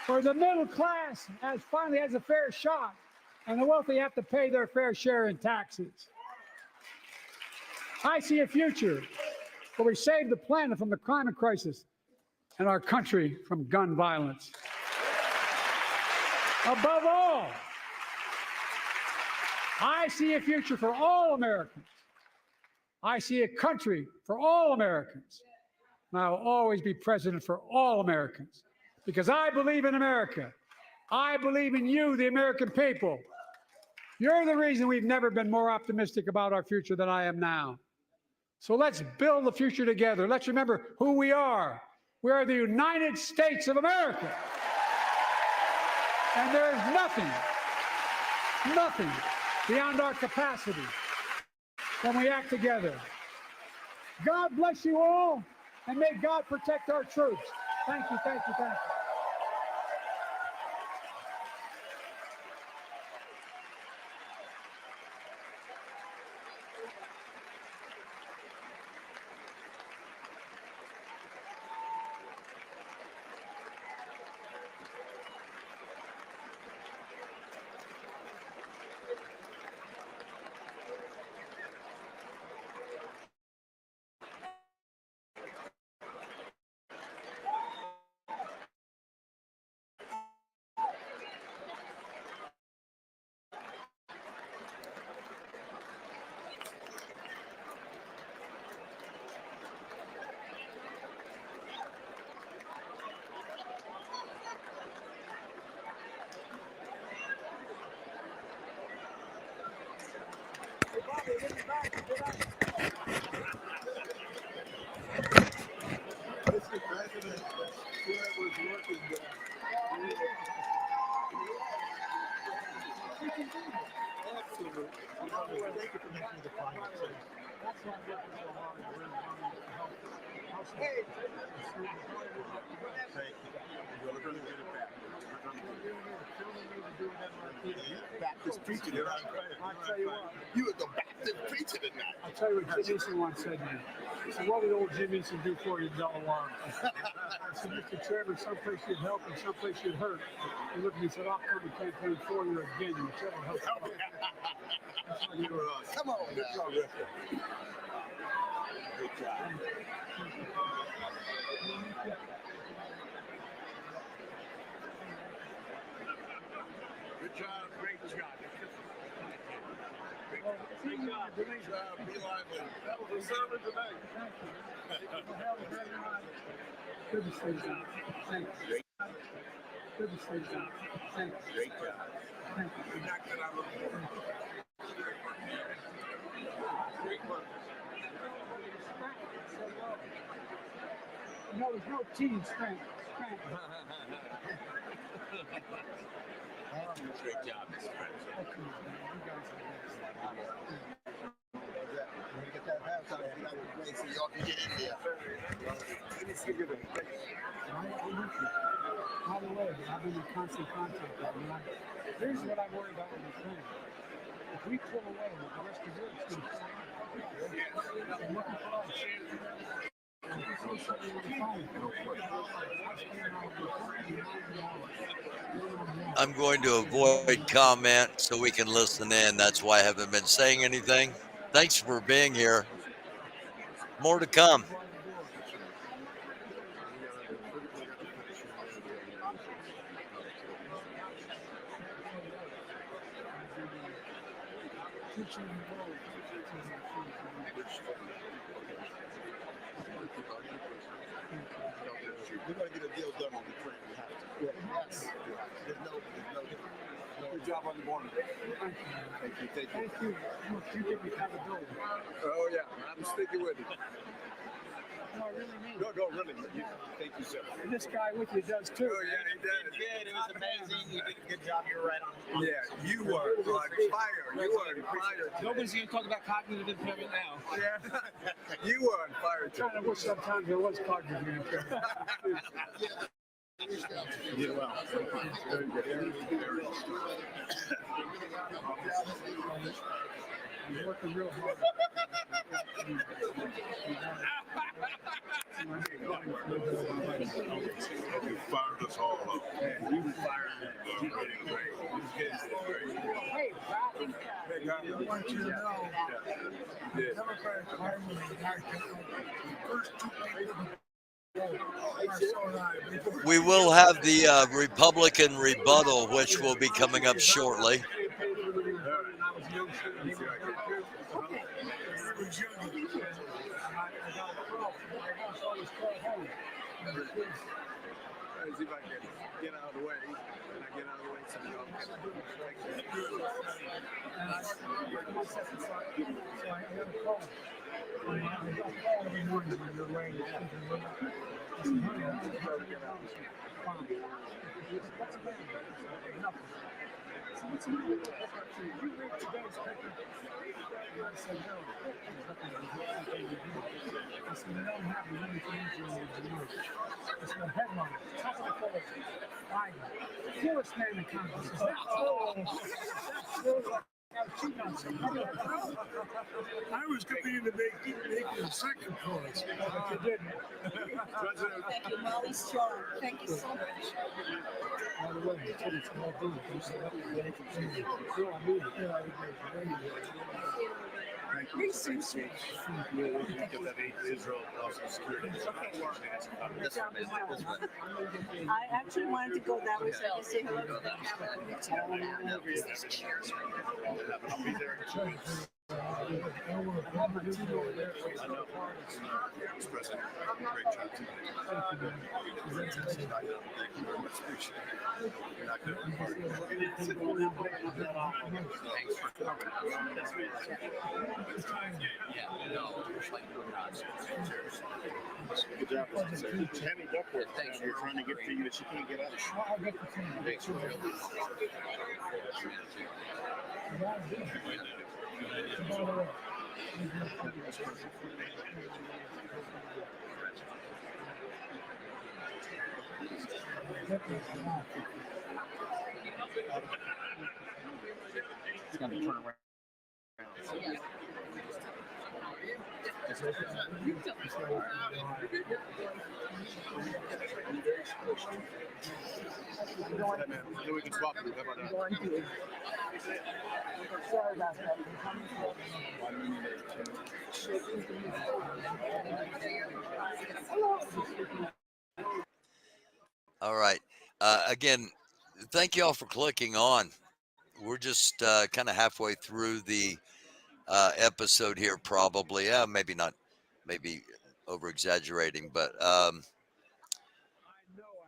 where the middle class finally has a fair shot and the wealthy have to pay their fair share in taxes. I see a future where we save the planet from the climate crisis and our country from gun violence. Above all, I see a future for all Americans. I see a country for all Americans. And I will always be president for all Americans because I believe in America. I believe in you, the American people. You're the reason we've never been more optimistic about our future than I am now. So let's build the future together. Let's remember who we are. We are the United States of America. And there is nothing beyond our capacity when we act together. God bless you all, and may God protect our troops. Thank you, thank you, thank you. Baptist preacher tonight. I'll tell you what. You were the Baptist preacher tonight. I'll tell you what Jim Eason once said to me. He said, what would old Jim Eason do for you, Delaware? I said, Mr. Chairman, someplace you'd help and someplace you'd hurt. He looked at me and said, I'll come and campaign for you again. You said, help. Come on now. Good job. Good job. Great job. Good job. Be lively. That was a sermon today. Good to see you, John. Thank you. Good to see you, John. Thank you. Great job. Thank you. Great work. No, there's no team strength. Great job, Mr. President. Get that house out of here. So y'all can get in there. Let me see you. By the way, I've been in constant contact with them. Here's what I worry about with Ukraine. If we pull away, the rest of Europe's going to fall out. I'm looking for us. I'm going to avoid comment so we can listen in. That's why I haven't been saying anything. Thanks for being here. More to come. We're going to get a deal done on the train. We have to. Yes. There's no. Good job on the morning. Thank you. Thank you. You give me accountability. Oh, yeah. I'm sticking with it. No, I really mean No, really. Thank you, sir. And this guy with you does too. Oh, yeah, he does. Good. It was amazing. You did a good job. You were right on. Yeah, you were on fire. You were on fire. Nobody's going to talk about cognitive impairment now. Yeah. You were on fire. I kind of wish sometimes there was cognitive impairment. You did well. Very good. He's working real hard. You fired us all up. You fired me. Hey, I want you to know, Democratic Party first two We will have the Republican rebuttal, which will be coming up shortly. See if I can get out of the way. And I get out of the way so y'all can. Every morning when you're laying down. Poorest man in Congress. I was competing to make the second poorest, but you didn't. Thank you, Molly Strong. Thank you so much. By the way, it's all good. I actually wanted to go that way so I could say hello to the camera. There's chairs right Good job, Tammy Duckworth. Thanks. We're trying to get to you, but she can't get out. Thanks. It's going to turn around. We can swap it. How about that? Sorry about that. All right. Again, thank you all for clicking on. We're just kind of halfway through the episode here, probably. Maybe not, maybe over exaggerating, but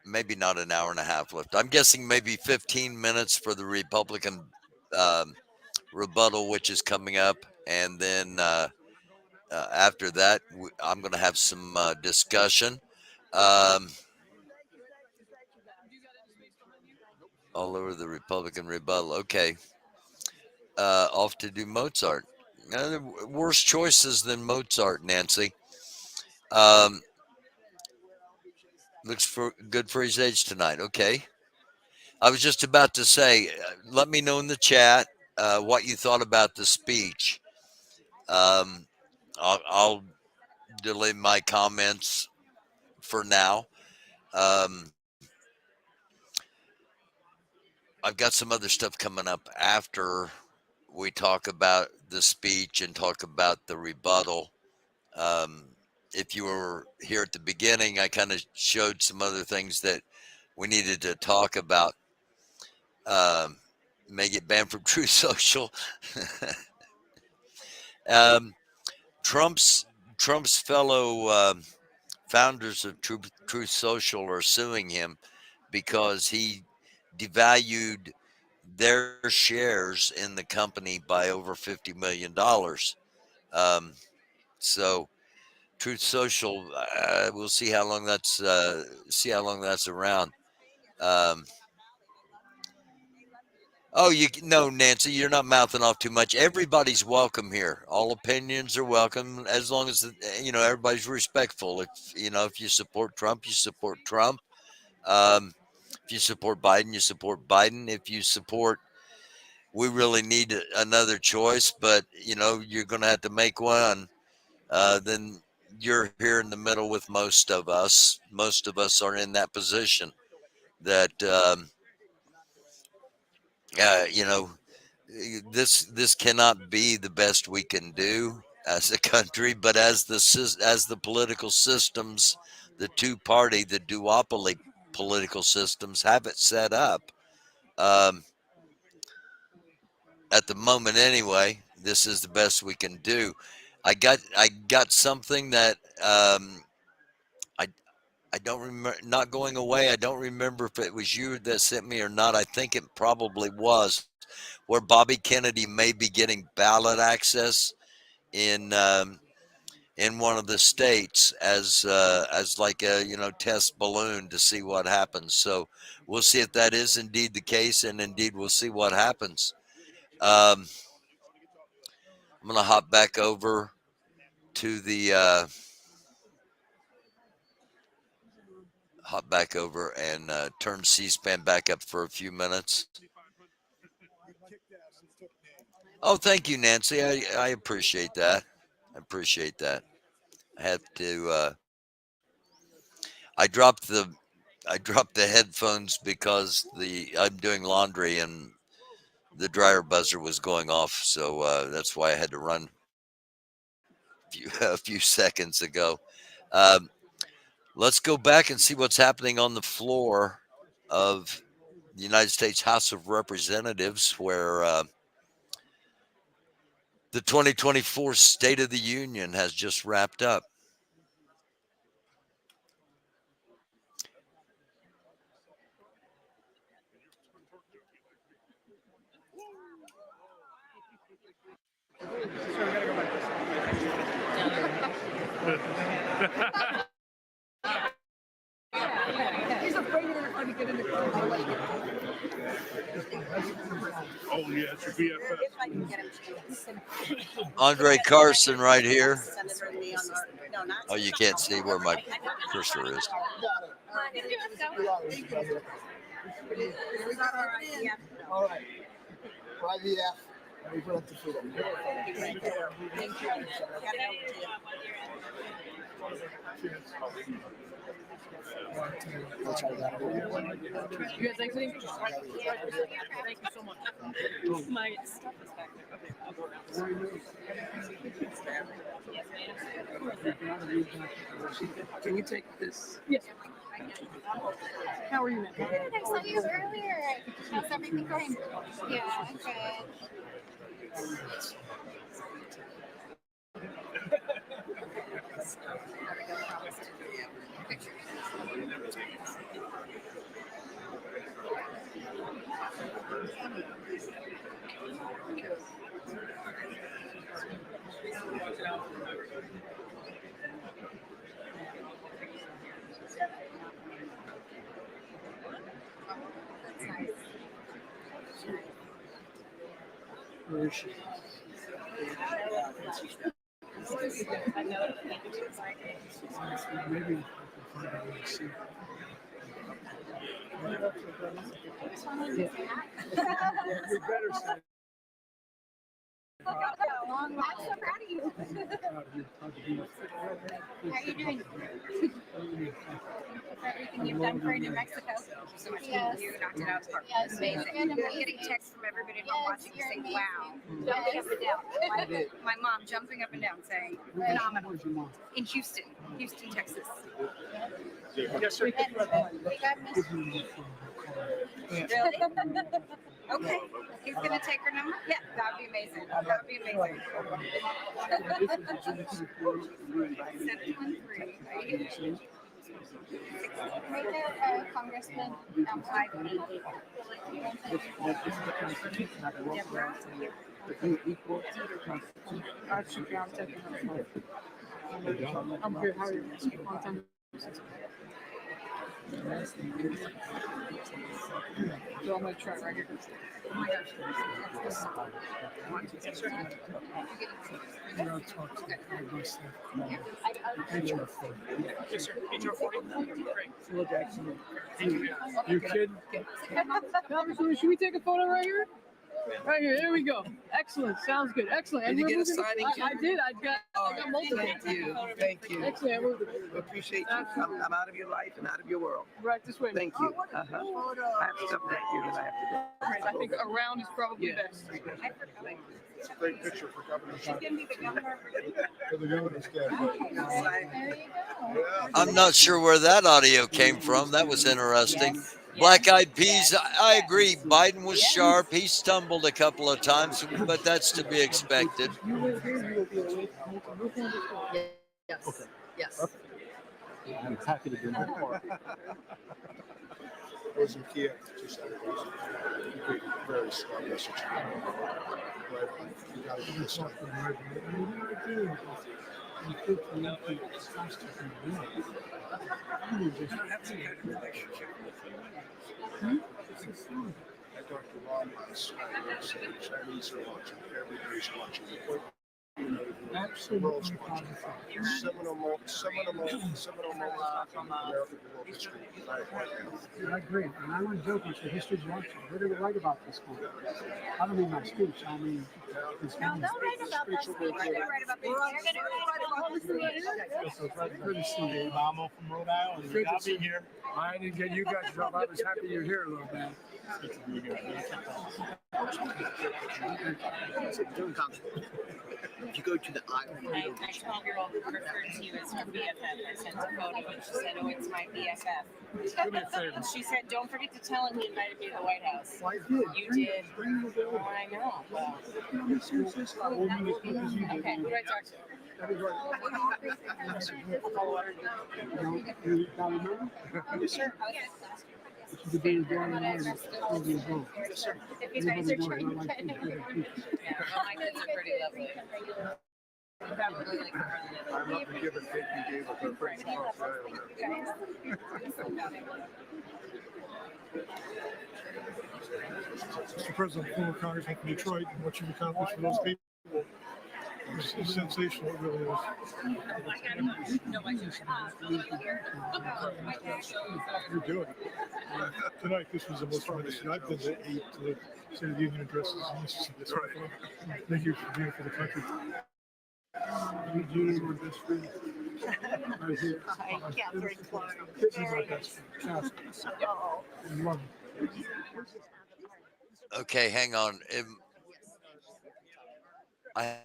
maybe not an hour and a half left. I'm guessing maybe 15 minutes for the Republican rebuttal, which is coming up. And then after that, I'm going to have some discussion. All over the Republican rebuttal. Okay. Off to do Mozart. Worse choices than Mozart, Nancy. Looks good for his age tonight. Okay. I was just about to say, let me know in the chat what you thought about the speech. I'll delete my comments for now. I've got some other stuff coming up after we talk about the speech and talk about the rebuttal. If you were here at the beginning, I kind of showed some other things that we needed to talk about. May get banned from Truth Social. Trump's fellow founders of Truth Social are suing him because he devalued their shares in the company by over $50 million. So Truth Social, we'll see how long that's around. No, Nancy, you're not mouthing off too much. Everybody's welcome here. All opinions are welcome as long as everybody's respectful. If you support Trump, you support Trump. If you support Biden, you support Biden. If you support, we really need another choice, but you're going to have to make one. Then you're here in the middle with most of us. Most of us are in that position that this cannot be the best we can do as a country, but as the political systems, the two-party, the duopoly political systems have it set up. At the moment, anyway, this is the best we can do. I got something that I don't remember, not going away. I don't remember if it was you that sent me or not. I think it probably was, where Bobby Kennedy may be getting ballot access in one of the states as like a test balloon to see what happens. So we'll see if that is indeed the case, and indeed we'll see what happens. I'm gonna hop back over to the and turn C-SPAN back up for a few minutes. Oh, thank you, Nancy. I appreciate that. I have to. I dropped the headphones because I'm doing laundry and the dryer buzzer was going off, so that's why I had to run a few seconds ago. Let's go back and see what's happening on the floor of the United States House of Representatives, where the 2024 State of the Union has just wrapped up. He's afraid you're going to get in the car. Oh, yeah, it's your BFF. If I can get him to Andre Carson right here. Senator Leon, no, not. Oh, you can't see where my cursor is. All right. Try the F. Let me put up the foot. Thank you. Got it over to you. I'll try that. You guys exiting? Thank you so much. My stuff is back there. Okay, I'll go now. Yes, ma'am. Can you take this? Yes. How are you, ma'am? Good. I saw you earlier. How's everything going? Yeah, good. pictures. That's nice. Where is she? Maybe I can find a way to see. You better say. I'm so proud of you. How are you doing? For everything you've done for New Mexico. Thank you so much. Yes. You knocked it out of the park. Yes. Amazing. I'm getting texts from everybody at home watching you say, wow. Jumping up and down. My mom jumping up and down saying, phenomenal. Where's your mom? In Houston, Texas. Yes, sir. We got Miss. Give me the phone. Really? Okay. He's gonna take her number? Yeah, that'd be amazing. That'd be amazing. 713. Right there, Congressman, 5 I'm here. How are you? Long time. So I'm gonna try right here. Oh my gosh. Yes, sir. Yes, sir. HR 40. Great. You kidding? Congressman, should we take a photo right here? Right here. There we go. Excellent. Sounds good. Excellent. Did you get a signing? I did. I got multiple. Thank you. Thank you. Excellent. We appreciate you. I'm out of your life and out of your world. Right this way. Thank you. I have stuff back here that I have to do. I think around is probably Yeah. best. It's a great picture for Governor. She's gonna be the governor. For the governor's day. There you go. Yeah. I'm not sure where that audio came from. That was interesting. Black Eyed Peas, I agree. Biden was sharp. He stumbled a couple of times, but that's to be expected. You live here, you will be away from you. Yes. Yes. I'm happy to be in part. I was in Kiev 2 Saturdays. You gave a very strong message. But you gotta do this stuff. I talked to Ron last night. Said Chinese are watching. Everybody's watching. The world's watching. Seminal moments in American world history tonight, right now. I agree. And I want to joke and say history's watching. We're going to write about this one. I don't mean my speech. I mean, this No, they'll write about that. They're gonna write about this. They're gonna write about Good to see you, Dave. I'm from Rhode Island. Good to be here. I didn't get you guys up. I was happy you're here a little bit. If you go to the island, My 12-year-old referred to you as her BFF. I sent a photo and she said, "Oh, it's my BFF." Do me a favor. And she said, "Don't forget to tell him he invited me to the White House." I did. You did. Oh, I know. Well, okay, who do I talk to? You got a number? Yes, sir. You could be in Gary Myers over your home. Yes, sir. If you guys are trying to Everybody knows I like to do that. Yeah, well, my kids are pretty lovely. Probably like I'm not the given cake you gave with our friends across the island. Mr. President, former Congressman from Detroit, and what you've accomplished for those people is sensational. It really is. You're doing it. Tonight, this was the most tremendous. I've been to 8 State of the Union addresses in Mississippi. That's right. Thank you for being for the country. You know my best friend. Right here. Catherine Clark. This is my best friend. I love it. Okay, hang on. I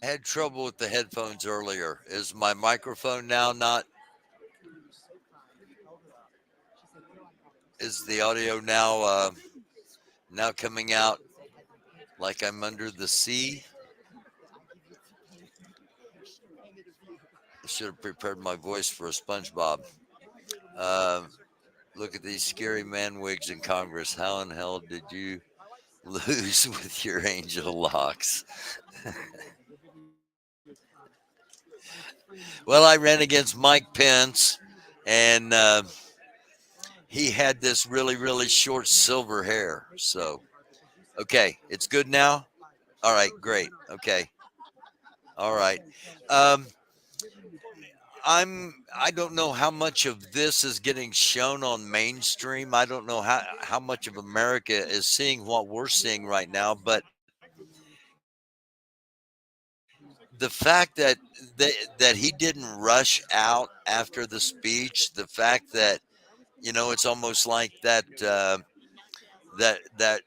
had trouble with the headphones earlier. Is my microphone now not? Is the audio now now coming out like I'm under the sea? I should have prepared my voice for a SpongeBob. Look at these scary man wigs in Congress. How in hell did you lose with your angel locks? Well, I ran against Mike Pence, and he had this really, really short silver hair. So, okay, it's good now. All right, great. Okay, all right. I don't know how much of this is getting shown on mainstream. I don't know how much of America is seeing what we're seeing right now, but the fact that he didn't rush out after the speech, the fact that it's almost like that that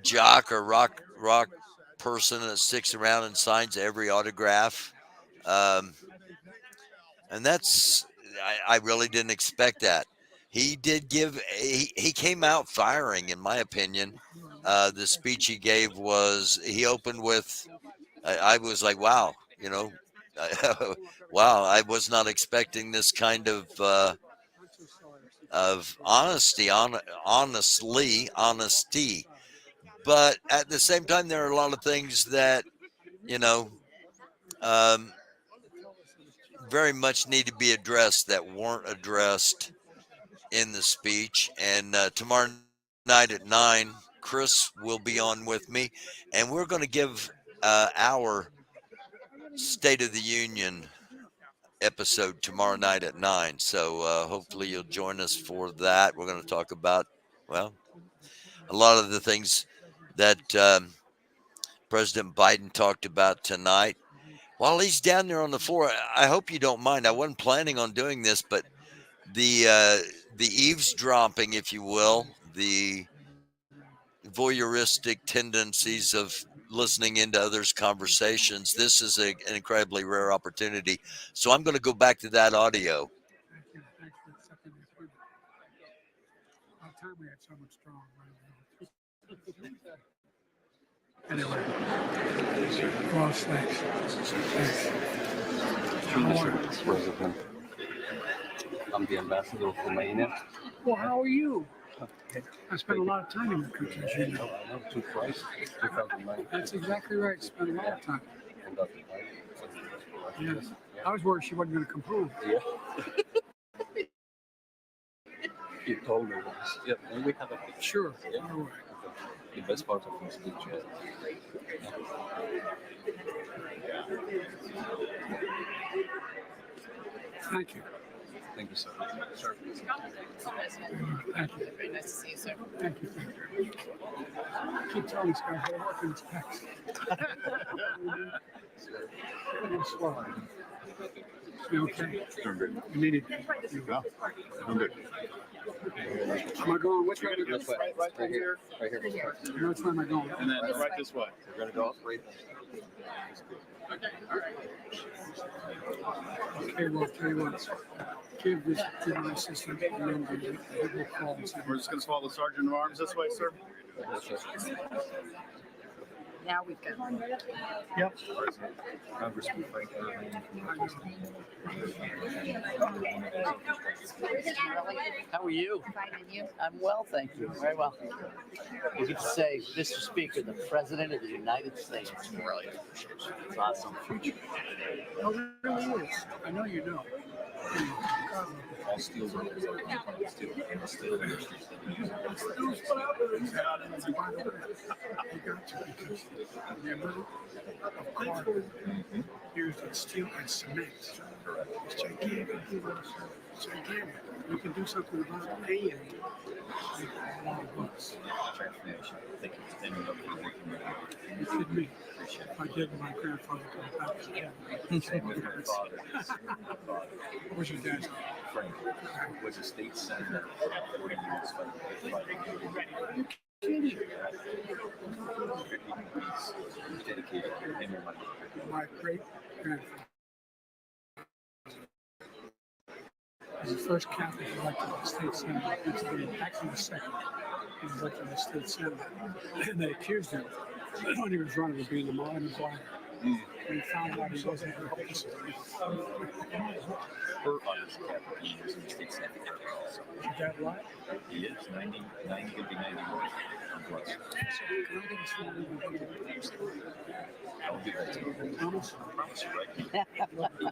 jock or rock person that sticks around and signs every autograph. And that's, I really didn't expect that. He did give, he came out firing, in my opinion. The speech he gave he opened with, I was like, wow, wow, I was not expecting this kind of honesty, honesty. But at the same time, there are a lot of things that, very much need to be addressed that weren't addressed in the speech. And tomorrow night at 9, Chris will be on with me, and we're going to give our State of the Union episode tomorrow night at 9. So hopefully you'll join us for that. We're going to talk about, well, a lot of the things that President Biden talked about tonight. While he's down there on the floor, I hope you don't mind. I wasn't planning on doing this, but the eavesdropping, if you will, the voyeuristic tendencies of listening into others' conversations. This is an incredibly rare opportunity. So I'm going to go back to that audio. Thanks for accepting the appointment. About time we had someone strong. Anyway, well, thanks. Mr. President, I'm the ambassador for Romania. Well, how are you? I spent a lot of time in the country, as you know. Twice, 2009. That's exactly right. Spent a lot of time. And Dr. Biden. Yes. I was worried she wasn't going to come home. Yeah. He told me once. Yeah, and we have a picture. Sure. Yeah. All right. The best part of my speech. Thank you. Thank you, sir. Thank you. Very nice to see you, sir. Thank you. Keep telling this guy how to work in his text. I'm slow. You okay? You need it. Yeah. I'm good. Am I going? Which way am I going? This way. Right here. Right here. Which way am I going? And then right this way. We're going to go right there. Okay, well, tell you what. Give this to my assistant the number. He will call and say, We're just gonna follow the sergeant at arms this way, sir. Now we've got. Yep. Congressman Frank Irving. How are you? I'm well, thank you. Very well. You get to say, Mr. Speaker, the President of the United States. Really appreciate it. It's awesome. Oh, it really is. I know you know. All steel workers are steel industry. Here's the steel and cement. It's gigantic. It's gigantic. We can do something about it. And a lot of books. Transformation. Thank you for standing up for working with me. You kidding me? If I did, my grandfather could have passed. What was your dad's name? Frank was a state senator for 40 years. Kidding. He's dedicated to him and My great grandfather was the first Catholic elected to the state senate. Actually, the second. He was elected to the state senate. And they accused him when he was running of being a modern choir. We found out he wasn't going to Her Dad what? He is 90, could be 91. Plus. I'll give that to you. Thomas? I promise you, right?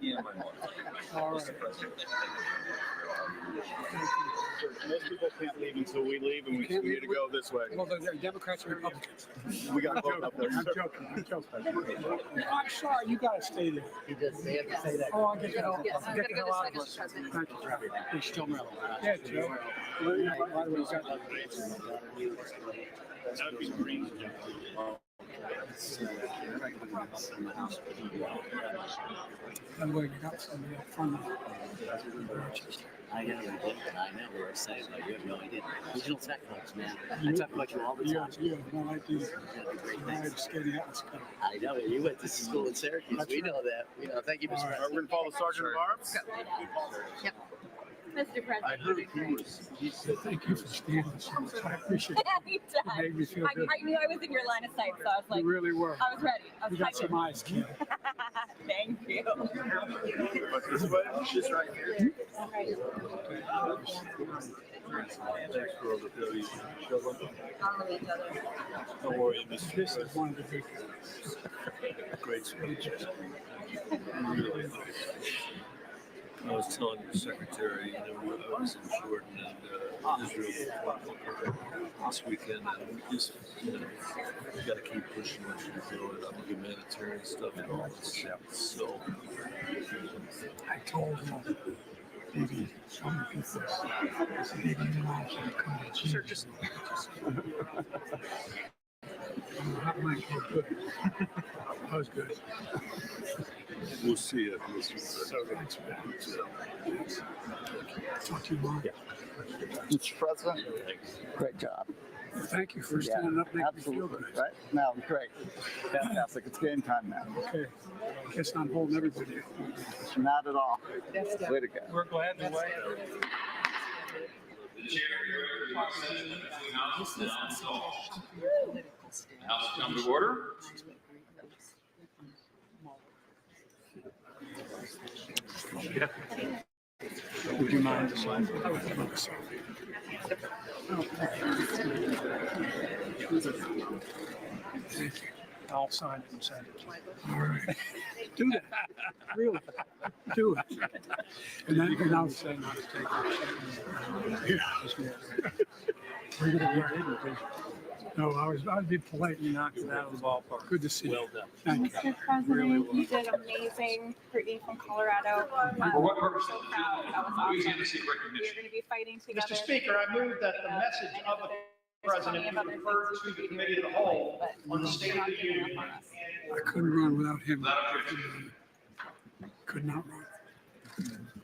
Yeah, my mom. All right. Most people can't leave until we leave, and we need to go this way. Well, they're Democrats or Republicans? We got to vote up there. I'm joking. I'm sorry. You got to stay there. He does. They have to say that. Oh, I'll get the hell Yes, I'm get gonna the go hell this out way, of Mr. this. President. Thank you, Joe. You're still Maryland. Yeah, Joe. By the way, he's got That'd be green. by the way, you got some fun. I know, I know. We're excited about you. Have no idea. Regional tech folks, man. I talk about you all the time. You have no idea. Great I'm things. skating out in school. I know. You went to school in Syracuse. That's We right. know that. We know. Thank you, Mr. All right. President. We're going to follow Sergeant of Arms. Mr. I President. heard he was. Thank you for standing so much. I appreciate it. It Anytime. made me feel good. I knew I was in your line of sight, so I was like, You really were. I was ready. I You was got some hyped. eyes, kid. Thank you. This way? This right here. Follow each other. Don't worry, Mr. This is one of the big Great speech. Really nice. I was telling your secretary, I was in Jordan and Israel this weekend, and we just, we got to keep pushing what you're doing on the humanitarian stuff and all this stuff. So, I told him, maybe some people, I said, maybe you know, I should come to Jesus. Sure, just. That might go good. That was good. we'll see you. Thanks, man. Talk to you tomorrow. Mr. President, great job. Thank you for standing up, making me feel Absolutely. good. Right? No, great. Fantastic. It's game time now. Okay. Guess I'm holding everybody. Not at all. Way to go. We're glad to wait. The chair of the session between House is now installed. House come to order. Would you mind? I'll sign it and send it. All right. Do that. Really. Do it. And then and I'll say not to take it. Yeah. We're gonna be ready. No, I'd be polite and knock it out of the ballpark. Good to see you. Well done. Thank you. Mr. President, you did amazing for being from Colorado. For what purpose? So proud. That was awesome. Louisiana seek We're recognition. going to be fighting together. Mr. Speaker, I move that the message of the President be referred to the Committee of the Whole on the State of the Union. I couldn't run without him. Could not run.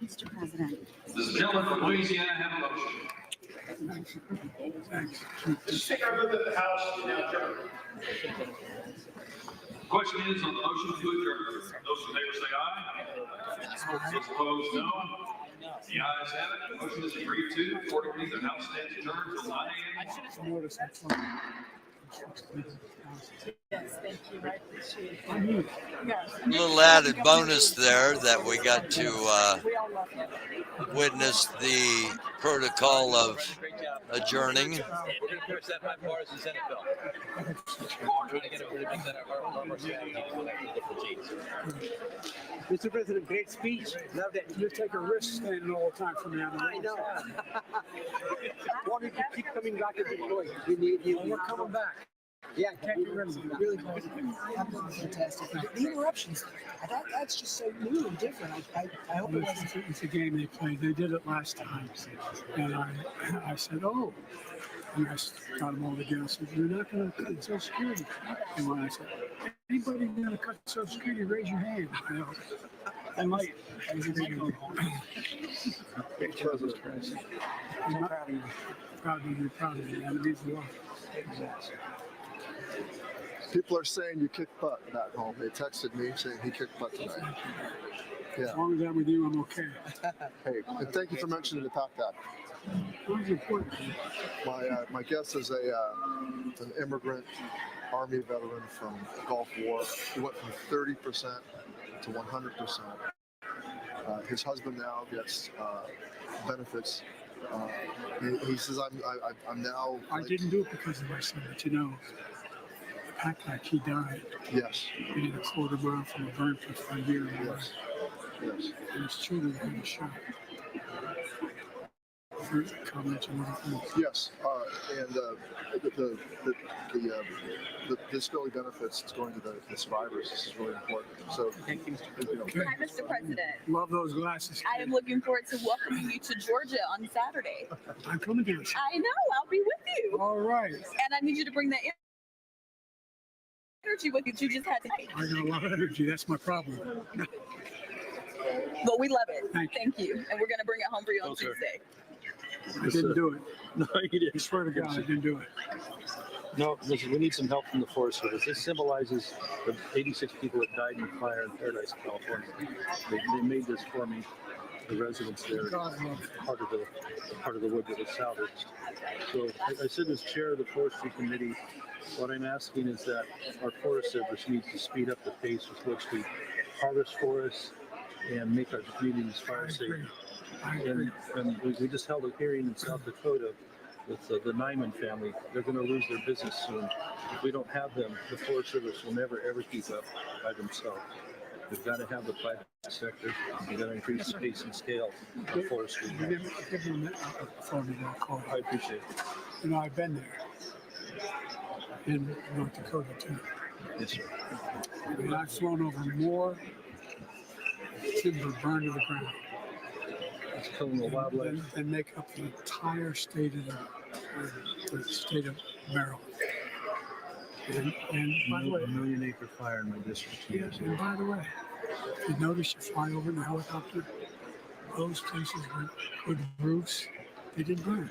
Mr. President. Does the gentleman from Louisiana have a motion? Thanks. Mr. Speaker, I move that the House now adjourn. Question is on the motion to adjourn. Those in favor say aye. Those opposed, no. The ayes have it. The motion is agreed to. Accordingly, the House stands adjourned until 9 a.m. Notice that's one. Yes, thank you. I appreciate it. Yes. A little added bonus there that we got to We all love you. witness the protocol of adjourning. We're going to push that bipartisan Senate bill. We're trying to get it to make that our strategy to elect the different seats. Mr. President, great speech. Love that. You take a risk standing all the time for me on the I know. Wanted to keep coming back to Detroit. We need you. We're coming back. Yeah, can't get rid of them. Really Fantastic. The interruptions, that's just so new and different. I hope it wasn't. It's a game they played. They did it last time. And I said, oh. And I got them all together. I said, you're not going to cut Social Security. And when I said, anybody going to cut Social Security, raise your hand. I might. I was I'm not proud of you. Proud of you. Proud of you. And it means a lot. People are saying you kicked butt back home. They texted me saying he kicked butt tonight. Yeah. As long as I'm with you, I'm okay. Hey, and thank you for mentioning the top guy. Who's important? My guest is an immigrant Army veteran from Gulf War. He went from 30% to 100%. His husband now gets benefits. He says, I'm now. I didn't do it because of my son, but you know, Pack, he died. Yes. He did a quarter mile from a burn pit for a year. Yes. Yes. And his children had a shot. For comments and other things. Yes, and the disability benefits is going to the survivors. This is really important. So, thank you. Hi, Mr. President. Love those glasses. I am looking forward to welcoming you to Georgia on Saturday. I'm coming to you. I know, I'll be with you. All right. And I need you to bring that energy with you that you just had to take. I got a lot of energy. That's my problem. But we love it. Thank you. And we're going to bring it home for you on Tuesday. I didn't do it. No, you didn't. I swear to God, I didn't do it. No, listen, we need some help from the Forest Service. This symbolizes the 86 people that died in the fire in Paradise, California. They made this for me, the residents there, part of the wood that was salvaged. So I said as chair of the Forestry Committee, what I'm asking is that our Forest Service needs to speed up the pace with which we harvest forests and make our communities fire safe. And we just held a hearing in South Dakota with the Nyman family. They're going to lose their business soon. If we don't have them, the Forest Service will never, ever keep up by themselves. We've got to have the private sector. We've got to increase the pace and scale of forestry. Give them a phone call. I appreciate it. You know, I've been there in North Dakota too. Yes, sir. And I've flown over more timber burned to the ground. It's killing the wildlife. And make up the entire state of the state of Maryland. And by the way, a million acre fire in my district. Yes, and by the way, if you notice you fly over in the helicopter, those places with good roofs, they didn't burn.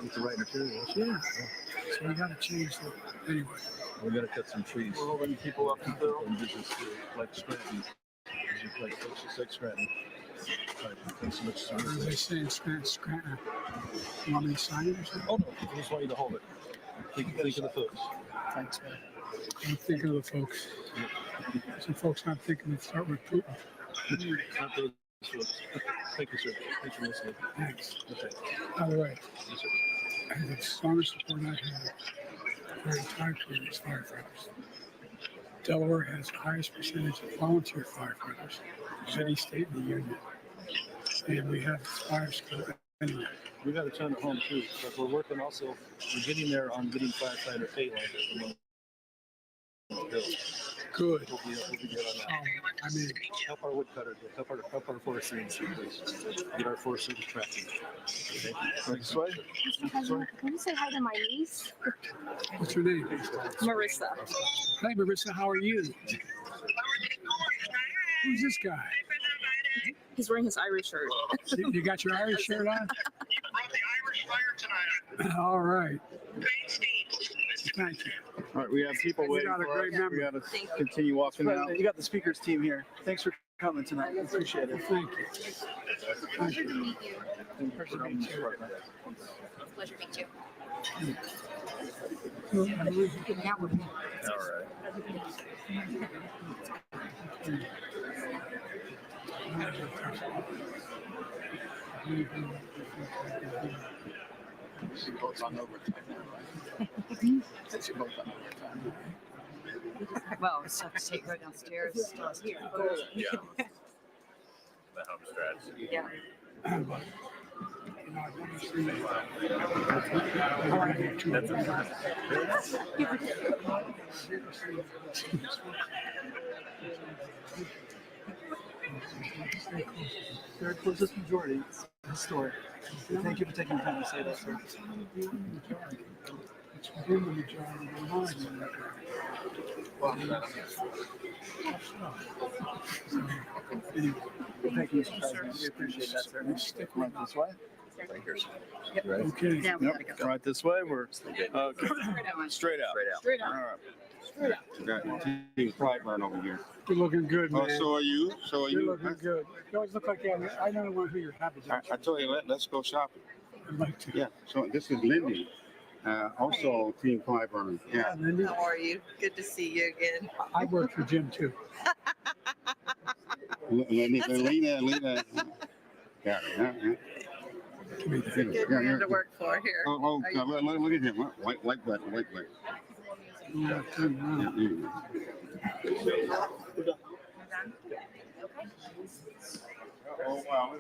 With the right materials. Yeah. So we got to change that anyway. We got to cut some trees. We're holding people up to bill. And business like Scranton, like places like Scranton. What are they saying, Scranton? You want me to sign it or something? Oh no, I just want you to hold it. Think of the folks. Thanks, man. I'm thinking of the folks. Some folks I'm thinking to start with Putin. Not those folks. Thank you, sir. Thanks for listening. Thanks. Okay. By the way, Yes, sir. I have the strongest support I've had for our entire career as firefighters. Delaware has the highest percentage of volunteer firefighters of any state in the union. And we have fire school anyway. We got a ton at home too, but we're working also, we're getting there on getting firefighter pay like Good. We'll be good on that. I mean, help our woodcutters, help our forestry industry, please. Get our forestry tracking. Okay? Next slide. Can you say hi to my niece? What's your name? Marissa. Hey, Marissa, how are you? Who's this guy? He's wearing his Irish shirt. You got your Irish shirt on? All right. Thank you. All right, we have people You waiting got a for great us. memory. We got to continue walking now. You got the speakers team here. Thanks for coming tonight. I appreciate it. Thank you. Pleasure to meet you. Pleasure to meet you. Pleasure to meet you. All right. She goes on overtime now, right? She goes on overtime. Well, it's have to take her downstairs. Yeah. The home stretch. Yeah. Third closest majority historic. Thank you for taking the time to say that, sir. It's within the majority of the mind. Anyway, thank you, Mr. President. We appreciate that, sir. Stick Right this way? Right here. Yep. Right? Okay. Yeah, we gotta go. Right this way? We're okay. Straight out. Straight out. All right. Got Team Clyburn over here. You're looking good, man. Oh, so are you? So are You're you? looking good. You always look like you. I don't know who your habits are. I told you, let's go shopping. I'd like to. Yeah, so this is Lindy, also Team Clyburn. Yeah. Lindy, How are you? Good to see you again. I work for Jim too. Lena. Yeah. It's a good man to work for here. Oh, Are you- look at him. White black. Oh, wow.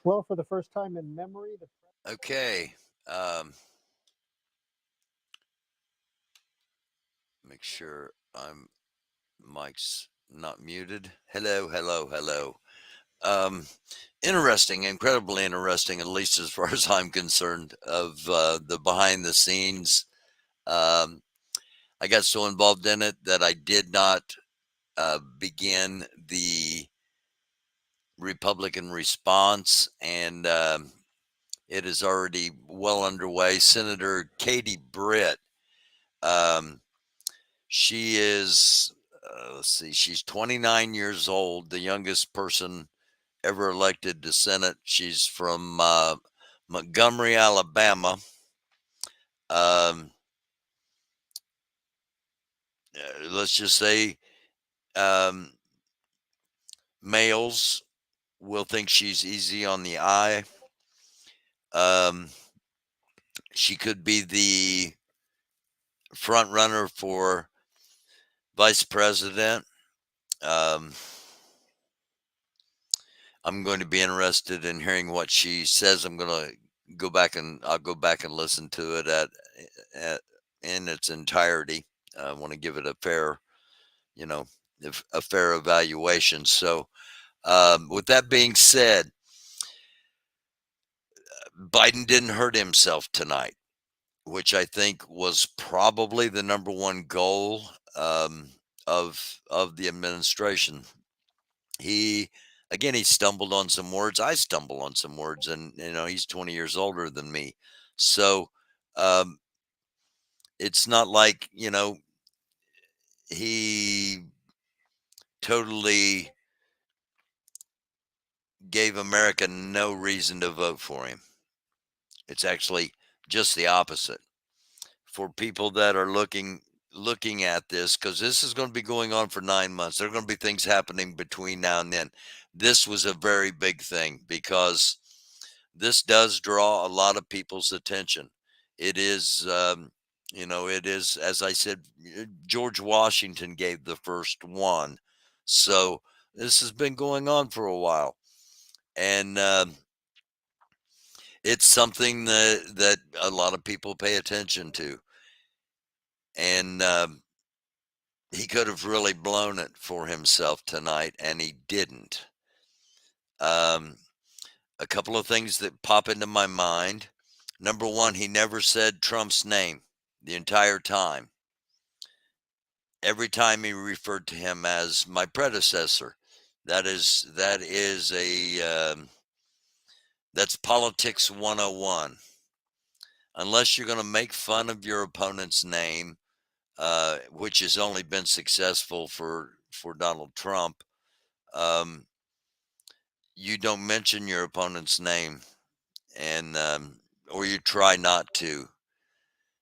Well, for the first time in memory, Okay. Make sure Mike's not muted. Hello. Interesting, incredibly interesting, at least as far as I'm concerned, of the behind the scenes. I got so involved in it that I did not begin the Republican response, and it is already well underway. Senator Katie Britt, she is, she's 29 years old, the youngest person ever elected to Senate. She's from Montgomery, Alabama. Let's just say males will think she's easy on the eye. She could be the front runner for vice president. I'm going to be interested in hearing what she says. I'm going to I'll go back and listen to it in its entirety. I want to give it a fair, a fair evaluation. So, with that being said, Biden didn't hurt himself tonight, which I think was probably the number one goal of the administration. He stumbled on some words. I stumble on some words, and he's 20 years older than me, so it's not like he totally gave America no reason to vote for him. It's actually just the opposite. For people that are looking at this, because this is going to be going on for 9 months, there are going to be things happening between now and then. This was a very big thing because this does draw a lot of people's attention. It is, it is, as I said, George Washington gave the first one. So this has been going on for a while. And it's something that a lot of people pay attention to. And he could have really blown it for himself tonight, and he didn't. A couple of things that pop into my mind. Number one, he never said Trump's name the entire time. Every time he referred to him as my predecessor. That's politics 101. Unless you're going to make fun of your opponent's name, which has only been successful for Donald Trump, you don't mention your opponent's name, and or you try not to,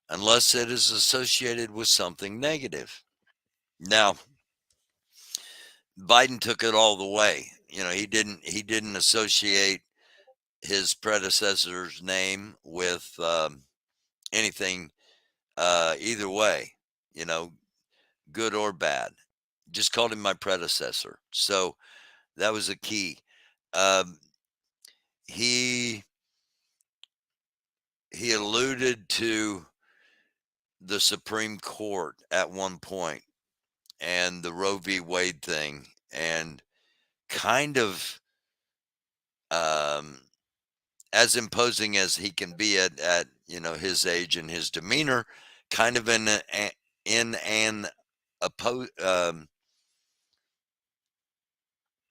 unless it is associated with something negative. Now, Biden took it all the way. He didn't associate his predecessor's name with anything either way, good or bad. Just called him my predecessor. So that was a key. He alluded to the Supreme Court at one point and the Roe v. Wade thing. and kind of as imposing as he can be at his age and his demeanor, kind of in an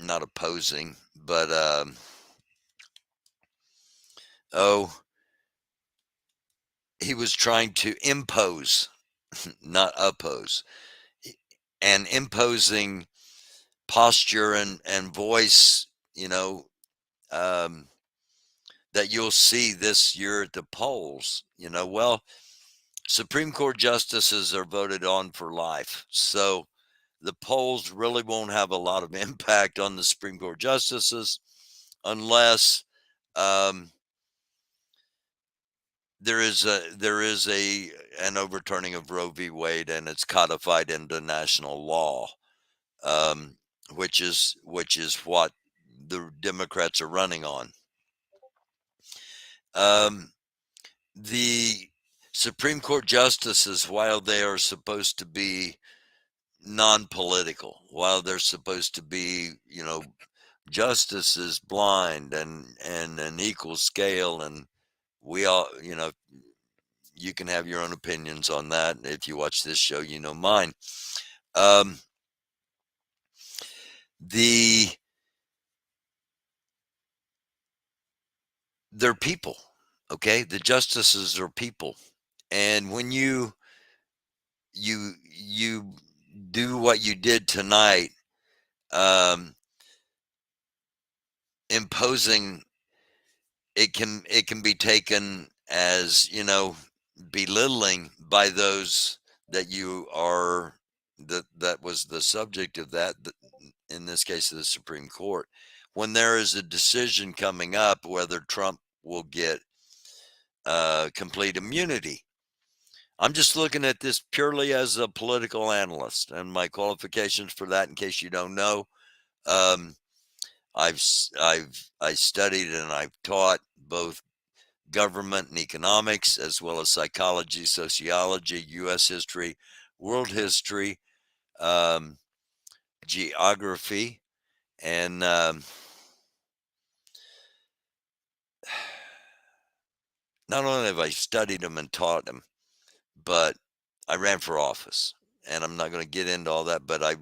not opposing, but he was trying to impose, not oppose, and imposing posture and voice, that you'll see this year at the polls. Well, Supreme Court justices are voted on for life, so the polls really won't have a lot of impact on the Supreme Court justices unless there is an overturning of Roe v. Wade, and it's codified into national law, which is what the Democrats are running on. The Supreme Court justices, while they are supposed to be non-political, while they're supposed to be, justice is blind and an equal scale, and we all, you can have your own opinions on that. If you watch this show, mine. They're people, okay? The justices are people, and when you do what you did tonight, imposing, it can be taken as belittling by those that you are that was the subject of that, in this case of the Supreme Court, when there is a decision coming up whether Trump will get complete immunity. I'm just looking at this purely as a political analyst, and my qualifications for that, in case you don't know, I studied and I've taught both government and economics, as well as psychology, sociology, U.S. history, world history, geography, and not only have I studied them and taught them, but I ran for office, and I'm not going to get into all that, but I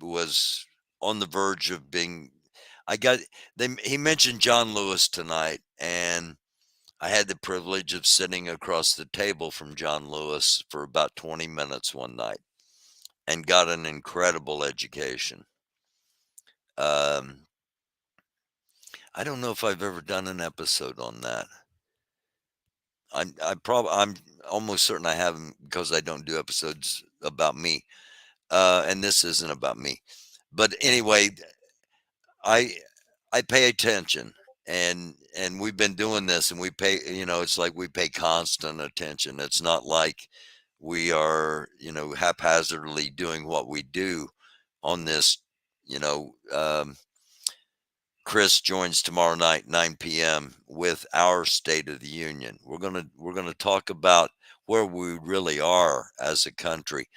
was on the verge of being, he mentioned John Lewis tonight, and I had the privilege of sitting across the table from John Lewis for about 20 minutes one night and got an incredible education. I don't know if I've ever done an episode on that. I'm almost certain I haven't, because I don't do episodes about me. And this isn't about me. But anyway, I pay attention, and we've been doing this, and we pay, it's like we pay constant attention. It's not like we are, haphazardly doing what we do on this, Chris joins tomorrow night, 9 p.m. with our State of the Union. We're gonna talk about where we really are as a country.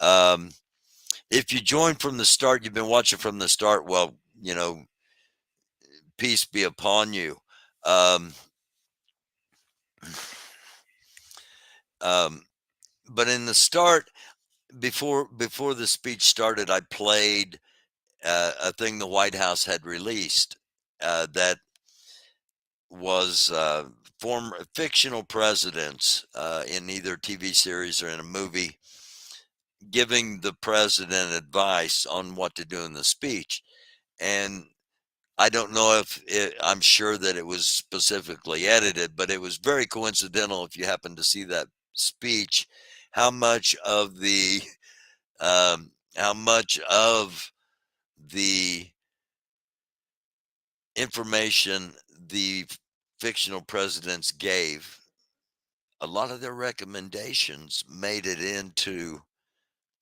If you joined from the start, you've been watching from the start, well, peace be upon you. But in the start, before the speech started, I played a thing the White House had released that was former fictional presidents in either TV series or in a movie, giving the president advice on what to do in the speech. And I don't know if I'm sure that it was specifically edited, but it was very coincidental, if you happen to see that speech, how much of the information the fictional presidents gave, a lot of their recommendations made it into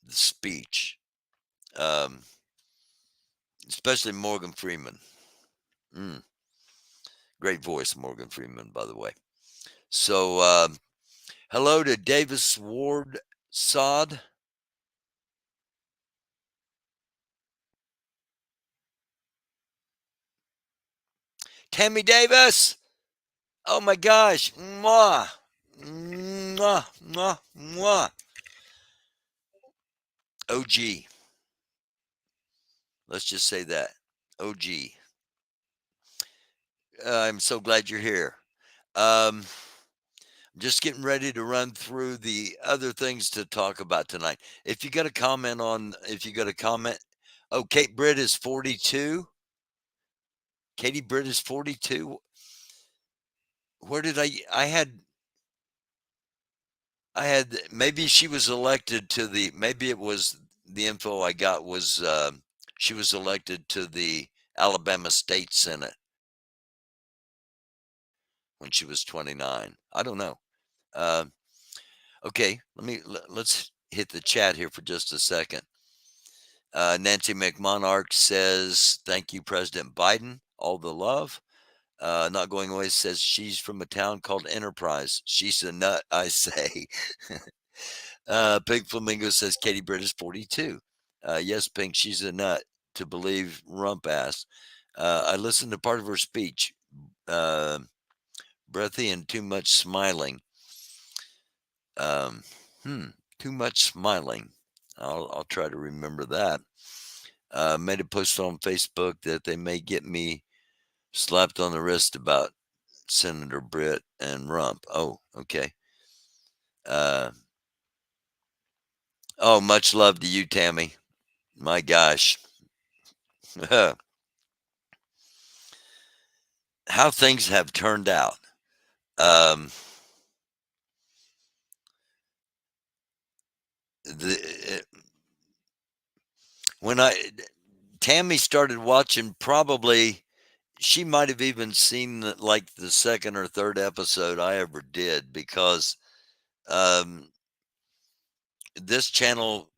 the speech, especially Morgan Freeman. Great voice, Morgan Freeman, by the way. So hello to Davis Ward Sod. Tammy Davis. Oh my gosh. Mwah. Mwah. Mwah. Mwah. OG. Let's just say that. OG. I'm so glad you're here. I'm just getting ready to run through the other things to talk about tonight. If you got a comment, oh, Kate Britt is 42. Katie Britt is 42. Where did I had, maybe she was elected to maybe it was the info I got was she was elected to the Alabama State Senate when she was 29. I don't know. Okay, let's hit the chat here for just a second. Nancy McMonarch says, thank you, President Biden. All the love. Not Going Away says she's from a town called Enterprise. She's a nut, I say. Pink Flamingo says Katie Britt is 42. Yes, Pink, she's a nut to believe Rump ass. I listened to part of her speech. Breathy and too much smiling. Too much smiling. I'll try to remember that. Made a post on Facebook that they may get me slapped on the wrist about Senator Britt and Rump. Oh, okay. Oh, much love to you, Tammy. My gosh. How things have turned out. When Tammy started watching, probably she might have even seen like the second or third episode I ever did, because this channel,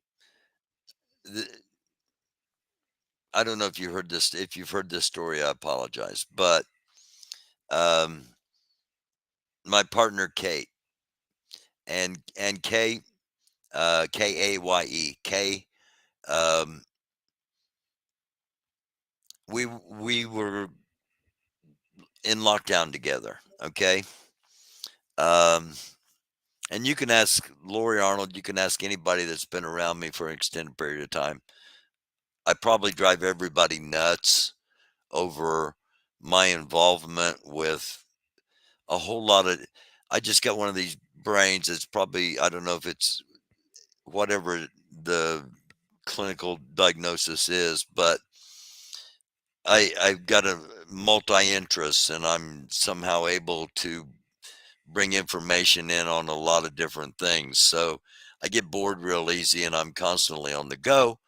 I don't know if you heard this. If you've heard this story, I apologize. But my partner Kate and Kay, Kaye, Kay, we were in lockdown together. Okay. And you can ask Lori Arnold. You can ask anybody that's been around me for an extended period of time. I probably drive everybody nuts over my involvement with a whole lot of, I just got one of these brains. It's probably, I don't know if it's whatever the clinical diagnosis is, but I've got a multi-interest, and I'm somehow able to bring information in on a lot of different things. So I get bored real easy, and I'm constantly on the go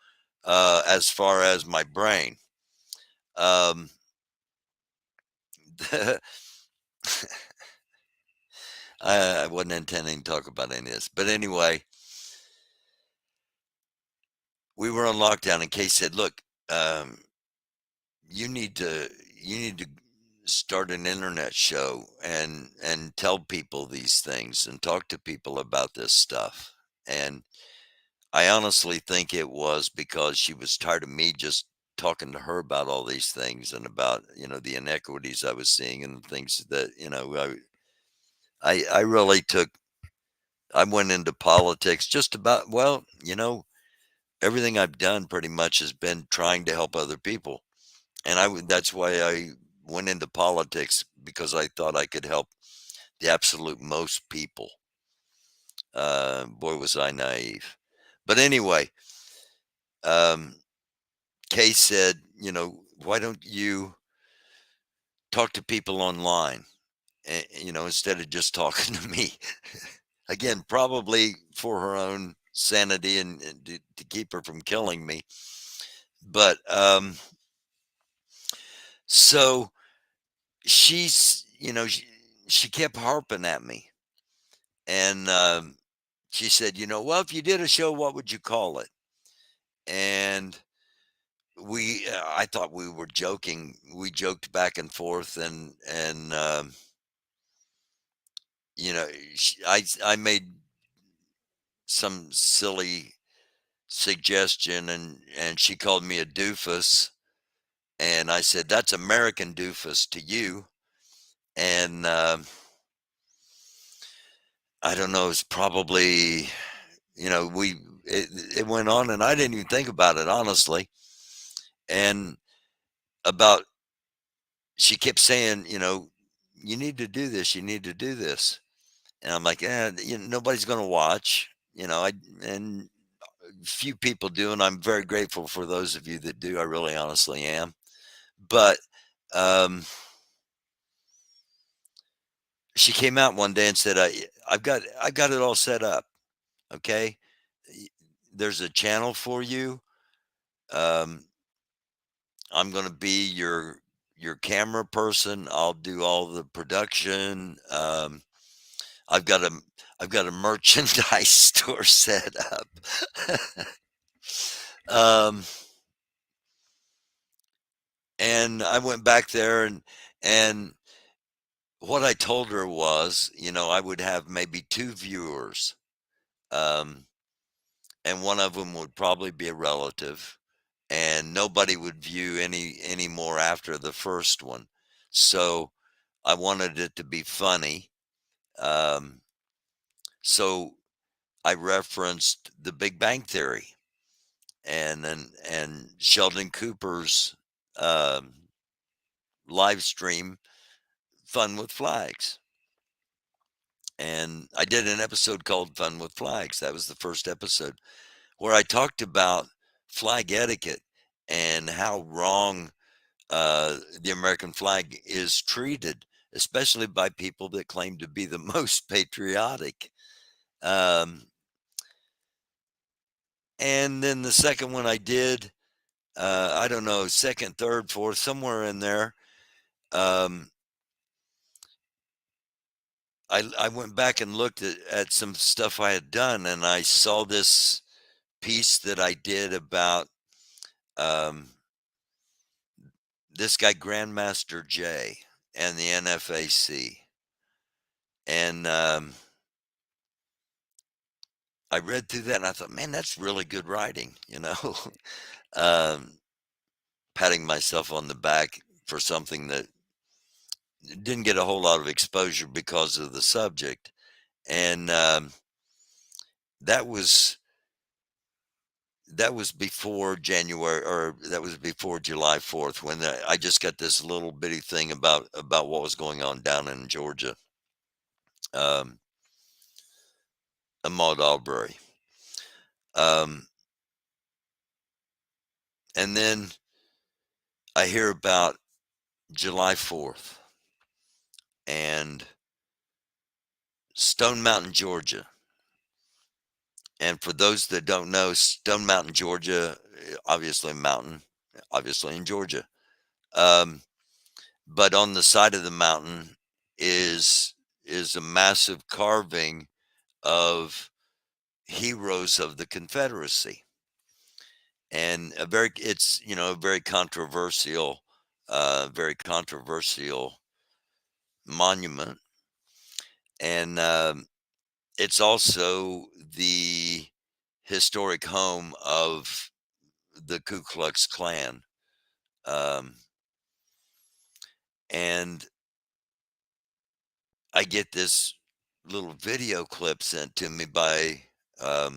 as far as my brain. I wasn't intending to talk about any of this, but anyway, we were on lockdown, and Kay said, look, you need to start an internet show and tell people these things and talk to people about this stuff. And I honestly think it was because she was tired of me just talking to her about all these things, and about, the inequities I was seeing, and the things that, I really I went into politics just about, well, everything I've done pretty much has been trying to help other people. And that's why I went into politics, because I thought I could help the absolute most people. Boy, was I naive. But anyway, Kay said, why don't you talk to people online, instead of just talking to me? Again, probably for her own sanity and to keep her from killing me. But so she's, she kept harping at me, and she said, well, if you did a show, what would you call it? And I thought we were joking. We joked back and forth, and I made some silly suggestion, and she called me a doofus, And I said, "That's American doofus to you." And I don't know, it's probably, it went on and I didn't even think about it, honestly. And about, she kept saying, "You need to do this, you need to do this." And I'm like, nobody's going to watch, and few people do. And I'm very grateful for those of you that do. I really honestly am. But, she came out one day and said, I've got it all set up. Okay. There's a channel for you. I'm going to be your camera person. I'll do all the production. I've got a merchandise store set up. And I went back there and what I told her was, I would have maybe 2 viewers. And one of them would probably be a relative, and nobody would view any more after the first one. So I wanted it to be funny. So I referenced The Big Bang Theory and Sheldon Cooper's live stream, Fun with Flags. And I did an episode called Fun with Flags. That was the first episode where I talked about flag etiquette and how wrong the American flag is treated, especially by people that claim to be the most patriotic. And then the second one I did, I don't know, second, third, fourth, somewhere in there. I went back and looked at some stuff I had done, and I saw this piece that I did about this guy, Grandmaster Jay, and the NFAC. And I read through that and I thought, man, that's really good writing, patting myself on the back for something that didn't get a whole lot of exposure because of the subject. And that was before January, or that was before July 4th, when I just got this little bitty thing about what was going on down in Georgia. Ahmaud Arbery. And then I hear about July 4th and Stone Mountain, Georgia. And for those that don't know, Stone Mountain, Georgia, obviously a mountain, obviously in Georgia. But on the side of the mountain is a massive carving of heroes of the Confederacy. And it's a very controversial monument. And it's also the historic home of the Ku Klux Klan. And I get this little video clip sent to me by a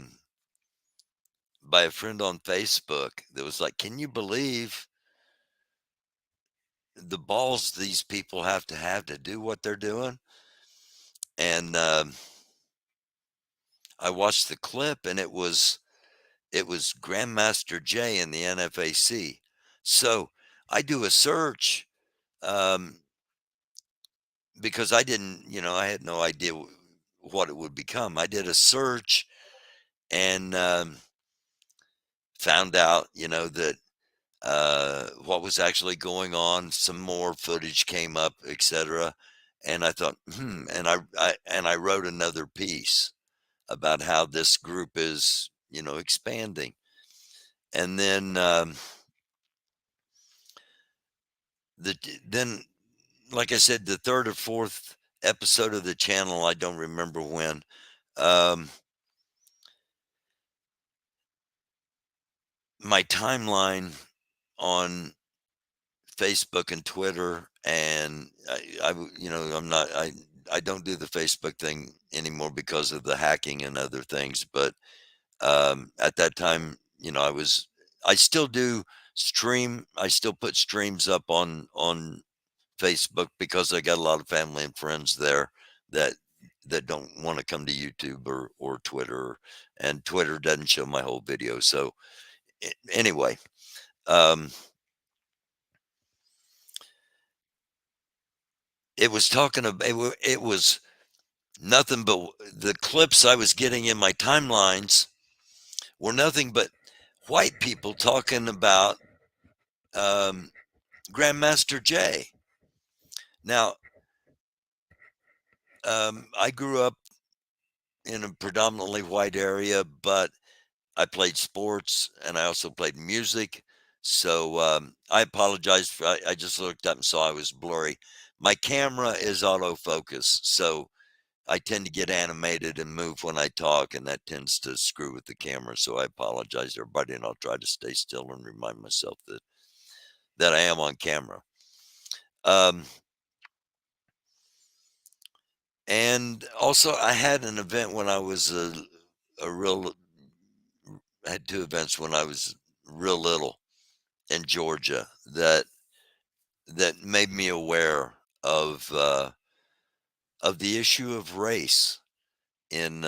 friend on Facebook that was like, "Can you believe the balls these people have to do what they're doing?" And I watched the clip, and it was Grandmaster Jay in the NFAC. So I do a search because I didn't, I had no idea what it would become. I did a search and found out, that what was actually going on. Some more footage came up, etc. And I thought, and I wrote another piece about how this group is, expanding. And then like I said, the third or fourth episode of the channel, I don't remember when, my timeline on Facebook and Twitter, and you know, I don't do the Facebook thing anymore because of the hacking and other things. But at that time, you know, I still do stream. I still put streams up on Facebook because I got a lot of family and friends there that don't want to come to YouTube or Twitter, and Twitter doesn't show my whole video. So anyway, it was talking about it was nothing but the clips I was getting in my timelines were nothing but white people talking about Grandmaster Jay. Now, I grew up in a predominantly white area, but I played sports and I also played music. So I apologize for I just looked up and saw I was blurry. My camera is autofocus, so I tend to get animated and move when I talk, and that tends to screw with the camera. So I apologize, everybody, and I'll try to stay still and remind myself that I am on camera. And also, I had an event when I was I had two events when I was real little in Georgia that made me aware of the issue of race in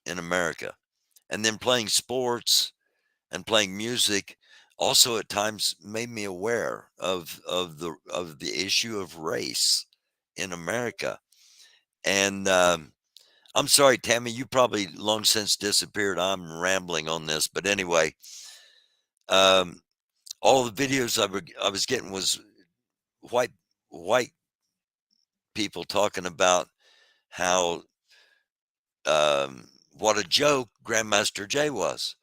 America. And then playing sports and playing music also at times made me aware of the issue of race in America. And I'm sorry, Tammy, you probably long since disappeared. I'm rambling on this, but anyway, all the videos I was getting was white people talking about how what a joke Grandmaster Jay was.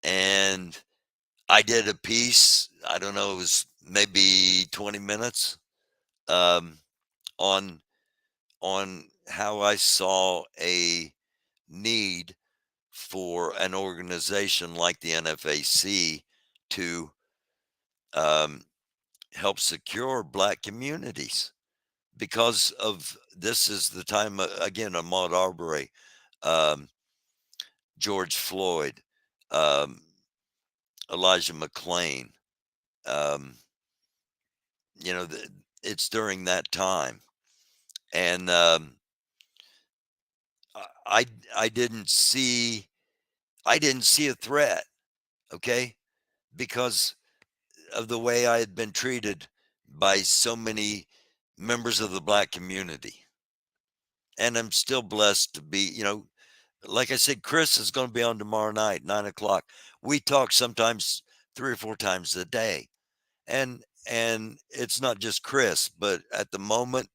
And I did a piece, I don't know, it was maybe 20 minutes on how I saw a need for an organization like the NFAC to help secure black communities, because of this is the time again, Ahmaud Arbery, George Floyd, Elijah McClain, you know, it's during that time. And I didn't see a threat, okay, because of the way I had been treated by so many members of the black community. And I'm still blessed to be, you know, like I said, Chris is going to be on tomorrow night, 9:00. We talk sometimes 3 or 4 times a day. And it's not just Chris, but at the moment,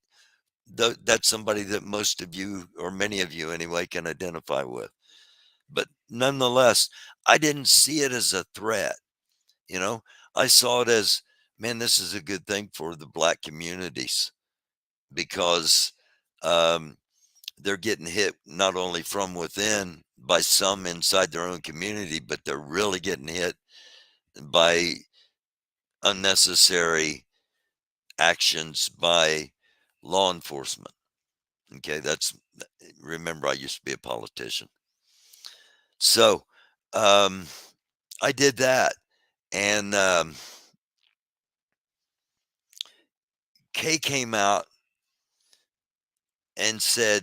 that's somebody that most of you, or many of you anyway, can identify with. But nonetheless, I didn't see it as a threat. You know, I saw it as, man, this is a good thing for the black communities, because they're getting hit not only from within by some inside their own community, but they're really getting hit by unnecessary actions by law enforcement. Okay, remember, I used to be a politician. So I did that. And Kay came out and said,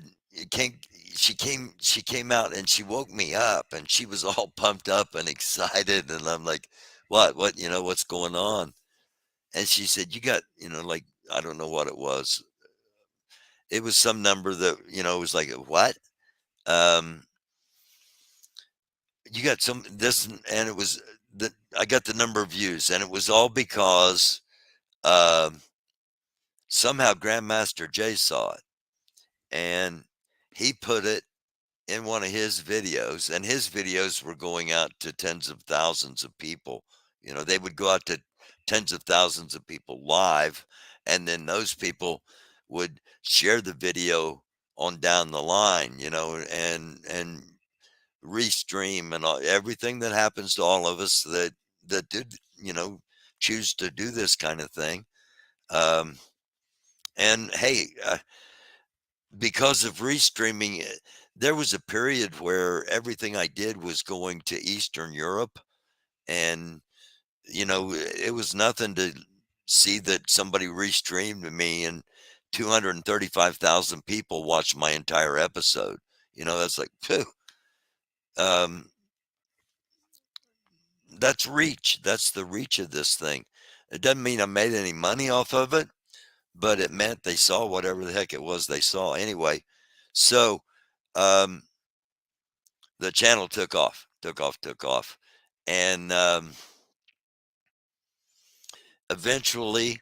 she came out and she woke me up, and she was all pumped up and excited. And I'm like, what, you know, what's going on? And she said, you got, you know, like, I don't know what it was. It was some number that, you know, it was like, what? You got some, this, and it was that I got the number of views, and it was all because somehow Grandmaster Jay saw it, and he put it in one of his videos, and his videos were going out to tens of thousands of people. You know, they would go out to tens of thousands of people live, and then those people would share the video on down the line, you know, and restream and everything that happens to all of us that did, you know, choose to do this kind of thing. And hey, because of restreaming, there was a period where everything I did was going to Eastern Europe, and it was nothing to see that somebody restreamed me and 235,000 people watched my entire episode. That's like, phew. That's reach. That's the reach of this thing. It doesn't mean I made any money off of it, but it meant they saw whatever the heck it was they saw anyway. So, the channel took off. And, eventually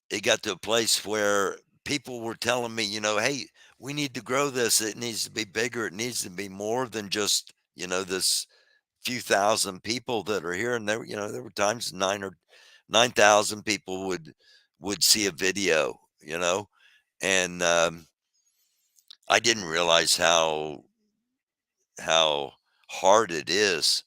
it got to a place where people were telling me, hey, we need to grow this. It needs to be bigger. It needs to be more than just, this few thousand people that are here. And there were times 9,000 people would see a video, and, I didn't realize how hard it is,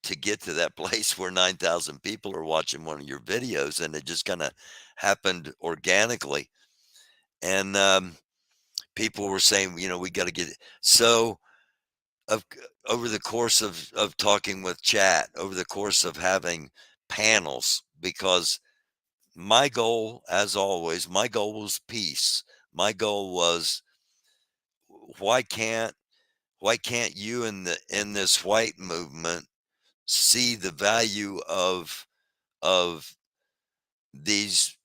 to get to that place where 9,000 people are watching one of your videos, and it just kind of happened organically. And, people were saying, we got to get it. So over the course of talking with chat, over the course of having panels, because my goal, as always, was peace. My goal was, why can't you in this white movement see the value of these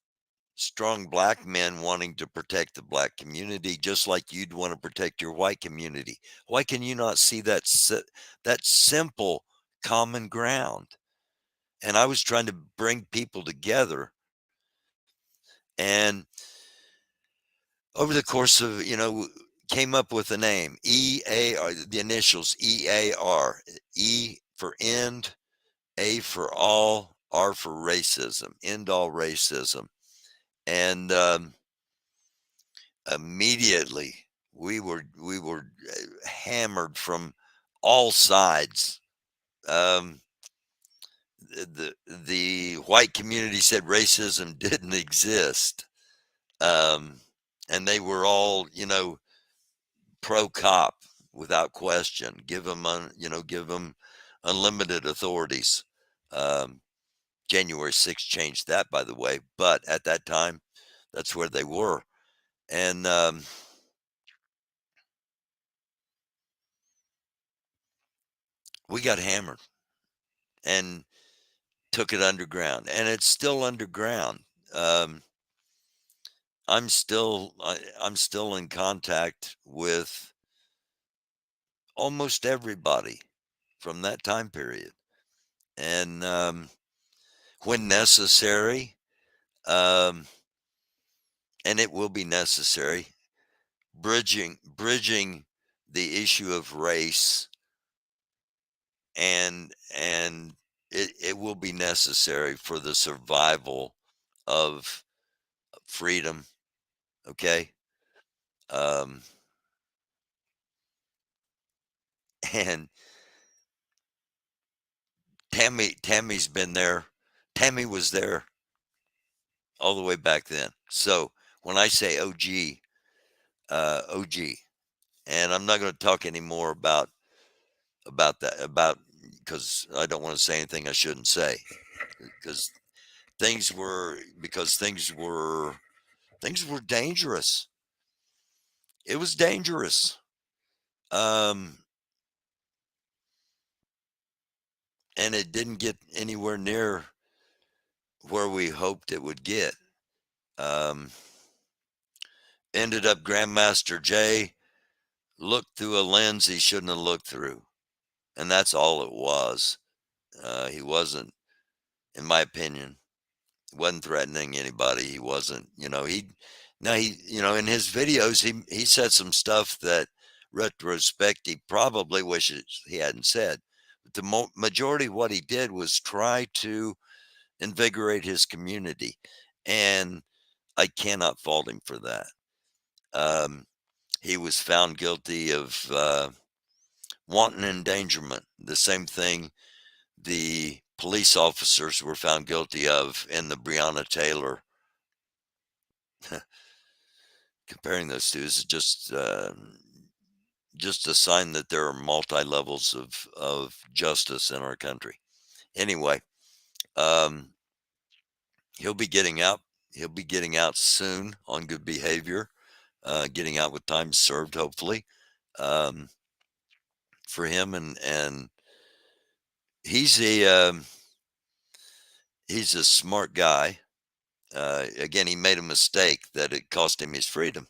strong black men wanting to protect the black community, just like you'd want to protect your white community? Why can you not see that simple common ground? And I was trying to bring people together. And over the course of, came up with a name, EAR, the initials EAR, E for end, A for all, R for racism, end all racism. And, immediately we were hammered from all sides. The white community said racism didn't exist. And they were all, pro cop without question. Give them unlimited authorities. January 6th changed that, by the way, but at that time, that's where they were. And, we got hammered and took it underground, and it's still underground. I'm still in contact with almost everybody from that time period. And, when necessary, and it will be necessary, bridging the issue of race, and it will be necessary for the survival of freedom. Okay. And Tammy's been there. Tammy was there all the way back then. So when I say OG, OG, and I'm not going to talk anymore about that, because I don't want to say anything I shouldn't say, because things were dangerous. It was dangerous. And it didn't get anywhere near where we hoped it would get. Ended up Grandmaster Jay looked through a lens he shouldn't have looked through. And that's all it was. He wasn't, in my opinion, wasn't threatening anybody. He wasn't, in his videos, he said some stuff that retrospect he probably wishes he hadn't said. But the majority of what he did was try to invigorate his community. And I cannot fault him for that. He was found guilty of wanton endangerment, the same thing the police officers were found guilty of in the Breonna Taylor. Comparing those two is just a sign that there are multi levels of justice in our country. Anyway, he'll be getting out. He'll be getting out soon on good behavior, getting out with time served, hopefully, for him. And he's a smart guy. Again, he made a mistake that it cost him his freedom.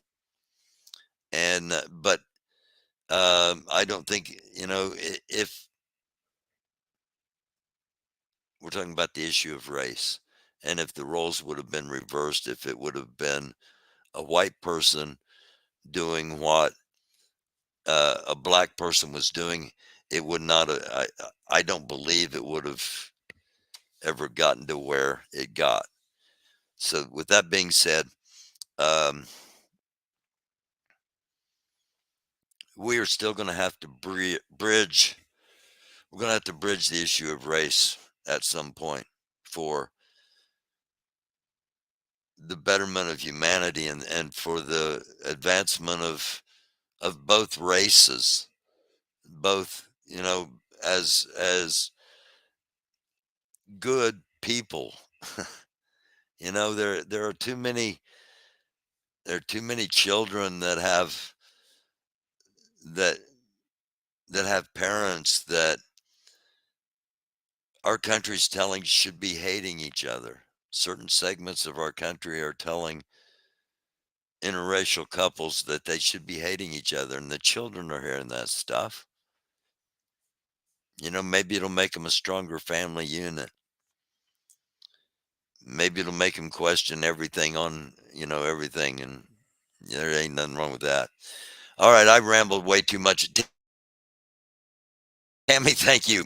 And but I don't think, if we're talking about the issue of race, and if the roles would have been reversed, if it would have been a white person doing what a black person was doing, it would not. I don't believe it would have ever gotten to where it got. So, with that being said, we are still going to have to bridge. We're going to have to bridge the issue of race at some point for the betterment of humanity and for the advancement of both races, both, as good people. There are too many children that have parents that our country's telling should be hating each other. Certain segments of our country are telling interracial couples that they should be hating each other, and the children are hearing that stuff. Maybe it'll make them a stronger family unit. Maybe it'll make them question everything on, everything, and there ain't nothing wrong with that. All right, I rambled way too much. Tammy, thank you.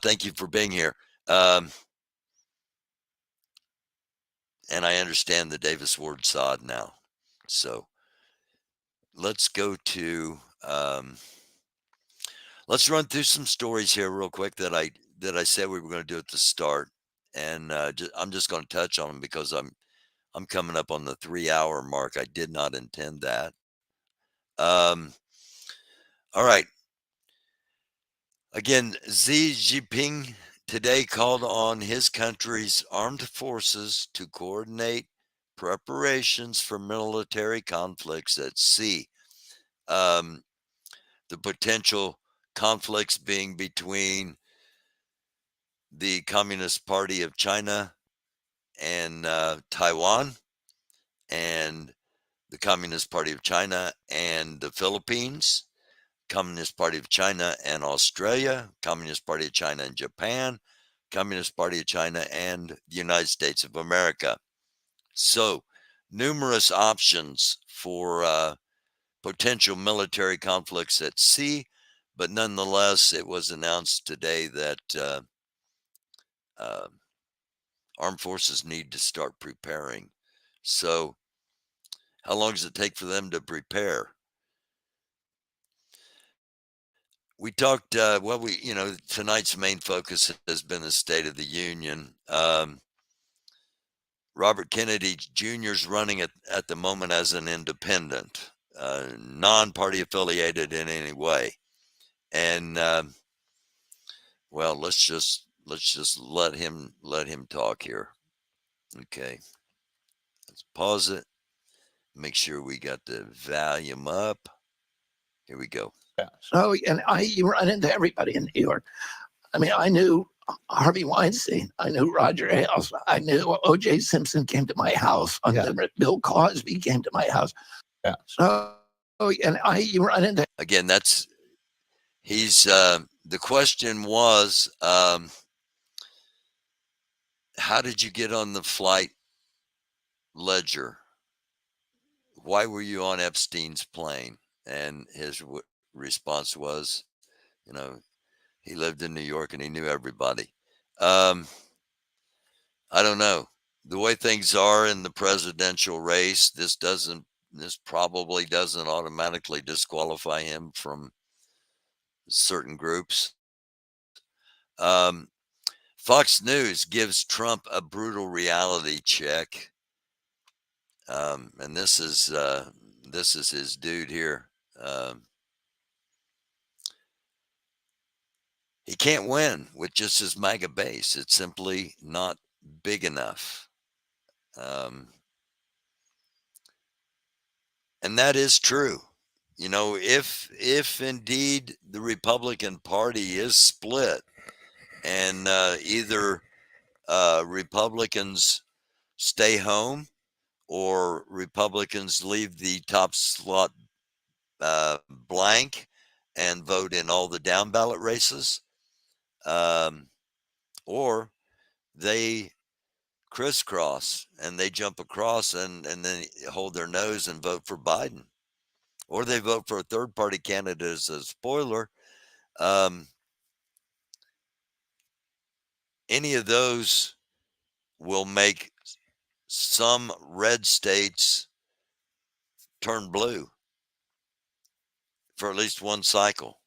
Thank you for being here. And I understand the Davis Ward sod now. So let's go to let's run through some stories here real quick that I said we were going to do at the start, and I'm just going to touch on them because I'm coming up on the 3-hour mark. I did not intend that. All right. Again, Xi Jinping today called on his country's armed forces to coordinate preparations for military conflicts at sea. The potential conflicts being between the Communist Party of China and Taiwan, and the Communist Party of China and the Philippines, Communist Party of China and Australia, Communist Party of China and Japan, Communist Party of China and the United States of America. So, numerous options for potential military conflicts at sea, but nonetheless, it was announced today that armed forces need to start preparing. So, how long does it take for them to prepare? We talked, tonight's main focus has been the State of the Union. Robert Kennedy Jr. is running at the moment as an independent, non-party affiliated in any way. And, well, let's just let him talk here. Okay. Let's pause it. Make sure we got the volume up. Here we go. So, and you run into everybody in New York. I mean, I knew Harvey Weinstein. I knew Roger Ailes. I knew O.J. Simpson came to my house. Bill Cosby came to my house. Yeah. So, and you run into. Again, the question was, how did you get on the flight ledger? Why were you on Epstein's plane? And his response was, he lived in New York and he knew everybody. I don't know. The way things are in the presidential race, this probably doesn't automatically disqualify him from certain groups. Fox News gives Trump a brutal reality check. And this is his dude here. He can't win with just his MAGA base. It's simply not big enough. And that is true. You know, if indeed the Republican Party is split and either Republicans stay home or Republicans leave the top slot blank and vote in all the down ballot races, or they crisscross and they jump across and then hold their nose and vote for Biden, or they vote for a third party candidate as a spoiler. Any of those will make some red states turn blue for at least one cycle.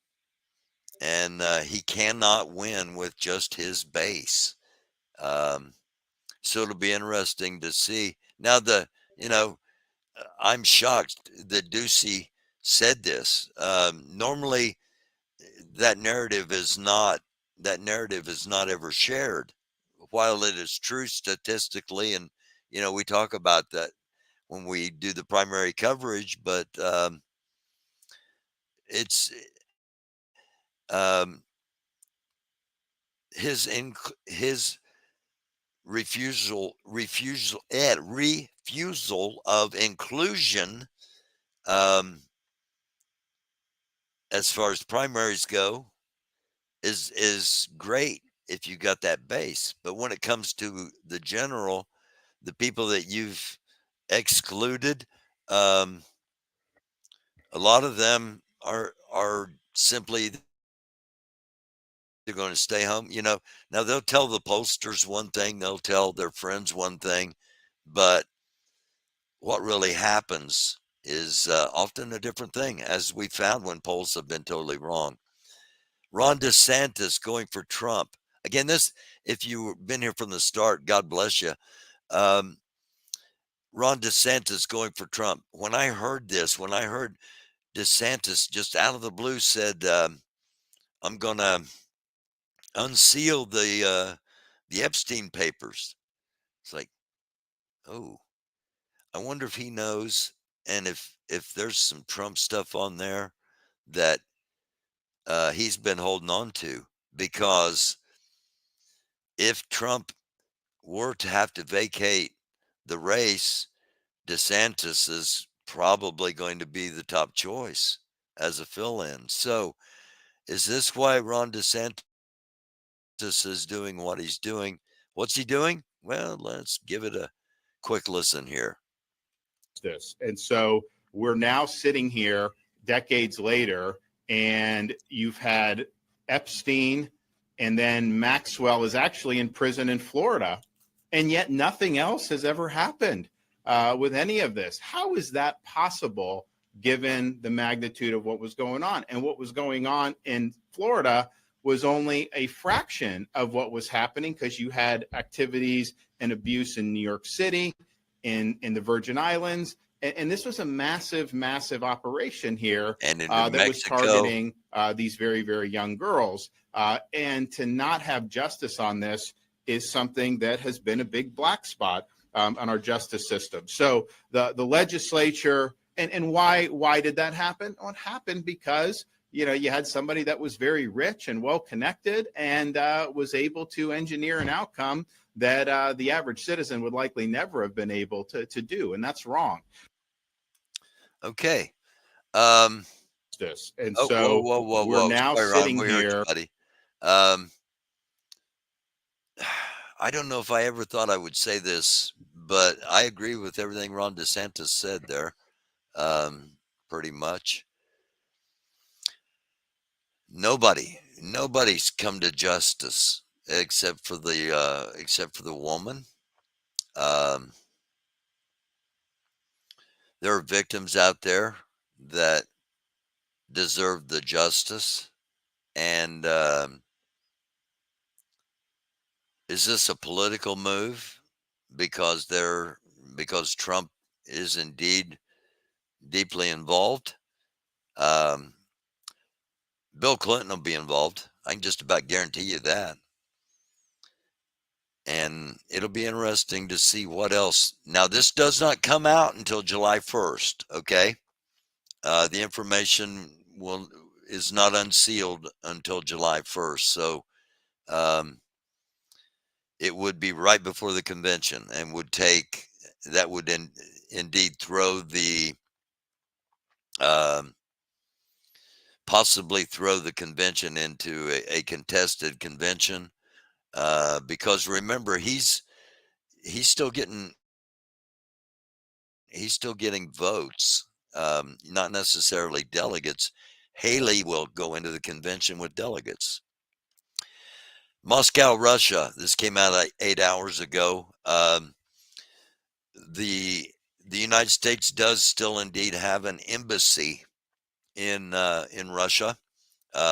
And he cannot win with just his base. So it'll be interesting to see. Now, I'm shocked that Ducey said this. Normally, that narrative is not ever shared, while it is true statistically. And, we talk about that when we do the primary coverage, but it's his refusal of inclusion, as far as primaries go, is great if you got that base. But when it comes to the general, the people that you've excluded, a lot of them are simply, they're going to stay home. Now they'll tell the pollsters one thing, they'll tell their friends one thing, but what really happens is often a different thing, as we found when polls have been totally wrong. Ron DeSantis going for Trump. Again, if you've been here from the start, God bless you. Ron DeSantis going for Trump. When I heard DeSantis just out of the blue said, I'm going to unseal the Epstein papers. It's like, oh, I wonder if he knows, and if there's some Trump stuff on there that he's been holding on to, because if Trump were to have to vacate the race, DeSantis is probably going to be the top choice as a fill-in. So is this why Ron DeSantis is doing what he's doing? What's he doing? Well, let's give it a quick listen here. And so we're now sitting here decades later, and you've had Epstein, and then Maxwell is actually in prison in Florida, and yet nothing else has ever happened with any of this. How is that possible, given the magnitude of what was going on? And what was going on in Florida was only a fraction of what was happening, because you had activities and abuse in New York City, in the Virgin Islands. And this was a massive, massive operation here that was targeting these very, very young girls. And to not have justice on this is something that has been a big black spot on our justice system. So the legislature, and why did that happen? Well, it happened because you had somebody that was very rich and well connected and was able to engineer an outcome that the average citizen would likely never have been able to do, and that's wrong. Okay. This and so we're now sitting here. I don't know if I ever thought I would say this, but I agree with everything Ron DeSantis said there. Pretty much. Nobody's come to justice except for the woman. There are victims out there that deserve the justice, and Is this a political move because Trump is indeed deeply involved? Um, Bill Clinton will be involved. I can just about guarantee you that. And it'll be interesting to see what else. Now, this does not come out until July 1st. Okay. The information is not unsealed until July 1st. So, it would be right before the convention and that would indeed throw possibly throw the convention into a contested convention, because remember he's still getting votes, not necessarily delegates. Haley will go into the convention with delegates. Moscow, Russia. This came out 8 hours ago. The United States does still indeed have an embassy in Russia,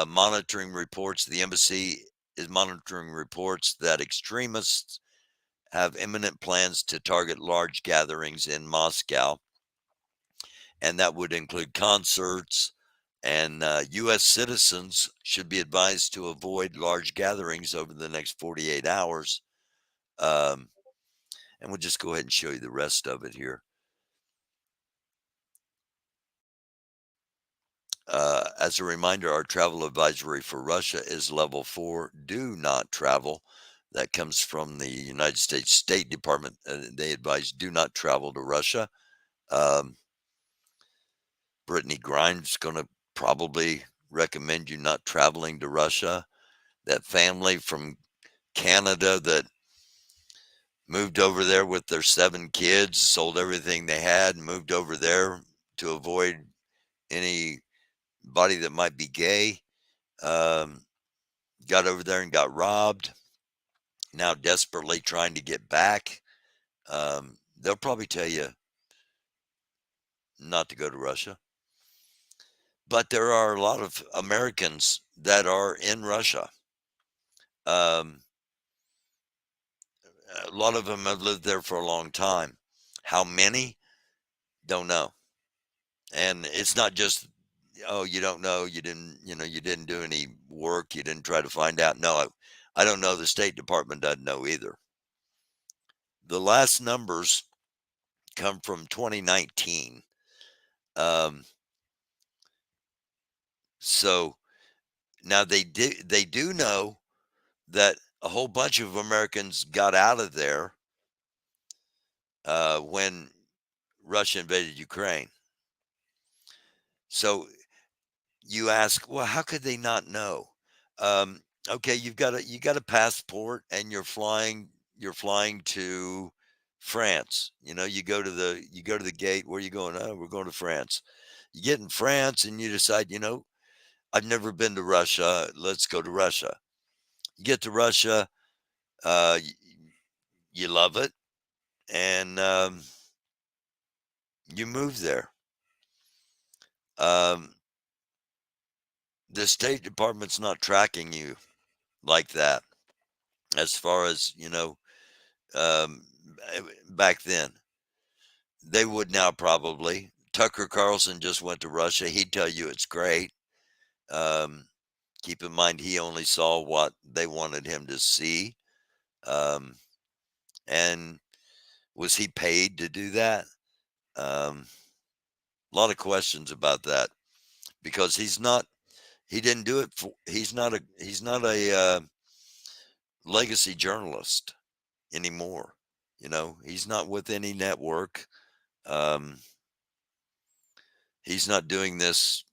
monitoring reports. The embassy is monitoring reports that extremists have imminent plans to target large gatherings in Moscow, and that would include concerts. And U.S. citizens should be advised to avoid large gatherings over the next 48 hours. And we'll just go ahead and show you the rest of it here. As a reminder, our travel advisory for Russia is level 4. Do not travel. That comes from the United States State Department. They advise do not travel to Russia. Brittany Grimes going to probably recommend you not traveling to Russia. That family from Canada that moved over there with their 7 kids, sold everything they had, and moved over there to avoid anybody that might be gay. Got over there and got robbed. Now desperately trying to get back. They'll probably tell you not to go to Russia. But there are a lot of Americans that are in Russia. A lot of them have lived there for a long time. How many? Don't know. And it's not just, oh, you don't know, you didn't do any work, you didn't try to find out. No, I don't know. The State Department doesn't know either. The last numbers come from 2019. So now they do know that a whole bunch of Americans got out of there when Russia invaded Ukraine. So you ask, well, how could they not know? Okay, you got a passport and you're flying to France. You go to the gate. Where are you going? Oh, we're going to France. You get in France and you decide, I've never been to Russia. Let's go to Russia. You get to Russia, you love it, and you move there. The State Department's not tracking you like that, as far as back then. They would now probably. Tucker Carlson just went to Russia. He'd tell you it's great. Keep in mind, he only saw what they wanted him to see. And was he paid to do that? A lot of questions about that, because he didn't do it for, he's not a legacy journalist anymore. He's not with any network. He's not doing this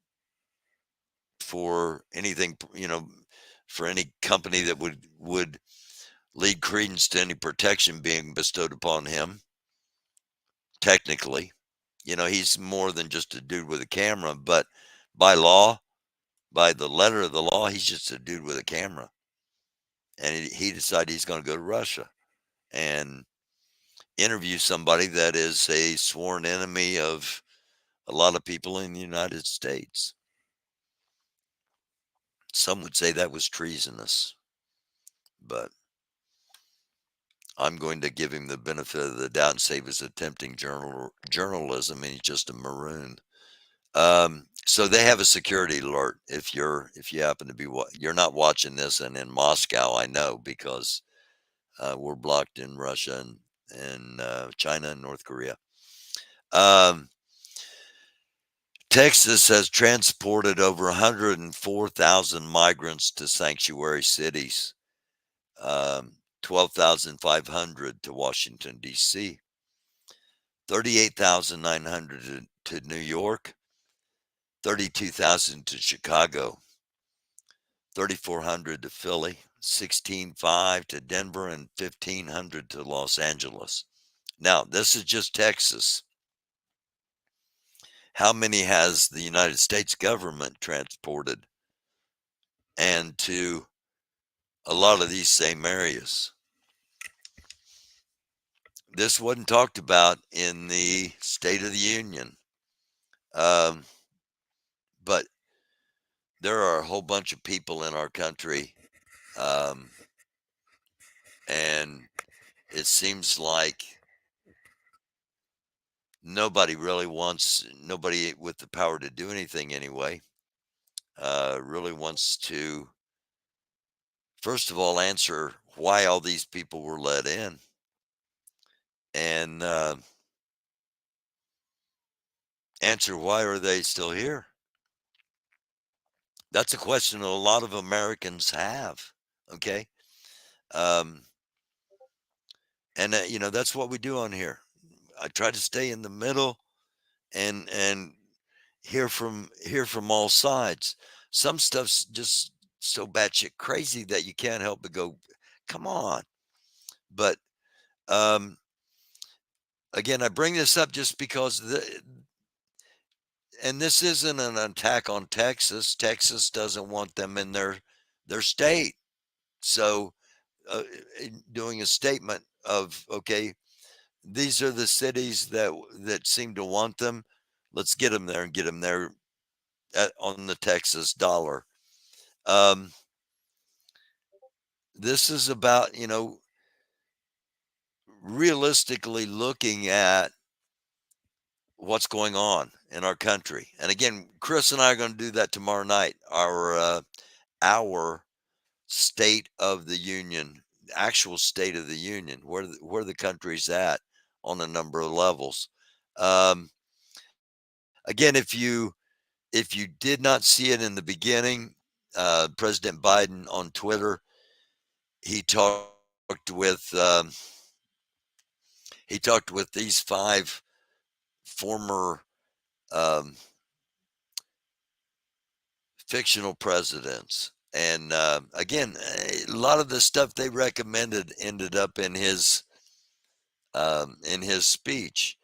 for anything, for any company that would lead credence to any protection being bestowed upon him. Technically, he's more than just a dude with a camera, but by law, by the letter of the law, he's just a dude with a camera. And he decided he's going to go to Russia and interview somebody that is a sworn enemy of a lot of people in the United States. Some would say that was treasonous, but I'm going to give him the benefit of the doubt and say he was attempting journalism, and he's just a maroon. So they have a security alert if you happen to be you're not watching this and in Moscow, I know, because we're blocked in Russia and China and North Korea. Texas has transported over 104,000 migrants to sanctuary cities, 12,500 to Washington, D.C., 38,900 to New York, 32,000 to Chicago, 3,400 to Philly, 16,500 to Denver, and 1,500 to Los Angeles. Now, this is just Texas. How many has the United States government transported, and to a lot of these same areas? This wasn't talked about in the State of the Union. But there are a whole bunch of people in our country, and it seems like nobody with the power to do anything anyway, really wants to, first of all, answer why all these people were let in, and answer why are they still here. That's a question a lot of Americans have. Okay. And that's what we do on here. I try to stay in the middle and hear from all sides. Some stuff's just so batshit crazy that you can't help but go, come on. But again, I bring this up just because and this isn't an attack on Texas. Texas doesn't want them in their state. So doing a statement of, okay, these are the cities that seem to want them. Let's get them there and get them there on the Texas dollar. This is about, realistically looking at what's going on in our country. And again, Chris and I are going to do that tomorrow night. Our State of the Union, actual State of the Union, where the country's at on a number of levels. Again, if you did not see it in the beginning, President Biden on Twitter, he talked with these 5 former fictional presidents. And again, a lot of the stuff they recommended ended up in his speech.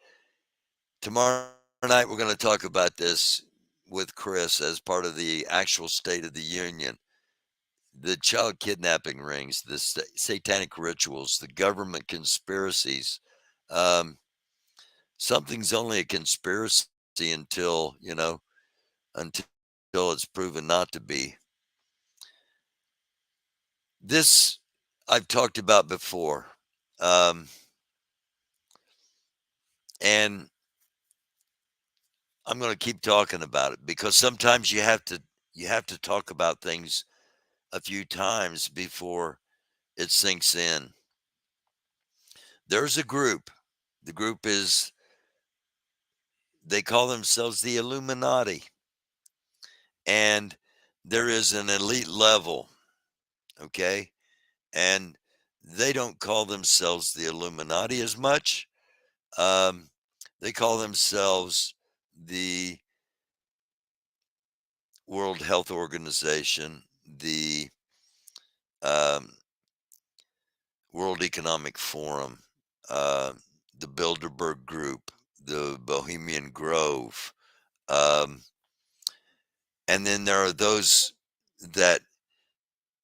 Tomorrow night, we're going to talk about this with Chris as part of the actual State of the Union. The child kidnapping rings, the satanic rituals, the government conspiracies. Something's only a conspiracy until it's proven not to be. This I've talked about before. And I'm going to keep talking about it because sometimes you have to talk about things a few times before it sinks in. There's a group. The group they call themselves the Illuminati. And there is an elite level. Okay. And they don't call themselves the Illuminati as much. They call themselves the World Health Organization, the World Economic Forum, the Bilderberg Group, the Bohemian Grove. And then there are those that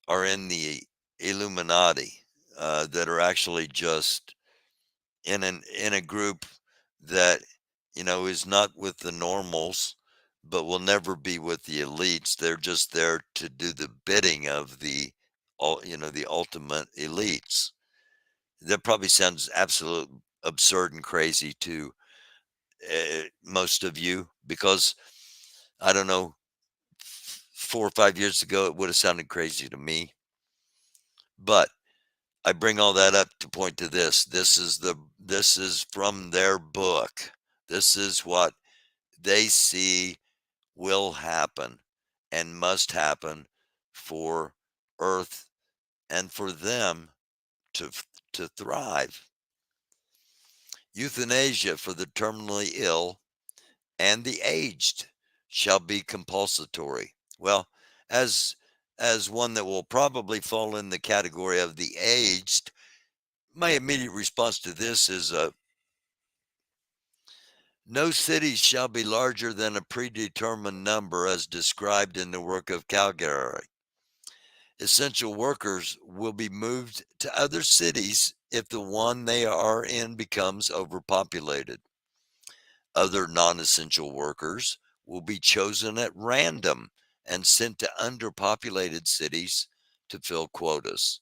are in the Illuminati that are actually just in a group that is not with the normals, but will never be with the elites. They're just there to do the bidding of the ultimate elites. that probably sounds absolute absurd and crazy to most of you, because I don't know, 4 or 5 years ago, it would have sounded crazy to me. But I bring all that up to point to this. This is from their book. This is what they see will happen and must happen for Earth and for them to thrive. Euthanasia for the terminally ill and the aged shall be compulsory. Well, as one that will probably fall in the category of the aged, my immediate response to this is no city shall be larger than a predetermined number as described in the work of Calgary. Essential workers will be moved to other cities if the one they are in becomes overpopulated. Other non-essential workers will be chosen at random and sent to underpopulated cities to fill quotas.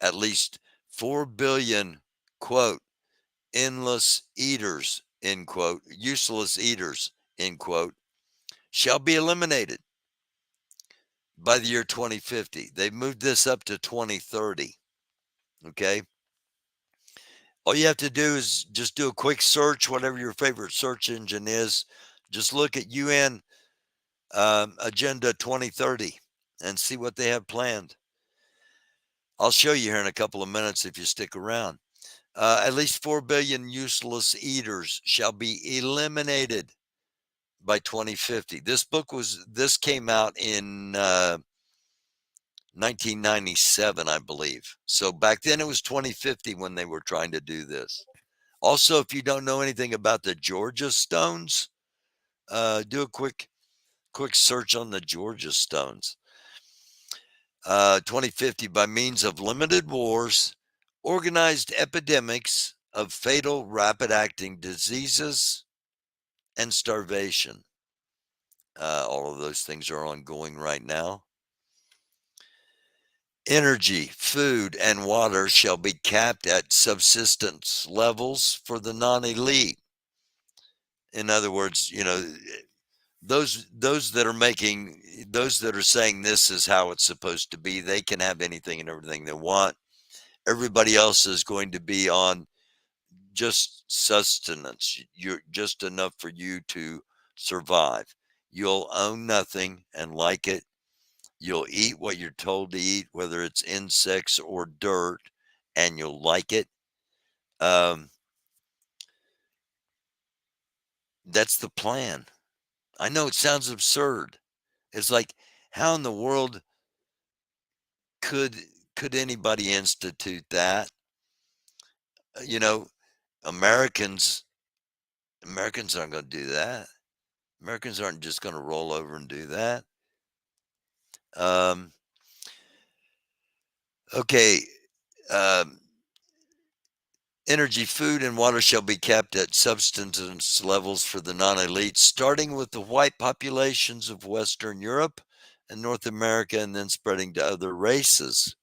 At least 4 billion, quote, endless eaters, end quote, useless eaters, end quote, shall be eliminated by the year 2050. They've moved this up to 2030. Okay. All you have to do is just do a quick search, whatever your favorite search engine is. Just look at UN Agenda 2030 and see what they have planned. I'll show you here in a couple of minutes if you stick around. At least 4 billion useless eaters shall be eliminated by 2050. This came out in 1997, I believe. So back then it was 2050 when they were trying to do this. Also, if you don't know anything about the Georgia Stones, do a quick search on the Georgia Stones. 2050, by means of limited wars, organized epidemics of fatal rapid-acting diseases, and starvation. All of those things are ongoing right now. Energy, food, and water shall be capped at subsistence levels for the non-elite. In other words, you know, those that are saying this is how it's supposed to be, they can have anything and everything they want. Everybody else is going to be on just sustenance. You're just enough for you to survive. You'll own nothing and like it. You'll eat what you're told to eat, whether it's insects or dirt, and you'll like it. That's the plan. I know it sounds absurd. It's like, how in the world could anybody institute that? You know, Americans aren't going to do that. Americans aren't just going to roll over and do that. Okay. Energy, food, and water shall be kept at subsistence levels for the non-elite, starting with the white populations of Western Europe and North America, and then spreading to other races.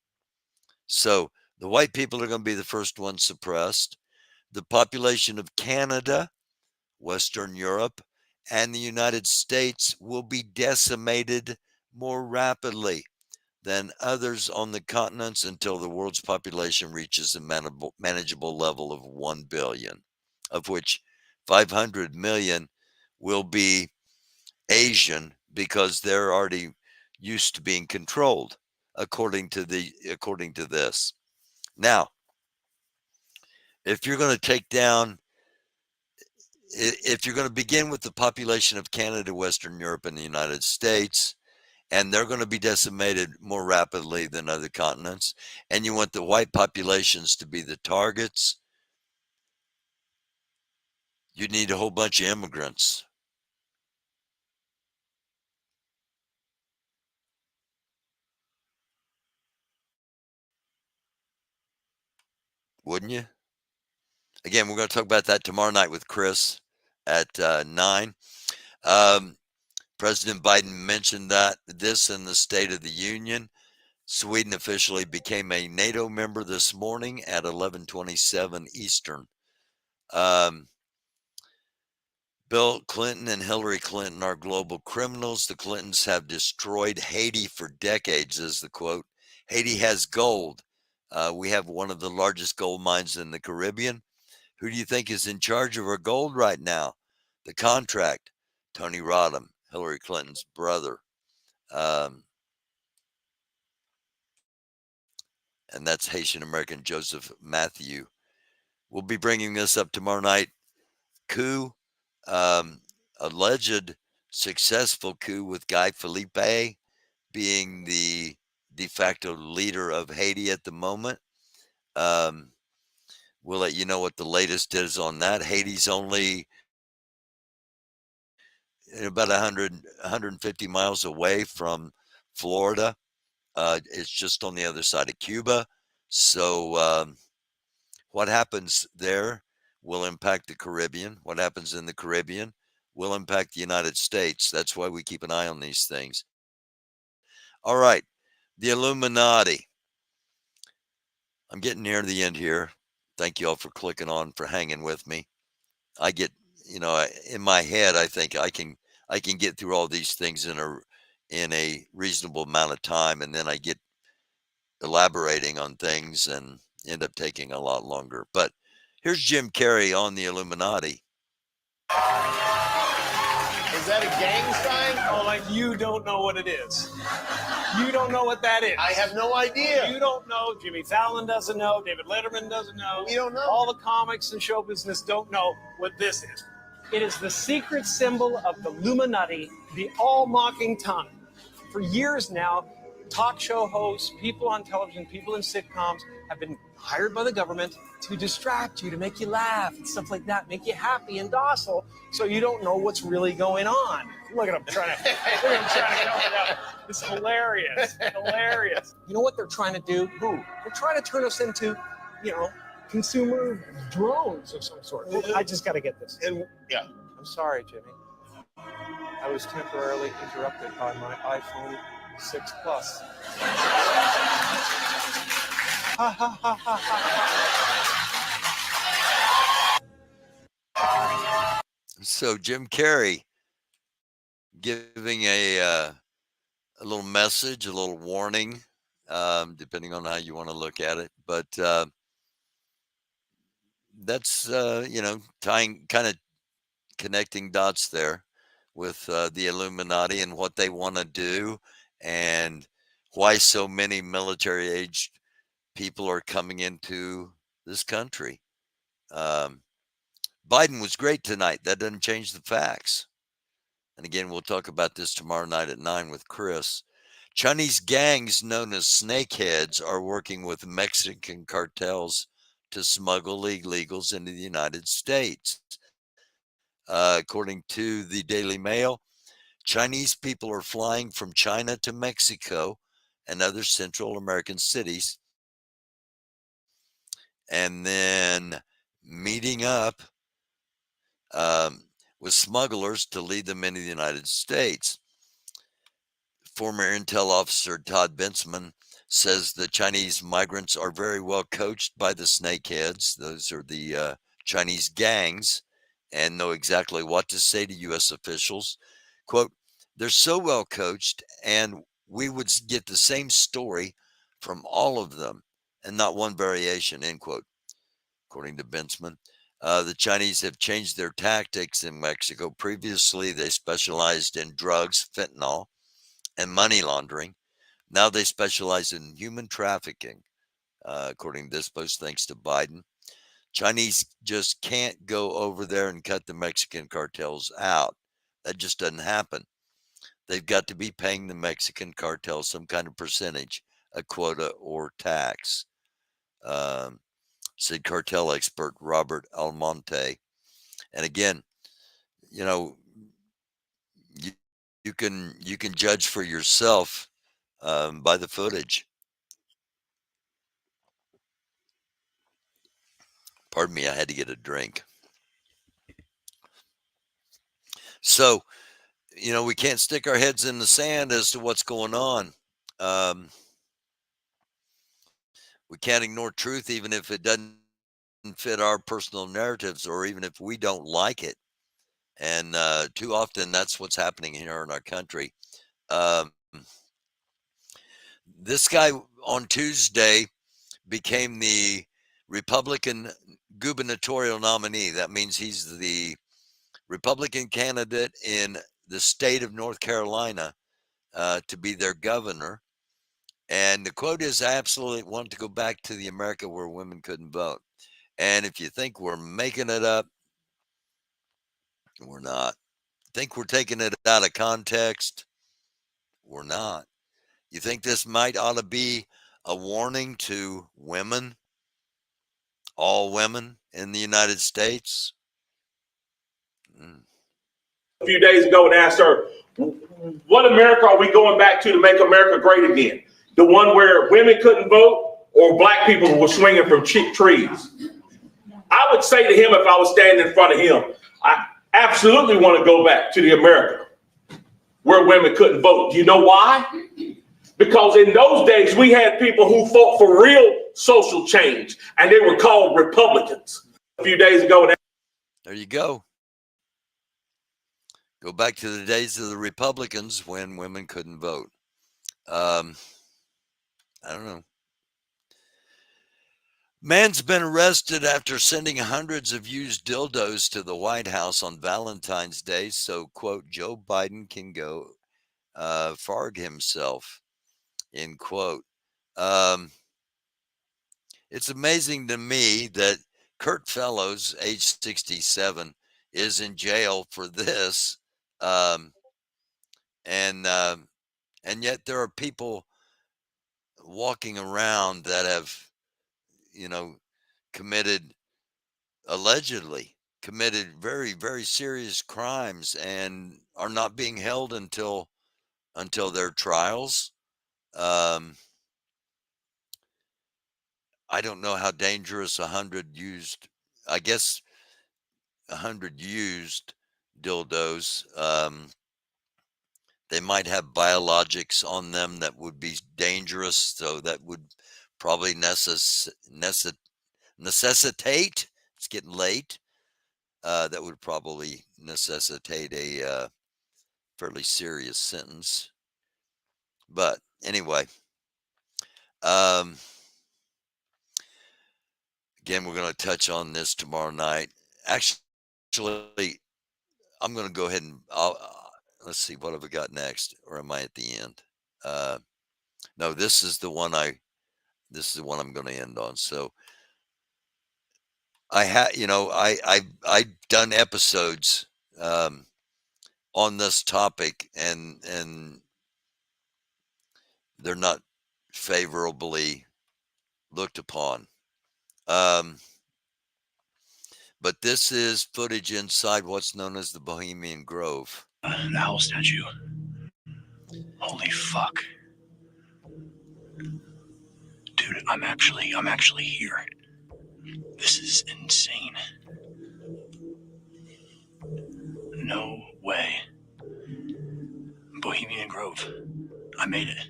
So the white people are going to be the first ones suppressed. The population of Canada, Western Europe, and the United States will be decimated more rapidly than others on the continents until the world's population reaches a manageable level of 1 billion, of which 500 million will be Asian, because they're already used to being controlled, according to this. Now, if you're going to begin with the population of Canada, Western Europe, and the United States, and they're going to be decimated more rapidly than other continents, and you want the white populations to be the targets, you need a whole bunch of immigrants. Wouldn't you? Again, we're going to talk about that tomorrow night with Chris at 9. President Biden mentioned this in the State of the Union. Sweden officially became a NATO member this morning at 11:27 Eastern. Bill Clinton and Hillary Clinton are global criminals. The Clintons have destroyed Haiti for decades, is the quote. Haiti has gold. We have one of the largest gold mines in the Caribbean. Who do you think is in charge of our gold right now? The contract, Tony Rodham, Hillary Clinton's brother. And that's Haitian American Joseph Matthew. We'll be bringing this up tomorrow night. Coup, alleged successful coup with Guy Felipe being the de facto leader of Haiti at the moment. We'll let you know what the latest is on that. Haiti's only about 150 miles away from Florida. It's just on the other side of Cuba. So what happens there will impact the Caribbean. What happens in the Caribbean will impact the United States. That's why we keep an eye on these things. All right, the Illuminati. I'm getting near the end here. Thank you all for clicking on, for hanging with me. I get, in my head, I think I can get through all these things in a reasonable amount of time, and then I get elaborating on things and end up taking a lot longer. But here's Jim Carrey on the Illuminati. Is that a gang sign? Oh, like you don't know what it is. You don't know what that is. I have no idea. You don't know. Jimmy Fallon doesn't know. David Letterman doesn't know. We don't know. All the comics and show business don't know what this is. It is the secret symbol of the Illuminati, the all-mocking tongue. For years now, talk show hosts, people on television, people in sitcoms have been hired by the government to distract you, to make you laugh and stuff like that, make you happy and docile, so you don't know what's really going on. Look at him trying to come it out. It's hilarious. Hilarious. You know what they're trying to do? Who? They're trying to turn us into, consumer drones of some sort. I just got to get this. Yeah. I'm sorry, Jimmy. I was temporarily interrupted by my iPhone 6 Plus. Ha ha ha ha ha. So Jim Carrey giving a little message, a little warning, depending on how you want to look at it. But that's, kind of connecting dots there with the Illuminati and what they want to do and why so many military-aged people are coming into this country. Biden was great tonight. That doesn't change the facts. And again, we'll talk about this tomorrow night at 9 with Chris. Chinese gangs known as snakeheads are working with Mexican cartels to smuggle illegals into the United States. According to the Daily Mail, Chinese people are flying from China to Mexico and other Central American cities, and then meeting up with smugglers to lead them into the United States. Former Intel officer Todd Bensman says the Chinese migrants are very well coached by the snakeheads. Those are the Chinese gangs, and know exactly what to say to U.S. officials. Quote, they're so well coached, and we would get the same story from all of them and not one variation, end quote. According to Bensman, the Chinese have changed their tactics in Mexico. Previously, they specialized in drugs, fentanyl, and money laundering. Now they specialize in human trafficking, according to this post, thanks to Biden. Chinese just can't go over there and cut the Mexican cartels out. That just doesn't happen. They've got to be paying the Mexican cartel some kind of percentage, a quota or tax, said cartel expert Robert Almonte. And again, you can judge for yourself by the footage. Pardon me, I had to get a drink. So, we can't stick our heads in the sand as to what's going on. We can't ignore truth, even if it doesn't fit our personal narratives or even if we don't like it. And too often that's what's happening here in our country. This guy on Tuesday became the Republican gubernatorial nominee. That means he's the Republican candidate in the state of North Carolina to be their governor. And the quote is, I absolutely want to go back to the America where women couldn't vote. And if you think we're making it up, we're not. Think we're taking it out of context? We're not. You think this might ought to be a warning to women, all women in the United States? A few days ago and asked her, what America are we going back to make America great again? The one where women couldn't vote or black people were swinging from trees? I would say to him, if I was standing in front of him, I absolutely want to go back to the America where women couldn't vote. Do you know why? Because in those days, we had people who fought for real social change, and they were called Republicans. A few days ago. There you go. Go back to the days of the Republicans when women couldn't vote. I don't know. Man's been arrested after sending hundreds of used dildos to the White House on Valentine's Day so, quote, Joe Biden can go farg himself, end quote. It's amazing to me that Kurt Fellows, age 67, is in jail for this. And yet there are people walking around that have, allegedly committed very, very serious crimes and are not being held until their trials. I don't know how dangerous 100 used dildos. They might have biologics on them that would be dangerous, so that would probably necessitate, it's getting late, that would probably necessitate a fairly serious sentence. But anyway, again, we're going to touch on this tomorrow night. Actually, I'm going to go ahead and let's see, what have we got next? Or am I at the end? No, this is the one I'm going to end on. So I've done episodes on this topic, and they're not favorably looked upon. But this is footage inside what's known as the Bohemian Grove. The owl statue. Holy fuck. Dude, I'm actually here. This is insane. No way. Bohemian Grove. I made it.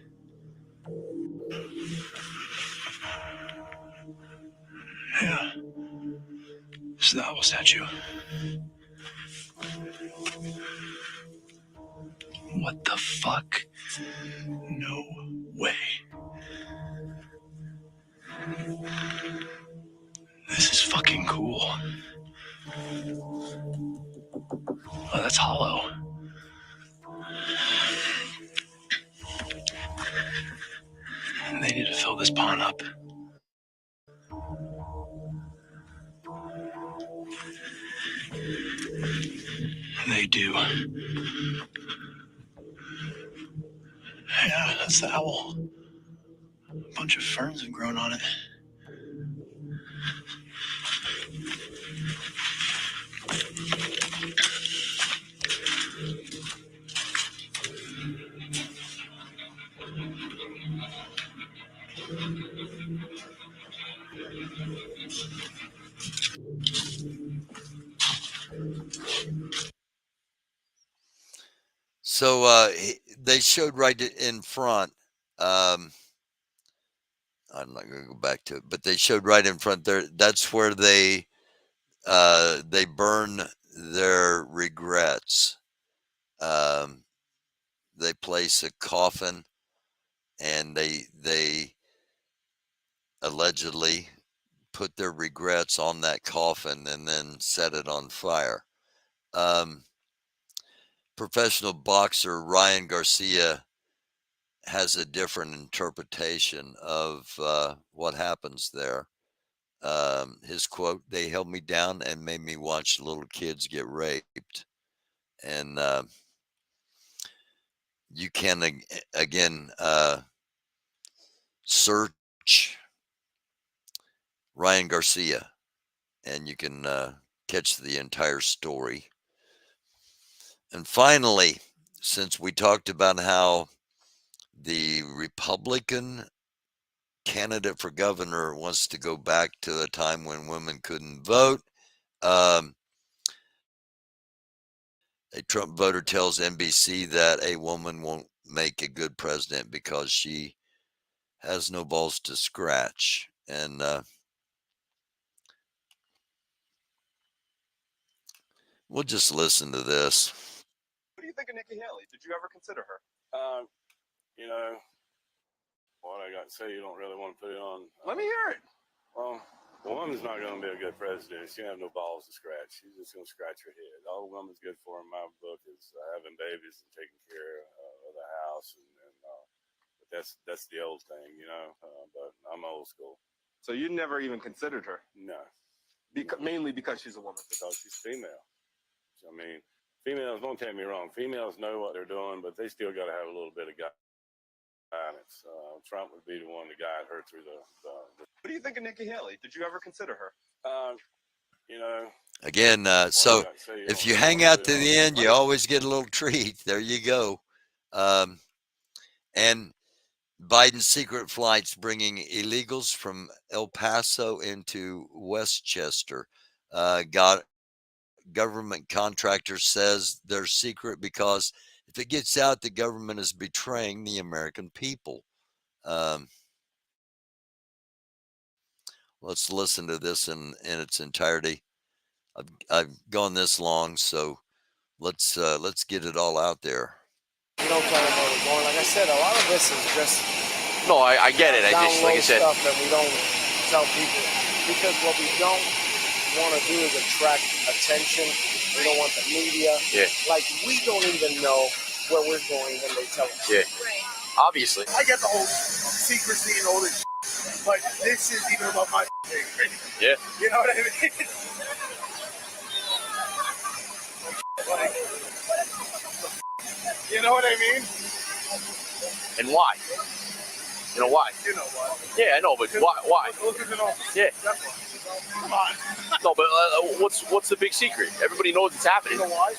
Yeah. This is the owl statue. What the fuck? No way. This is fucking cool. Oh, that's hollow. They need to fill this pond up. They do. Yeah, that's the owl. A bunch of ferns have grown on it. So they showed right in front I'm not going to go back to it, but they showed right in front there. That's where they burn their regrets. They place a coffin, and they allegedly put their regrets on that coffin and then set it on fire. Professional boxer Ryan Garcia has a different interpretation of what happens there. His quote, "They held me down and made me watch little kids get raped." And you can, again, search Ryan Garcia, and you can catch the entire story. And finally, since we talked about how the Republican candidate for governor wants to go back to the time when women couldn't vote, a Trump voter tells NBC that a woman won't make a good president because she has no balls to scratch. And we'll just listen to this. What do you think of Nikki Haley? Did you ever consider her? You know, what I got to say, you don't really want to put it on. Let me hear it. Well, a woman's not going to be a good president. She don't have no balls to scratch. She's just going to scratch her head. All a woman's good for in my book is having babies and taking care of the house. But that's the old thing, you know. But I'm old school. So you never even considered her? No. Mainly because she's a woman. Because she's female. I mean, females, don't take me wrong. Females know what they're doing, but they still got to have a little bit of guidance. Trump would be the one to guide her through the. What do you think of Nikki Haley? Did you ever consider her? You know. Again, so if you hang out to the end, you always get a little treat. There you go. And Biden's secret flights bringing illegals from El Paso into Westchester. Government contractor says they're secret because if it gets out, the government is betraying the American people. Let's listen to this in its entirety. I've gone this long, so let's get it all out there. You don't plan on voting more. Like I said, a lot of this is just no. I get it. I just like I said, stuff that we don't tell people because what we don't want to do is attract attention. We don't want the media. Yeah. Like we don't even know where we're going when they tell us. Yeah. Obviously. I get the whole secrecy and all this, but this is even above my thing. Yeah. You know what I mean? Like, you know what I mean? And why? You know why? You know why? Yeah, I know, but why? Look at the office. Yeah. That's why. Come on. No, but what's the big secret? Everybody knows it's happening. You know why?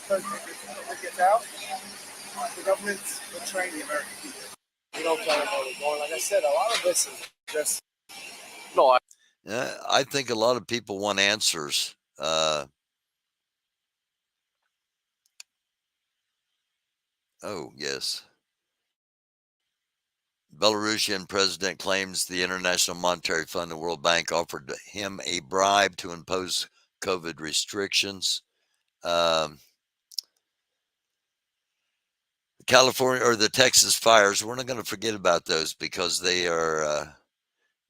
Because if it gets out, the government's betraying the American people. You don't plan on voting more. Like I said, a lot of this is just. No, I think a lot of people want answers. Oh, yes. Belarusian president claims the International Monetary Fund, the World Bank, offered him a bribe to impose COVID restrictions. California or the Texas fires, we're not going to forget about those because they are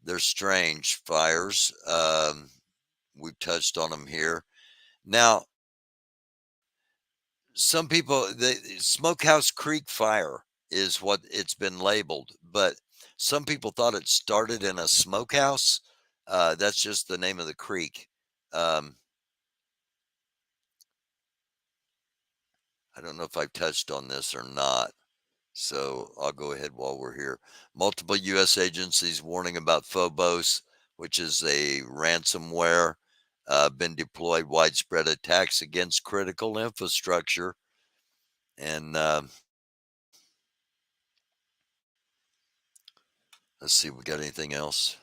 they're strange fires. We've touched on them here. Now, some people, the Smokehouse Creek fire is what it's been labeled, but some people thought it started in a smokehouse. That's just the name of the creek. I don't know if I've touched on this or not, so I'll go ahead while we're here. Multiple U.S. agencies warning about Phobos, which is a ransomware, been deployed, widespread attacks against critical infrastructure. And let's see, we got anything else?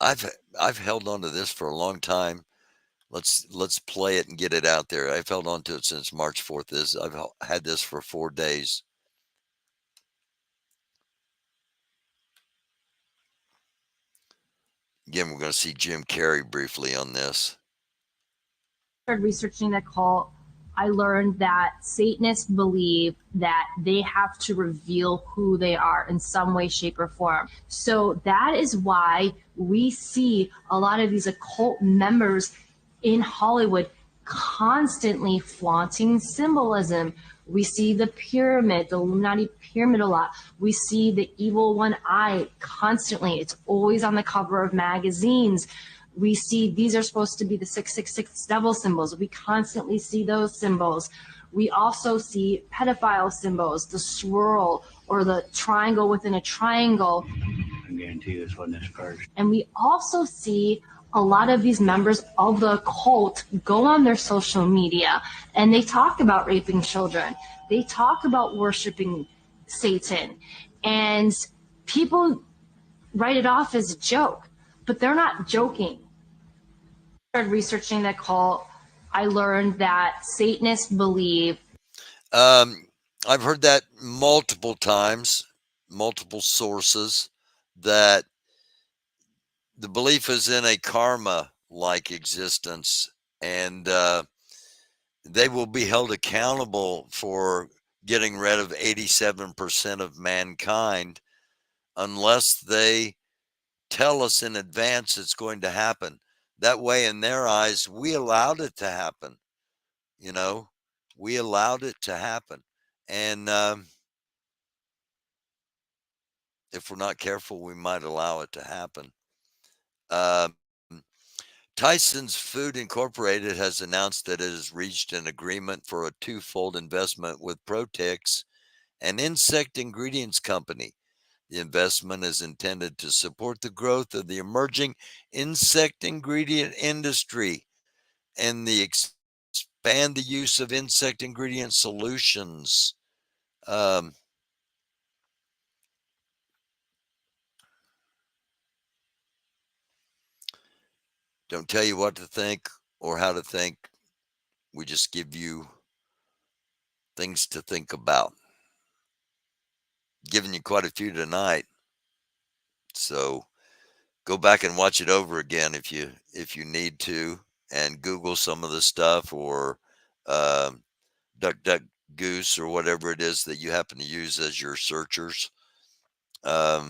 I've held on to this for a long time. Let's play it and get it out there. I've held on to it since March 4th. I've had this for 4 days. Again, we're going to see Jim Carrey briefly on this. Started researching the cult, I learned that Satanists believe that they have to reveal who they are in some way, shape, or form. So that is why we see a lot of these occult members in Hollywood constantly flaunting symbolism. We see the pyramid, the Illuminati pyramid a lot. We see the evil one eye constantly. It's always on the cover of magazines. We see these are supposed to be the 666 devil symbols. We constantly see those symbols. We also see pedophile symbols, the swirl or the triangle within a triangle. I guarantee this wasn't his first. And we also see a lot of these members of the cult go on their social media and they talk about raping children. They talk about worshiping Satan. And people write it off as a joke, but they're not joking. Started researching the cult, I learned that Satanists believe. I've heard that multiple times, multiple sources, that the belief is in a karma-like existence, and they will be held accountable for getting rid of 87% of mankind unless they tell us in advance it's going to happen. That way, in their eyes, we allowed it to happen. You know, we allowed it to happen. And if we're not careful, we might allow it to happen. Tyson's Food Incorporated has announced that it has reached an agreement for a twofold investment with Protix, an insect ingredients company. The investment is intended to support the growth of the emerging insect ingredient industry and expand the use of insect ingredient solutions. Don't tell you what to think or how to think. We just give you things to think about. Giving you quite a few tonight. So go back and watch it over again if you need to, and Google some of the stuff, or DuckDuckGoose or whatever it is that you happen to use as your searchers. A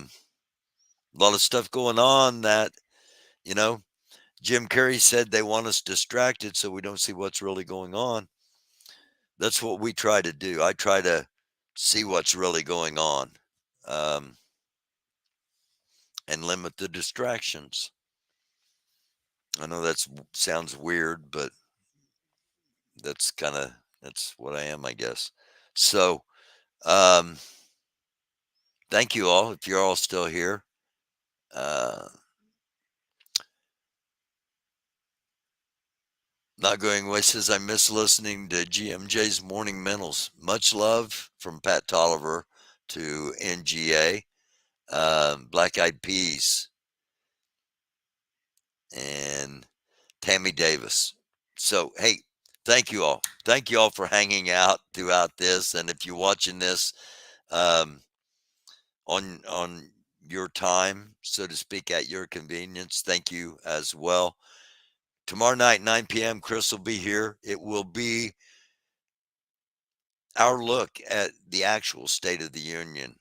lot of stuff going on that, you know, Jim Carrey said they want us distracted so we don't see what's really going on. That's what we try to do. I try to see what's really going on. And limit the distractions. I know that sounds weird, but that's what I am, I guess. So, thank you all, if you're all still here. Not Going Away says, I miss listening to GMJ's Morning Mentals. Much love from Pat Tolliver to NGA. Black Eyed Peas and Tammy Davis. So, hey, thank you all. Thank you all for hanging out throughout this. And if you're watching this on your time, so to speak, at your convenience, thank you as well. Tomorrow night, 9 p.m., Chris will be here. It will be our look at the actual State of the Union.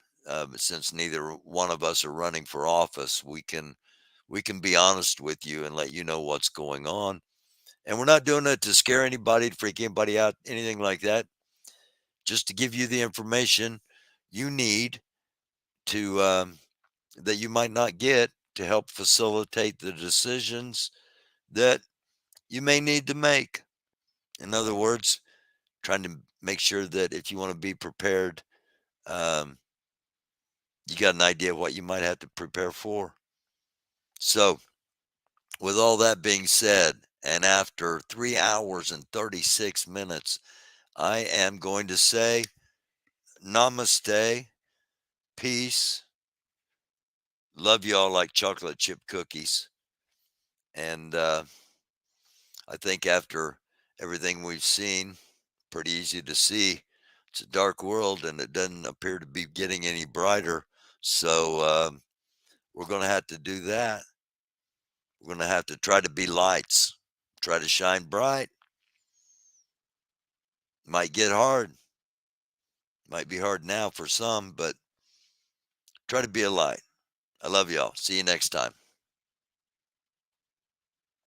Since neither one of us are running for office, we can be honest with you and let you know what's going on. And we're not doing it to scare anybody, to freak anybody out, anything like that. Just to give you the information you need to that you might not get to help facilitate the decisions that you may need to make. In other words, trying to make sure that if you want to be prepared, you got an idea of what you might have to prepare for. So, with all that being said, and after 3 hours and 36 minutes, I am going to say namaste, peace, love you all like chocolate chip cookies, and I think after everything we've seen, pretty easy to see it's a dark world and it doesn't appear to be getting any brighter. So we're going to have to do that. We're going to have to try to be lights, try to shine bright. Might get hard. Might be hard now for some, but try to be a light. I love y'all. See you next time.